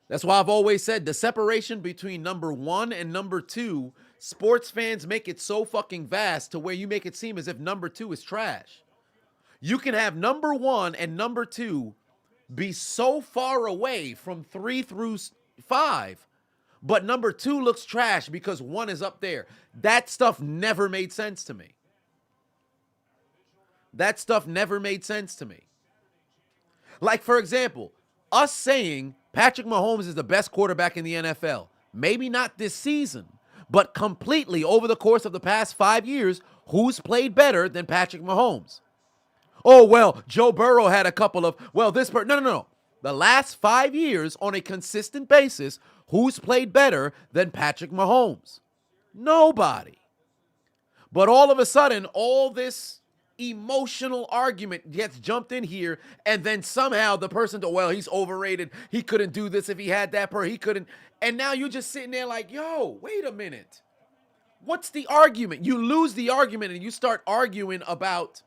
That's why I've always said the separation between number 1 and number 2, sports fans make it so fucking vast to where you make it seem as if number 2 is trash. You can have number 1 and number 2 be so far away from 3 through 5, but number 2 looks trash because 1 is up there. That stuff never made sense to me. That stuff never made sense to me. Like, for example, us saying Patrick Mahomes is the best quarterback in the NFL. Maybe not this season, but completely over the course of the past 5 years, who's played better than Patrick Mahomes? Oh, well, Joe Burrow had a couple of, well, this person. No. The last 5 years on a consistent basis, who's played better than Patrick Mahomes? Nobody. But all of a sudden, all this emotional argument gets jumped in here, and then somehow the person, well, he's overrated. He couldn't do this if he had that he couldn't. And now you're just sitting there like, yo, wait a minute. What's the argument? You lose the argument and you start arguing about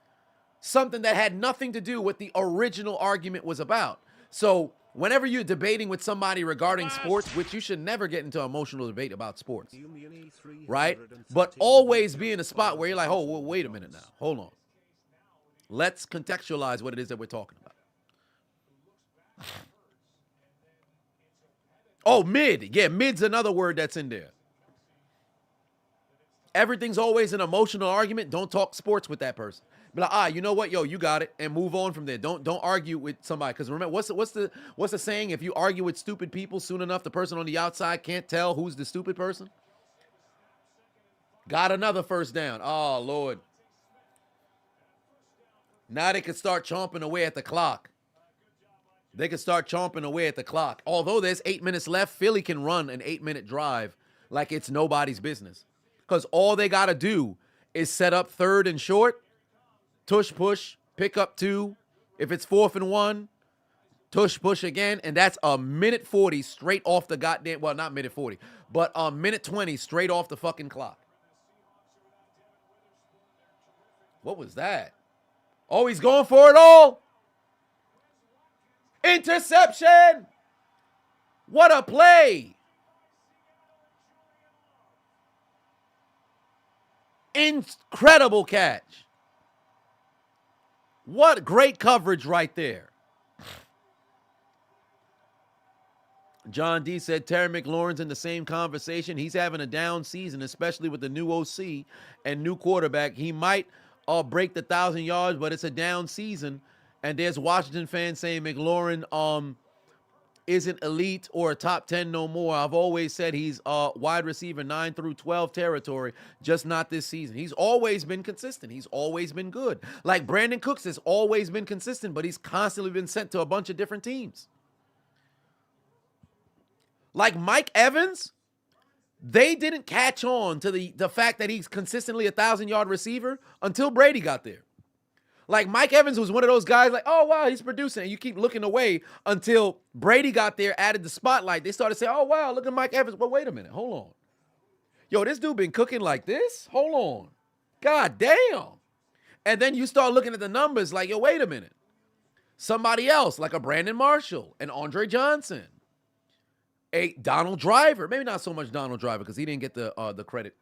something that had nothing to do with the original argument was about. So whenever you're debating with somebody regarding sports, which you should never get into an emotional debate about sports, right? But always be in a spot where you're like, oh, well, wait a minute now. Hold on. Let's contextualize what it is that we're talking about. Oh, mid. Yeah, mid's another word that's in there. Everything's always an emotional argument. Don't talk sports with that person. Be like, you know what? Yo, you got it, and move on from there. Don't argue with somebody. Because remember, what's the saying? If you argue with stupid people, soon enough the person on the outside can't tell who's the stupid person. Got another first down. Oh, Lord. Now they can start chomping away at the clock. Although there's 8 minutes left, Philly can run an 8-minute drive like it's nobody's business. Because all they got to do is set up third and short, tush push, pick up 2. If it's 4th and 1, tush push again, and that's a minute 40 straight off the goddamn, well, not minute 40, but a minute 20 straight off the fucking clock. What was that? Oh, he's going for it all. Interception. What a play. Incredible catch. What great coverage right there. John D said Terry McLaurin's in the same conversation. He's having a down season, especially with the new OC and new quarterback. He might break the 1,000 yards, but it's a down season. And there's Washington fans saying McLaurin isn't elite or a top 10 no more. I've always said he's wide receiver 9 through 12 territory, just not this season. He's always been consistent. He's always been good. Like Brandon Cooks has always been consistent, but he's constantly been sent to a bunch of different teams. Like Mike Evans, they didn't catch on to the fact that he's consistently a 1,000-yard receiver until Brady got there. Like Mike Evans was one of those guys like, oh, wow, he's producing. And you keep looking away until Brady got there, added the spotlight. They started saying, oh, wow, look at Mike Evans. But wait a minute. Hold on. Yo, this dude been cooking like this? Hold on. God damn. And then you start looking at the numbers like, yo, wait a minute. Somebody else like a Brandon Marshall and Andre Johnson. A Donald Driver. Maybe not so much Donald Driver because he didn't get the credit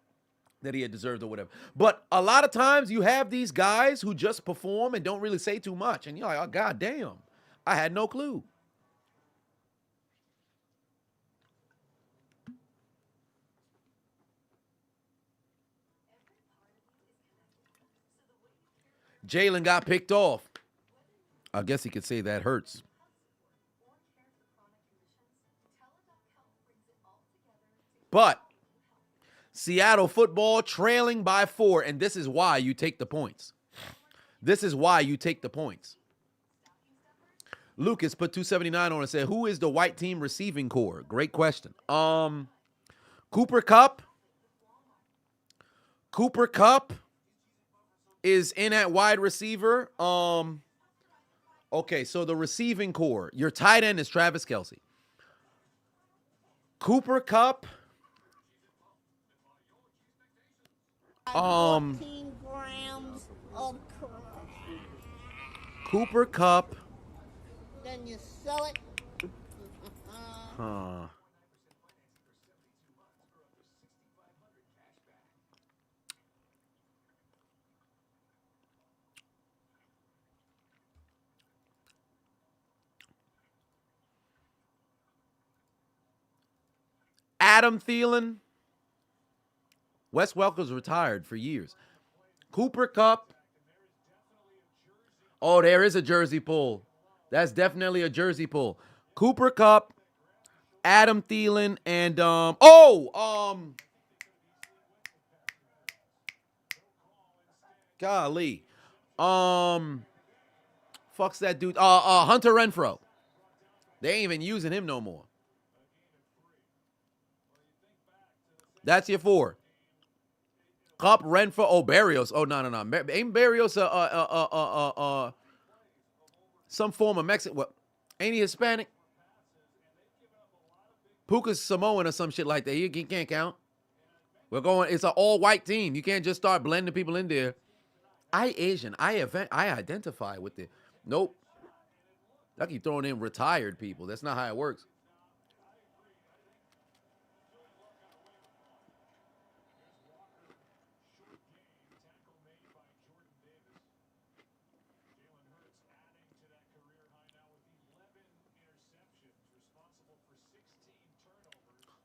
that he had deserved or whatever. But a lot of times you have these guys who just perform and don't really say too much. And you're like, oh, God damn, I had no clue. Jalen got picked off. I guess he could say that hurts. But Seattle football trailing by 4, and this is why you take the points. Lucas put 279 on and said, who is the white team receiving core? Great question. Cooper Kupp. Cooper Kupp is in at wide receiver. Okay, so the receiving core. Your tight end is Travis Kelce. Cooper Kupp. 14 grams of crap. Cooper Kupp. Then you sell it. Huh. Adam Thielen. Wes Welker's retired for years. Cooper Kupp. Oh, there is a jersey pull. That's definitely a jersey pull. Cooper Kupp, Adam Thielen, and golly. Fuck's that dude? Hunter Renfro. They ain't even using him no more. That's your 4. Kupp, Renfro, Barrios. Oh, no. Ain't Barrios some form of Mexican? What? Ain't he Hispanic? Puka's Samoan or some shit like that. He can't count. It's an all-white team. You can't just start blending people in there. I Asian. I identify with it. Nope. I keep throwing in retired people. That's not how it works.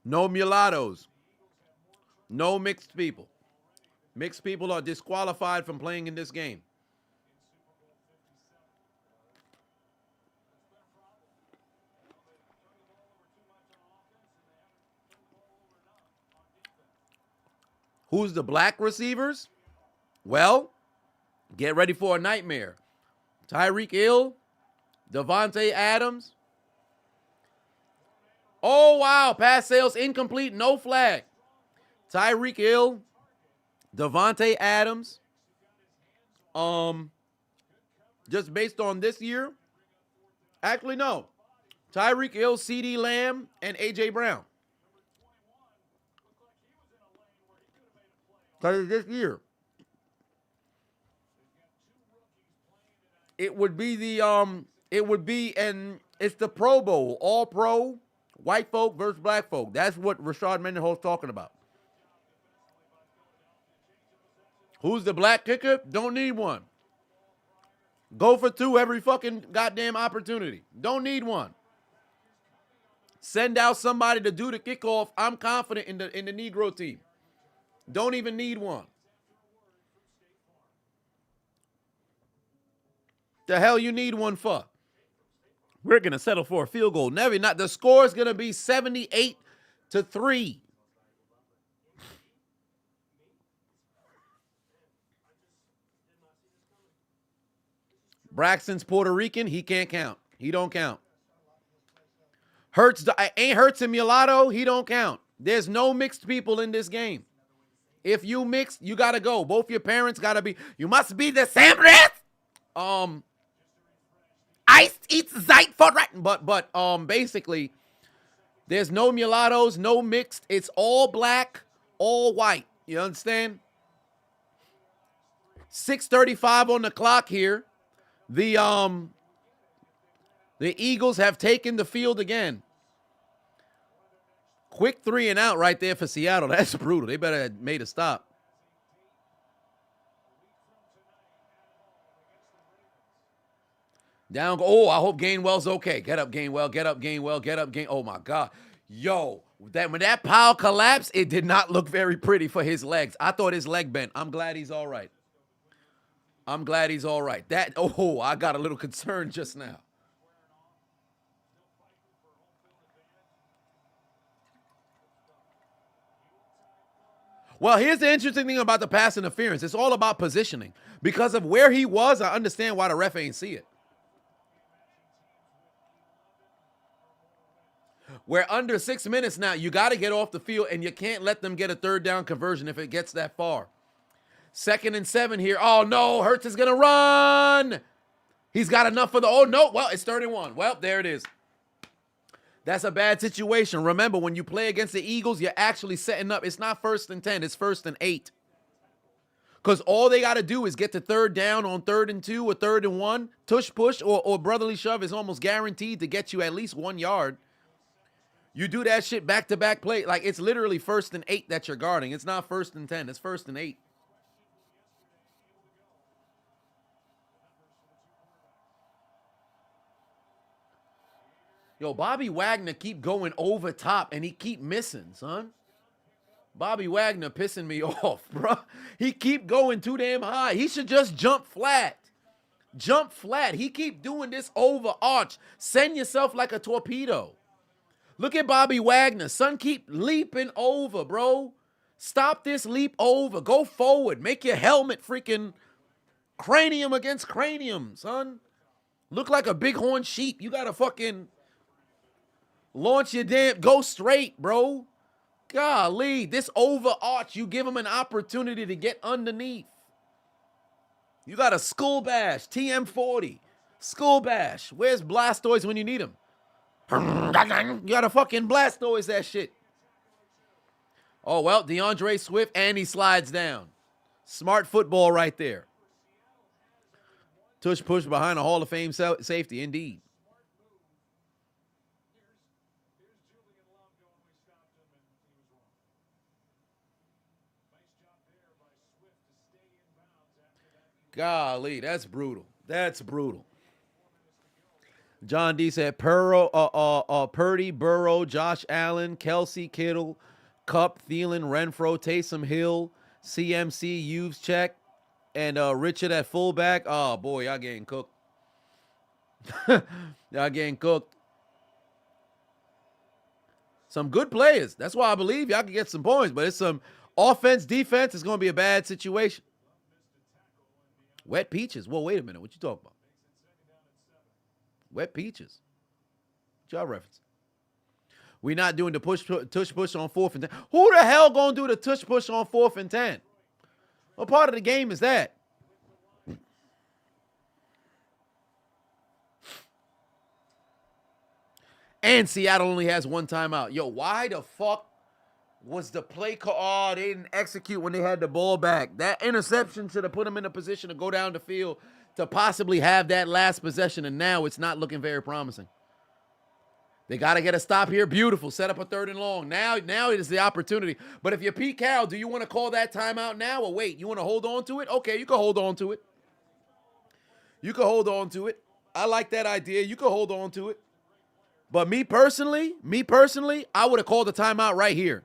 No mulattoes. No mixed people. Mixed people are disqualified from playing in this game. Who's the black receivers? Well, get ready for a nightmare. Tyreek Hill, Devontae Adams. Oh, wow. Pass sales incomplete. No flag. Tyreek Hill, Devontae Adams. Just based on this year. Actually, no. Tyreek Hill, CeeDee Lamb, and A.J. Brown. Because this year. It would be it's the Pro Bowl, all pro, white folk versus black folk. That's what Rashad Mendenhall is talking about. Who's the black kicker? Don't need one. Go for 2 every fucking goddamn opportunity. Don't need one. Send out somebody to do the kickoff. I'm confident in the Negro team. Don't even need one. The hell you need one for? We're going to settle for a field goal. Never not. The score is going to be 78-3. Braxton's Puerto Rican. He can't count. He don't count. Ain't Hurts and mulatto. He don't count. There's no mixed people in this game. If you mixed, you got to go. Both your parents got to be. You must be the same race. I eat Zeit for right. But basically, there's no mulattoes, no mixed. It's all black, all white. You understand? 6:35 on the clock here. The Eagles have taken the field again. Quick 3 and out right there for Seattle. That's brutal. They better have made a stop. Down. Oh, I hope Gainwell's okay. Get up, Gainwell. Get up, Gainwell. Get up, Gain. Oh, my God. Yo, when that pile collapsed, it did not look very pretty for his legs. I thought his leg bent. I'm glad he's all right. I got a little concerned just now. Well, here's the interesting thing about the pass interference. It's all about positioning. Because of where he was, I understand why the ref ain't see it. We're under 6 minutes now. You got to get off the field, and you can't let them get a 3rd down conversion if it gets that far. 2nd and 7 here. Oh, no. Hurts is going to run. He's got enough for the... Oh, no. Well, it's 3rd and 1. Well, there it is. That's a bad situation. Remember, when you play against the Eagles, you're actually setting up. It's not 1st and 10. It's 1st and 8. Because all they got to do is get to 3rd down on 3rd and 2 or 3rd and 1. Tush push or brotherly shove is almost guaranteed to get you at least 1 yard. You do that shit back-to-back play. Like, it's literally 1st and 8 that you're guarding. It's not 1st and 10. It's 1st and 8. Yo, Bobby Wagner keep going over top, and he keep missing, son. Bobby Wagner pissing me off, bro. He keep going too damn high. He should just jump flat. Jump flat. He keep doing this over arch. Send yourself like a torpedo. Look at Bobby Wagner. Son, keep leaping over, bro. Stop this leap over. Go forward. Make your helmet freaking cranium against cranium, son. Look like a bighorn sheep. You got to fucking launch your go straight, bro. Golly, this overarch, you give him an opportunity to get underneath. You got a skull bash, TM40. Skull bash. Where's Blastoise when you need him? You got a fucking Blastoise that shit. Oh, well, DeAndre Swift, and he slides down. Smart football right there. Tush push behind a Hall of Fame safety, indeed. Golly, that's brutal. That's brutal. John D said Purdy, Burrow, Josh Allen, Kelsey, Kittle, Kupp, Thielen, Renfro, Taysom Hill, CMC, Juszczyk, and Richard at fullback. Oh, boy, y'all getting cooked. Y'all getting cooked. Some good players. That's why I believe y'all can get some points, but it's some offense, defense. It's going to be a bad situation. Wet peaches. Whoa, wait a minute. What you talking about? Wet peaches. What y'all reference? We're not doing the tush push on 4th and 10. Who the hell gonna do the tush push on 4th and 10? What part of the game is that? And Seattle only has one timeout. Yo, why the fuck was the play call? Oh, they didn't execute when they had the ball back. That interception should have put them in a position to go down the field to possibly have that last possession, and now it's not looking very promising. They got to get a stop here. Beautiful. Set up a 3rd and long. Now it is the opportunity. But if you're Pete Carroll, do you want to call that timeout now or wait? You want to hold on to it? Okay, you can hold on to it. You can hold on to it. I like that idea. You can hold on to it. But me personally, I would have called the timeout right here.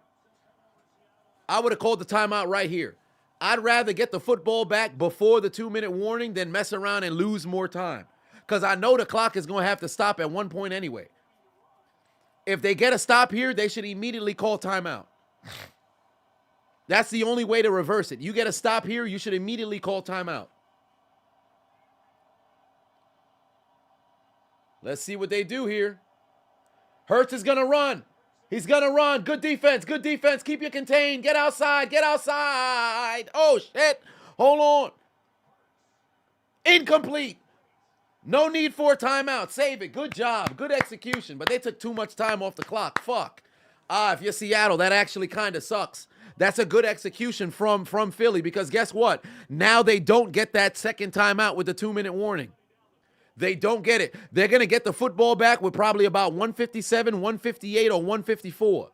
I'd rather get the football back before the 2-minute warning than mess around and lose more time. Because I know the clock is going to have to stop at one point anyway. If they get a stop here, they should immediately call timeout. That's the only way to reverse it. You get a stop here, you should immediately call timeout. Let's see what they do here. Hurts is going to run. He's going to run. Good defense. Keep you contained. Get outside. Oh, shit. Hold on. Incomplete. No need for a timeout. Save it. Good job. Good execution. But they took too much time off the clock. Fuck. If you're Seattle, that actually kind of sucks. That's a good execution from Philly because guess what? Now they don't get that second timeout with the 2-minute warning. They don't get it. They're going to get the football back with probably about 157, 158, or 154.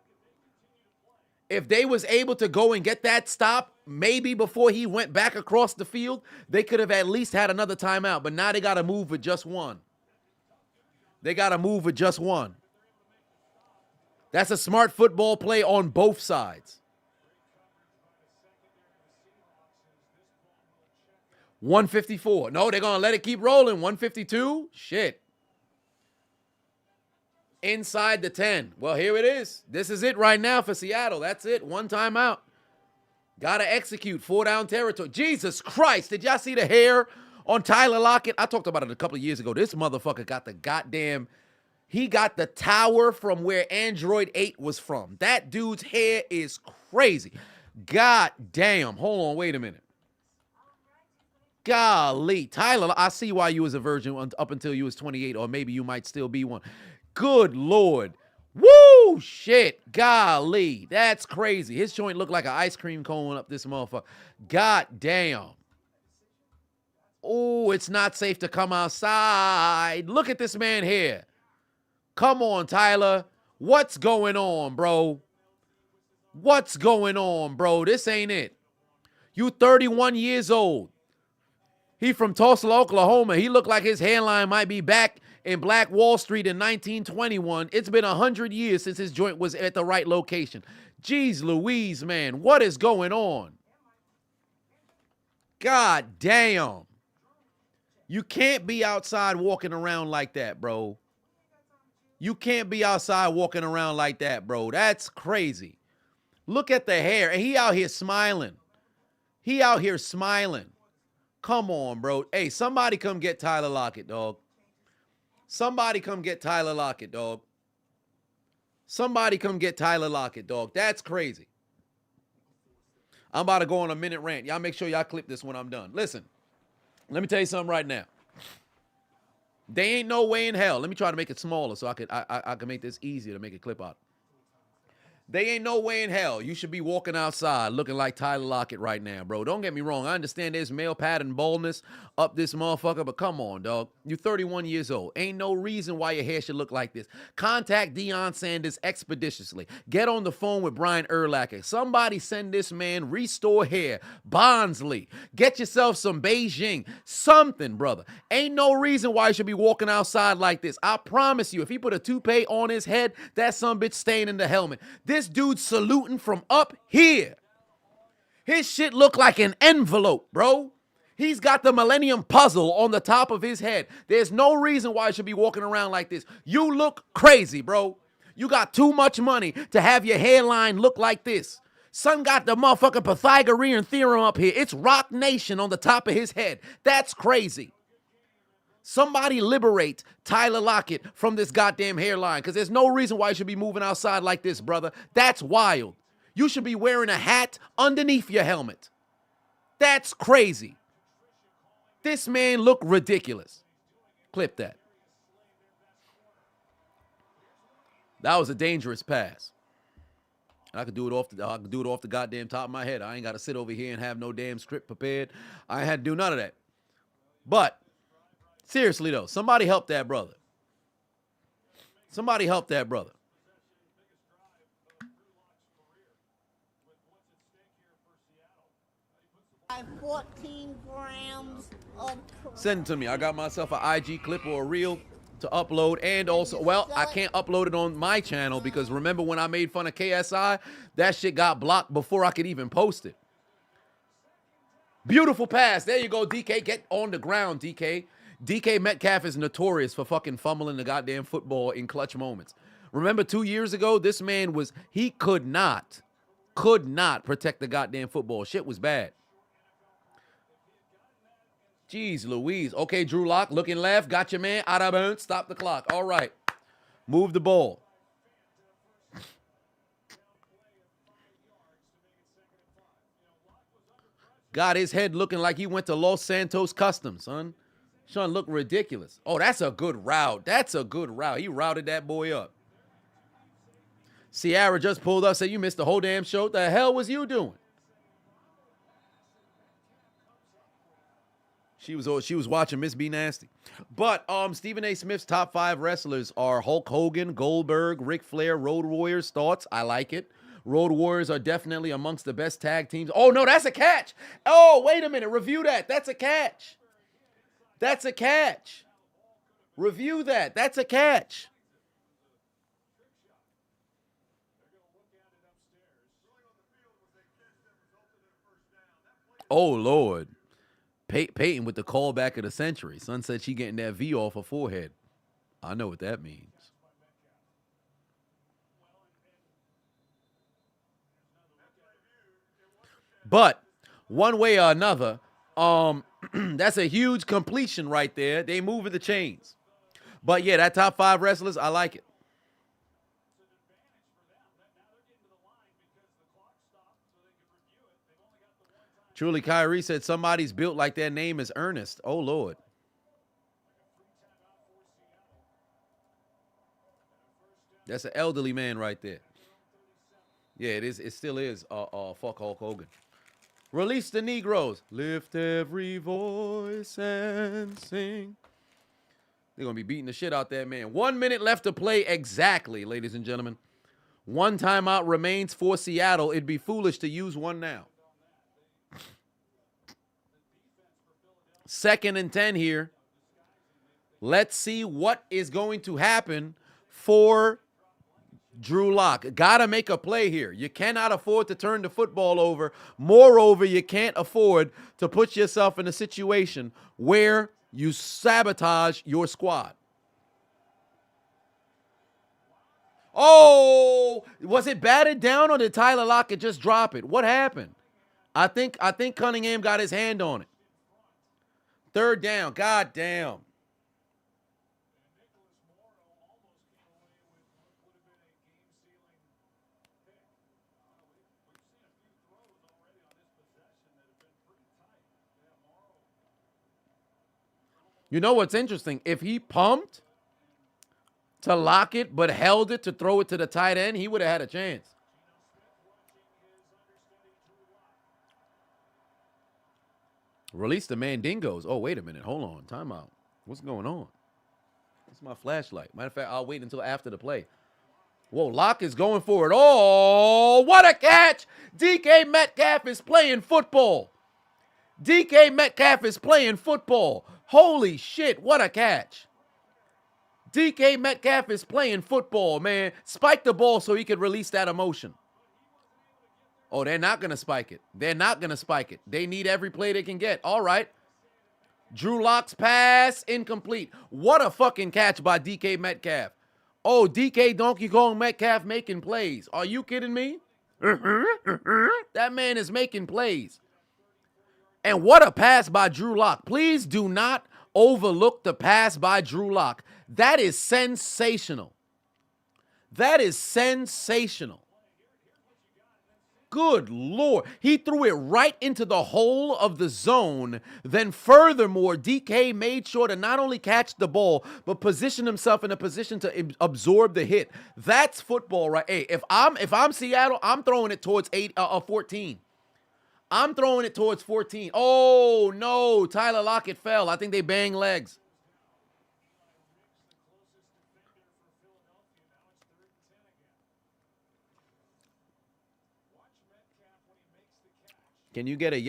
If they was able to go and get that stop, maybe before he went back across the field, they could have at least had another timeout. But now they got to move with just one. That's a smart football play on both sides. 154. No, they're going to let it keep rolling. 152. Shit. Inside the 10. Well, here it is. This is it right now for Seattle. That's it. One timeout. Got to execute. 4-down territory. Jesus Christ. Did y'all see the hair on Tyler Lockett? I talked about it a couple of years ago. This motherfucker got the goddamn... He got the tower from where Android 8 was from. That dude's hair is crazy. God damn. Hold on. Wait a minute. Golly, Tyler, I see why you was a virgin up until you was 28, or maybe you might still be one. Good Lord. Woo, shit. Golly, that's crazy. His joint looked like an ice cream cone up this motherfucker. God damn. Oh, it's not safe to come outside. Look at this man here. Come on, Tyler. What's going on, bro? This ain't it. You 31 years old. He from Tulsa, Oklahoma. He looked like his hairline might be back in Black Wall Street in 1921. It's been 100 years since his joint was at the right location. Jeez Louise, man. What is going on? God damn. You can't be outside walking around like that, bro. You can't be outside walking around like that, bro. That's crazy. Look at the hair. And he out here smiling. He out here smiling. Come on, bro. Hey, somebody come get Tyler Lockett, dog. Somebody come get Tyler Lockett, dog. Somebody come get Tyler Lockett, dog. That's crazy. I'm about to go on a minute rant. Y'all make sure y'all clip this when I'm done. Listen, let me tell you something right now. There ain't no way in hell. Let me try to make it smaller so I can make this easier to make a clip out. They ain't no way in hell you should be walking outside looking like Tyler Lockett right now, bro. Don't get me wrong. I understand there's male pattern baldness up this motherfucker, but come on, dog. You're 31 years old. Ain't no reason why your hair should look like this. Contact Deion Sanders expeditiously. Get on the phone with Brian Urlacher. Somebody send this man Restore Hair, Bonsley. Get yourself some Beijing. Something, brother. Ain't no reason why you should be walking outside like this. I promise you, if he put a toupee on his head, that son bitch staying in the helmet. This dude saluting from up here. His shit look like an envelope, bro. He's got the Millennium Puzzle on the top of his head. There's no reason why you should be walking around like this. You look crazy, bro. You got too much money to have your hairline look like this. Son got the motherfucking Pythagorean theorem up here. It's Rock Nation on the top of his head. That's crazy. Somebody liberate Tyler Lockett from this goddamn hairline, because there's no reason why you should be moving outside like this, brother. That's wild. You should be wearing a hat underneath your helmet. That's crazy. This man look ridiculous. Clip that. That was a dangerous pass. I could do it off the goddamn top of my head. I ain't got to sit over here and have no damn script prepared. I ain't had to do none of that. But seriously, though, somebody help that brother. Somebody help that brother. By 14 grams of Send it to me. I got myself an IG clip or a reel to upload. And also, well, I can't upload it on my channel because remember when I made fun of KSI? That shit got blocked before I could even post it. Beautiful pass. There you go, DK. Get on the ground, DK. DK Metcalf is notorious for fucking fumbling the goddamn football in clutch moments. Remember 2 years ago, this man he could not protect the goddamn football. Shit was bad. Jeez Louise. Okay, Drew Lock, looking left. Got your man. Out of bounds. Stop the clock. All right. Move the ball. Got his head looking like he went to Los Santos Customs, son. Sean looked ridiculous. Oh, that's a good route. That's a good route. He routed that boy up. Ciara just pulled up, said, you missed the whole damn show. What the hell was you doing? She was watching Miss B Nasty. But Stephen A. Smith's top 5 wrestlers are Hulk Hogan, Goldberg, Ric Flair, Road Warriors. Thoughts? I like it. Road Warriors are definitely amongst the best tag teams. Oh, no, that's a catch. Oh, wait a minute. Review that. That's a catch. That's a catch. Review that. That's a catch. Oh, Lord. Peyton with the callback of the century. Son said she getting that V off her forehead. I know what that means. But one way or another, that's a huge completion right there. They moving the chains. But yeah, that top 5 wrestlers, I like it. Truly, Kyrie said somebody's built like their name is Ernest. Oh, Lord. That's an elderly man right there. Yeah, it is. It still is. Fuck Hulk Hogan. Release the Negroes. Lift every voice and sing. They're going to be beating the shit out that man. 1 minute left to play exactly, ladies and gentlemen. One timeout remains for Seattle. It'd be foolish to use one now. 2nd and 10 here. Let's see what is going to happen for Drew Lock. Gotta make a play here. You cannot afford to turn the football over. Moreover, you can't afford to put yourself in a situation where You sabotage your squad. Oh, was it batted down or did Tyler Lockett just drop it? What happened? I think Cunningham got his hand on it. Third down. God damn. You know what's interesting? If he pumped to Lockett but held it to throw it to the tight end, he would have had a chance. Release the Mandingos. Oh, wait a minute. Hold on. Timeout. What's going on? That's my flashlight. Matter of fact, I'll wait until after the play. Whoa, Lockett's going for it. Oh, what a catch! DK Metcalf is playing football. DK Metcalf is playing football. Holy shit, what a catch. DK Metcalf is playing football, man. Spike the ball so he could release that emotion. Oh, they're not going to spike it. They're not going to spike it. They need every play they can get. All right. Drew Lock's pass, incomplete. What a fucking catch by DK Metcalf. Oh, DK Donkey Kong Metcalf making plays. Are you kidding me? That man is making plays. And what a pass by Drew Lock. Please do not overlook the pass by Drew Lock. That is sensational. That is sensational. Good Lord. He threw it right into the hole of the zone. Then furthermore, DK made sure to not only catch the ball, but position himself in a position to absorb the hit. That's football, right? Hey, if I'm Seattle, I'm throwing it towards 14. I'm throwing it towards 14. Oh, no. Tyler Lockett fell. I think they banged legs. Can you get a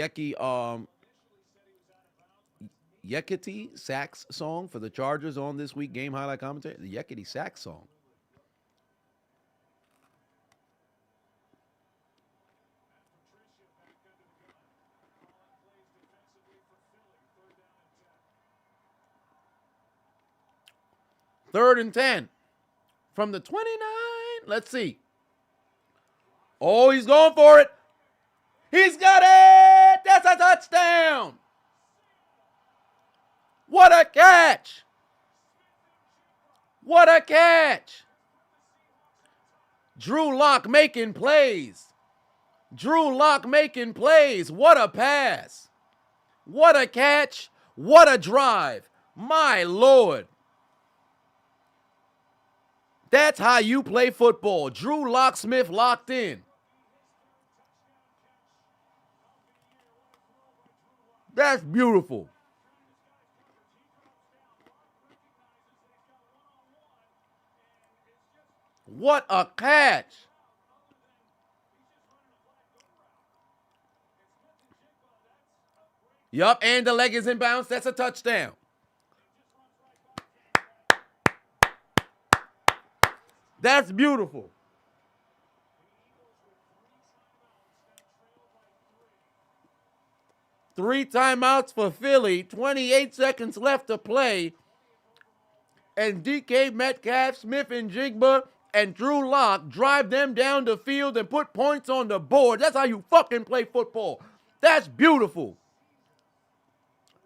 Yekity sax song for the Chargers on this week game highlight commentary? The Yekity sax song. Third and 10 from the 29. Let's see. Oh, he's going for it. He's got it. That's a touchdown. What a catch. What a catch. Drew Lock making plays. Drew Lock making plays. What a pass. What a catch. What a drive. My Lord. That's how you play football. Drew Locksmith locked in. That's beautiful. What a catch. Yup, and the leg is in bounds. That's a touchdown. That's beautiful. Three timeouts for Philly, 28 seconds left to play. And DK Metcalf, Smith and Jigba, and Drew Lock drive them down the field and put points on the board. That's how you fucking play football. That's beautiful.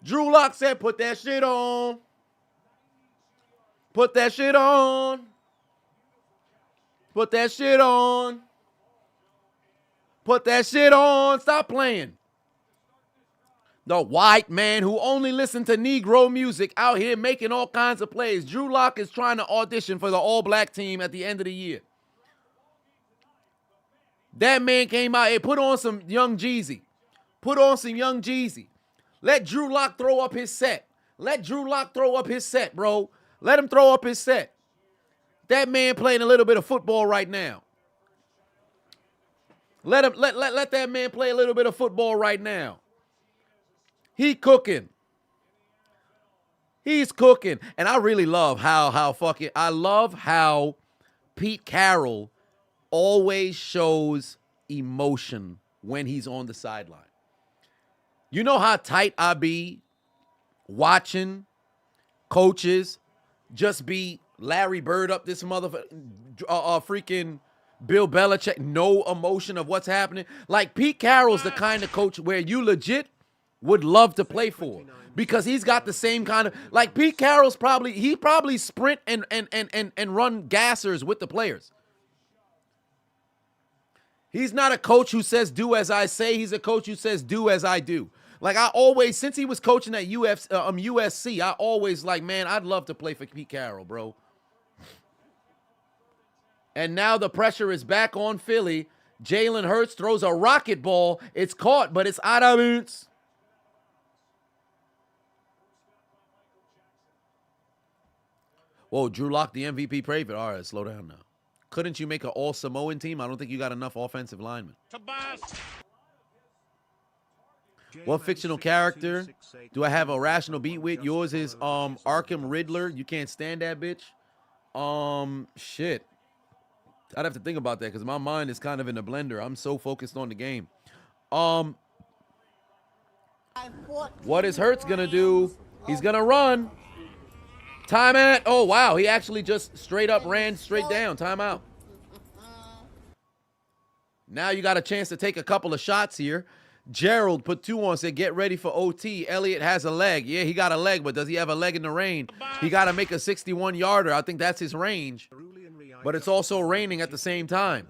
Drew Lock said, put that shit on. Put that shit on. Put that shit on. Put that shit on. Stop playing. The white man who only listened to Negro music out here making all kinds of plays. Drew Lock is trying to audition for the all-black team at the end of the year. That man came out here, put on some Young Jeezy. Put on some Young Jeezy. Let Drew Lock throw up his set. Let Drew Lock throw up his set, bro. Let him throw up his set. That man playing a little bit of football right now. Let that man play a little bit of football right now. He cooking. He's cooking. And I really love I love how Pete Carroll always shows emotion when he's on the sideline. You know how tight I be watching coaches just be Larry Bird up this freaking Bill Belichick, no emotion of what's happening. Like Pete Carroll's the kind of coach where you legit would love to play for because he's got the same kind of, like Pete Carroll's probably sprint and run gassers with the players. He's not a coach who says do as I say. He's a coach who says do as I do. Like I always, since he was coaching at USC, I always like, man, I'd love to play for Pete Carroll, bro. And now the pressure is back on Philly. Jalen Hurts throws a rocket ball. It's caught, but it's out of bounds. Whoa, Drew Lock, the MVP favorite. All right, slow down now. Couldn't you make an all-Samoan team? I don't think you got enough offensive linemen. What fictional character do I have a rational beat with? Yours is Arkham Riddler. You can't stand that bitch. Shit. I'd have to think about that because my mind is kind of in a blender. I'm so focused on the game. What is Hurts gonna do? He's gonna run. Timeout. Oh, wow. He actually just straight up ran straight down. Timeout. Now you got a chance to take a couple of shots here. Gerald put 2 on, said, get ready for OT. Elliott has a leg. Yeah, he got a leg, but does he have a leg in the rain? He got to make a 61-yarder. I think that's his range. But it's also raining at the same time.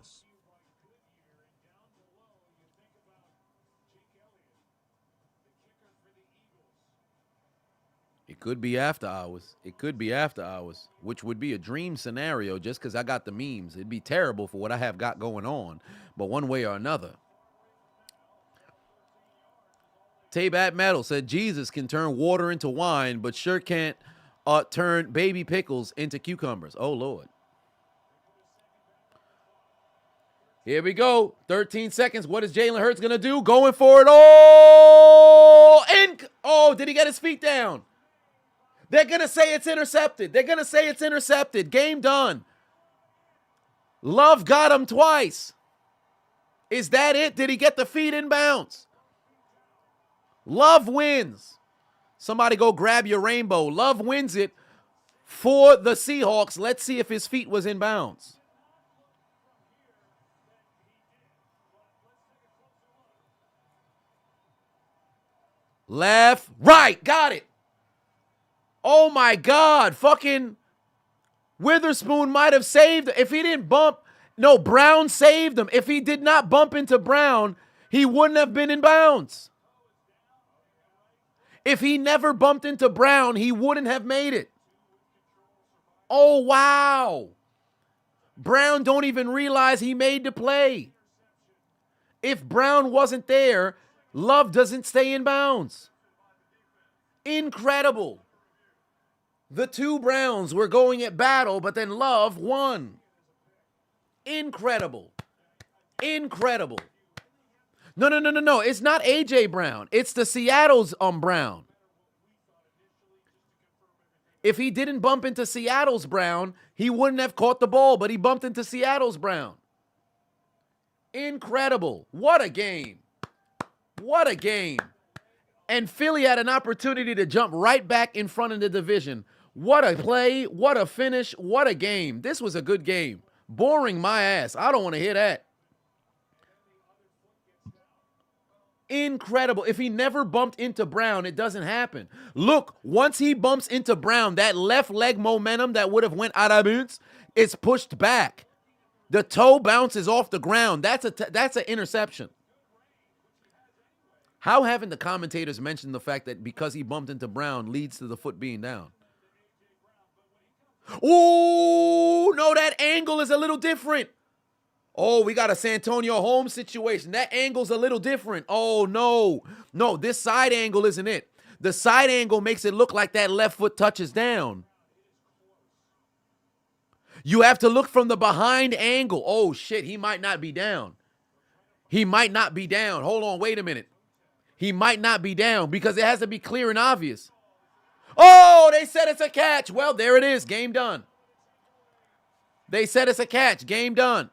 It could be after hours. It could be after hours, which would be a dream scenario just because I got the memes. It'd be terrible for what I have got going on, but one way or another. Tabat Metal said Jesus can turn water into wine, but sure can't turn baby pickles into cucumbers. Oh, Lord. Here we go. 13 seconds. What is Jalen Hurts going to do? Going for it. Oh, did he get his feet down? They're going to say it's intercepted. They're going to say it's intercepted. Game done. Love got him twice. Is that it? Did he get the feet in bounds? Love wins. Somebody go grab your rainbow. Love wins it for the Seahawks. Let's see if his feet was in bounds. Left, right, got it. Oh my God, fucking Witherspoon might have saved. If he didn't bump, no, Brown saved him. If he did not bump into Brown, he wouldn't have been in bounds. If he never bumped into Brown, he wouldn't have made it. Oh, wow. Brown don't even realize he made the play. If Brown wasn't there, Love doesn't stay in bounds. Incredible. The 2 Browns were going at battle, but then Love won. Incredible. Incredible. No. It's not A.J. Brown. It's the Seattle's Brown. If he didn't bump into Seattle's Brown, he wouldn't have caught the ball, but he bumped into Seattle's Brown. Incredible. What a game. What a game. And Philly had an opportunity to jump right back in front of the division. What a play. What a finish. What a game. This was a good game. Boring my ass. I don't want to hear that. Incredible. If he never bumped into Brown, it doesn't happen. Look, once he bumps into Brown, that left leg momentum that would have went out of bounds is pushed back. The toe bounces off the ground. That's an interception. How haven't the commentators mentioned the fact that because he bumped into Brown leads to the foot being down? Oh, no, that angle is a little different. Oh, we got a Santonio Holmes situation. That angle's a little different. Oh, no. No, this side angle isn't it. The side angle makes it look like that left foot touches down. You have to look from the behind angle. Oh, shit, he might not be down. He might not be down. Hold on, wait a minute. He might not be down because it has to be clear and obvious. Oh, they said it's a catch. Well, there it is. Game done. They said it's a catch. Game done.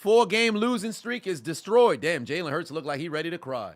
4-game losing streak is destroyed. Damn, Jalen Hurts looked like he ready to cry.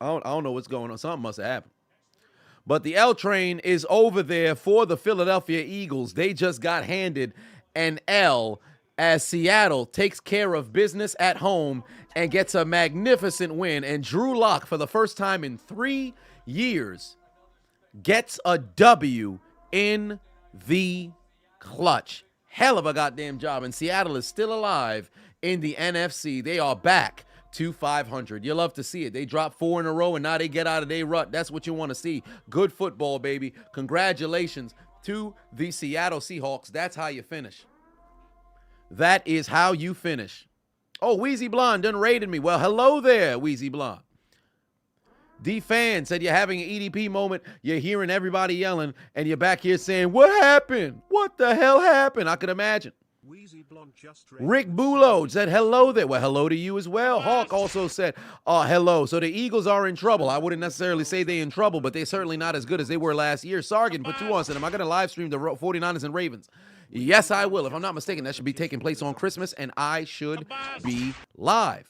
I don't know what's going on. Something must have happened. But the L train is over there for the Philadelphia Eagles. They just got handed an L as Seattle takes care of business at home and gets a magnificent win. And Drew Lock, for the first time in 3 years, gets a W in the clutch. Hell of a goddamn job. And Seattle is still alive in the NFC. They are back to 500. You love to see it. They dropped 4 in a row, and now they get out of their rut. That's what you want to see. Good football, baby. Congratulations to the Seattle Seahawks. That's how you finish. That is how you finish. Oh, Wheezy Blonde done raided me. Well, hello there, Wheezy Blonde. D-Fan said you're having an EDP moment. You're hearing everybody yelling, and you're back here saying, what happened? What the hell happened? I could imagine. Wheezy Blonde just Rick Bulo said hello there. Well, hello to you as well. Hawk also said, hello. So the Eagles are in trouble. I wouldn't necessarily say they're in trouble, but they're certainly not as good as they were last year. Sargon put 2 on said, am I going to live stream the 49ers and Ravens? Yes, I will. If I'm not mistaken, that should be taking place on Christmas, and I should be live.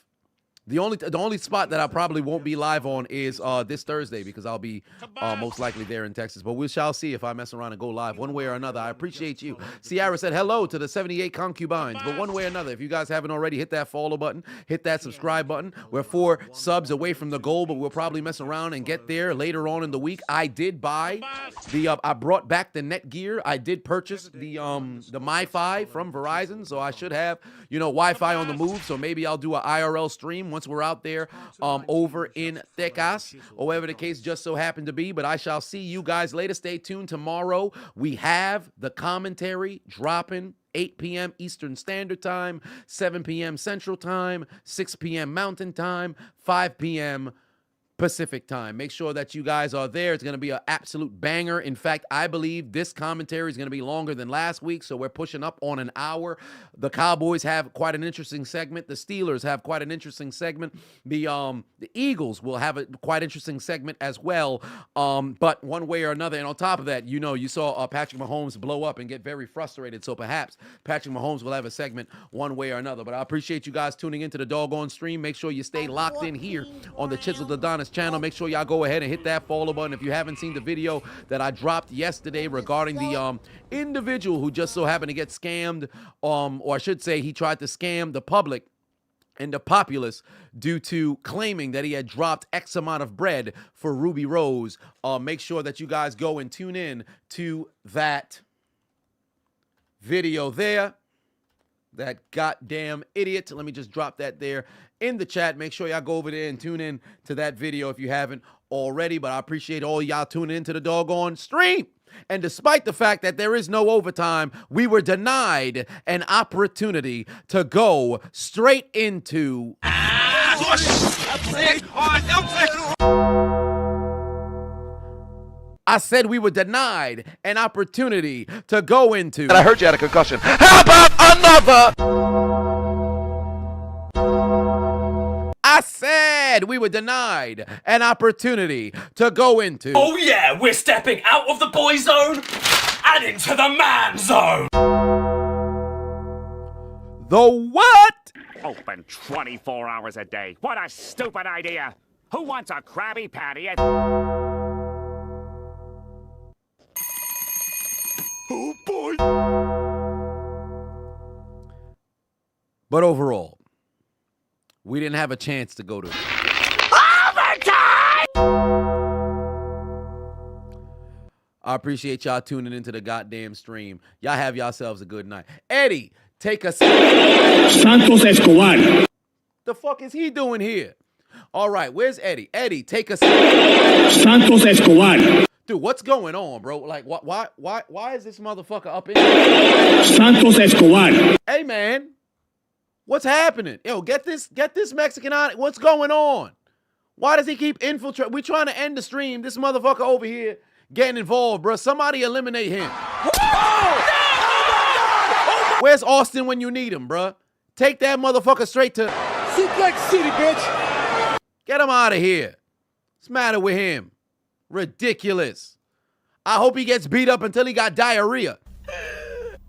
The only spot that I probably won't be live on is this Thursday, because I'll be most likely there in Texas. But we shall see if I mess around and go live one way or another. I appreciate you. Ciara said hello to the 78 concubines. But one way or another, if you guys haven't already, hit that follow button, hit that subscribe button. We're 4 subs away from the goal, but we'll probably mess around and get there later on in the week. I did buy I brought back the Netgear. I did purchase the MiFi from Verizon, so I should have Wi-Fi on the move. So maybe I'll do an IRL stream once we're out there over in Texas, or whatever the case just so happened to be. But I shall see you guys later. Stay tuned. Tomorrow we have the commentary dropping 8 p.m. Eastern Standard Time, 7 p.m. Central Time, 6 p.m. Mountain Time, 5 p.m. Pacific Time. Make sure that you guys are there. It's going to be an absolute banger. In fact, I believe this commentary is going to be longer than last week, so we're pushing up on an hour. The Cowboys have quite an interesting segment. The Steelers have quite an interesting segment. The Eagles will have a quite interesting segment as well. But one way or another, and on top of that, you saw Patrick Mahomes blow up and get very frustrated, so perhaps Patrick Mahomes will have a segment one way or another. But I appreciate you guys tuning into the doggone stream. Make sure you stay locked in here on the Chiseled Adonis channel. Make sure y'all go ahead and hit that follow button. If you haven't seen the video that I dropped yesterday regarding the individual who just so happened to get scammed, or I should say he tried to scam the public and the populace due to claiming that he had dropped X amount of bread for Ruby Rose. Make sure that you guys go and tune in to that video there. That goddamn idiot. Let me just drop that there in the chat. Make sure y'all go over there and tune in to that video if you haven't already. But I appreciate all y'all tuning into the doggone stream. And despite the fact that there is no overtime, we were denied an opportunity to go straight into I said we were denied an opportunity to go into. And I heard you had a concussion. How about another? I said we were denied an opportunity to go into. Oh yeah, we're stepping out of the boy zone and into the man zone. The what? Open 24 hours a day. What a stupid idea. Who wants a Krabby Patty? Oh boy. But overall, we didn't have a chance to go to Overtime! I appreciate y'all tuning into the goddamn stream. Y'all have yourselves a good night. Eddie, take us. Santos Escobar. The fuck is he doing here? All right, where's Eddie? Eddie, take us. Santos Escobar. Dude, what's going on, bro? Like, why is this motherfucker up in Santos Escobar. Hey, man, what's happening? Yo, get this Mexican out. What's going on? Why does he keep infiltrating? We trying to end the stream. This motherfucker over here getting involved, bro. Somebody eliminate him. Where's Austin when you need him, bro? Take that motherfucker straight to Suplex City, bitch. Get him out of here. What's the matter with him? Ridiculous. I hope he gets beat up until he got diarrhea.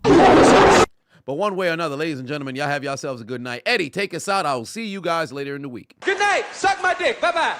But one way or another, ladies and gentlemen, y'all have yourselves a good night. Eddie, take us out. I will see you guys later in the week. Good night. Suck my dick. Bye-bye.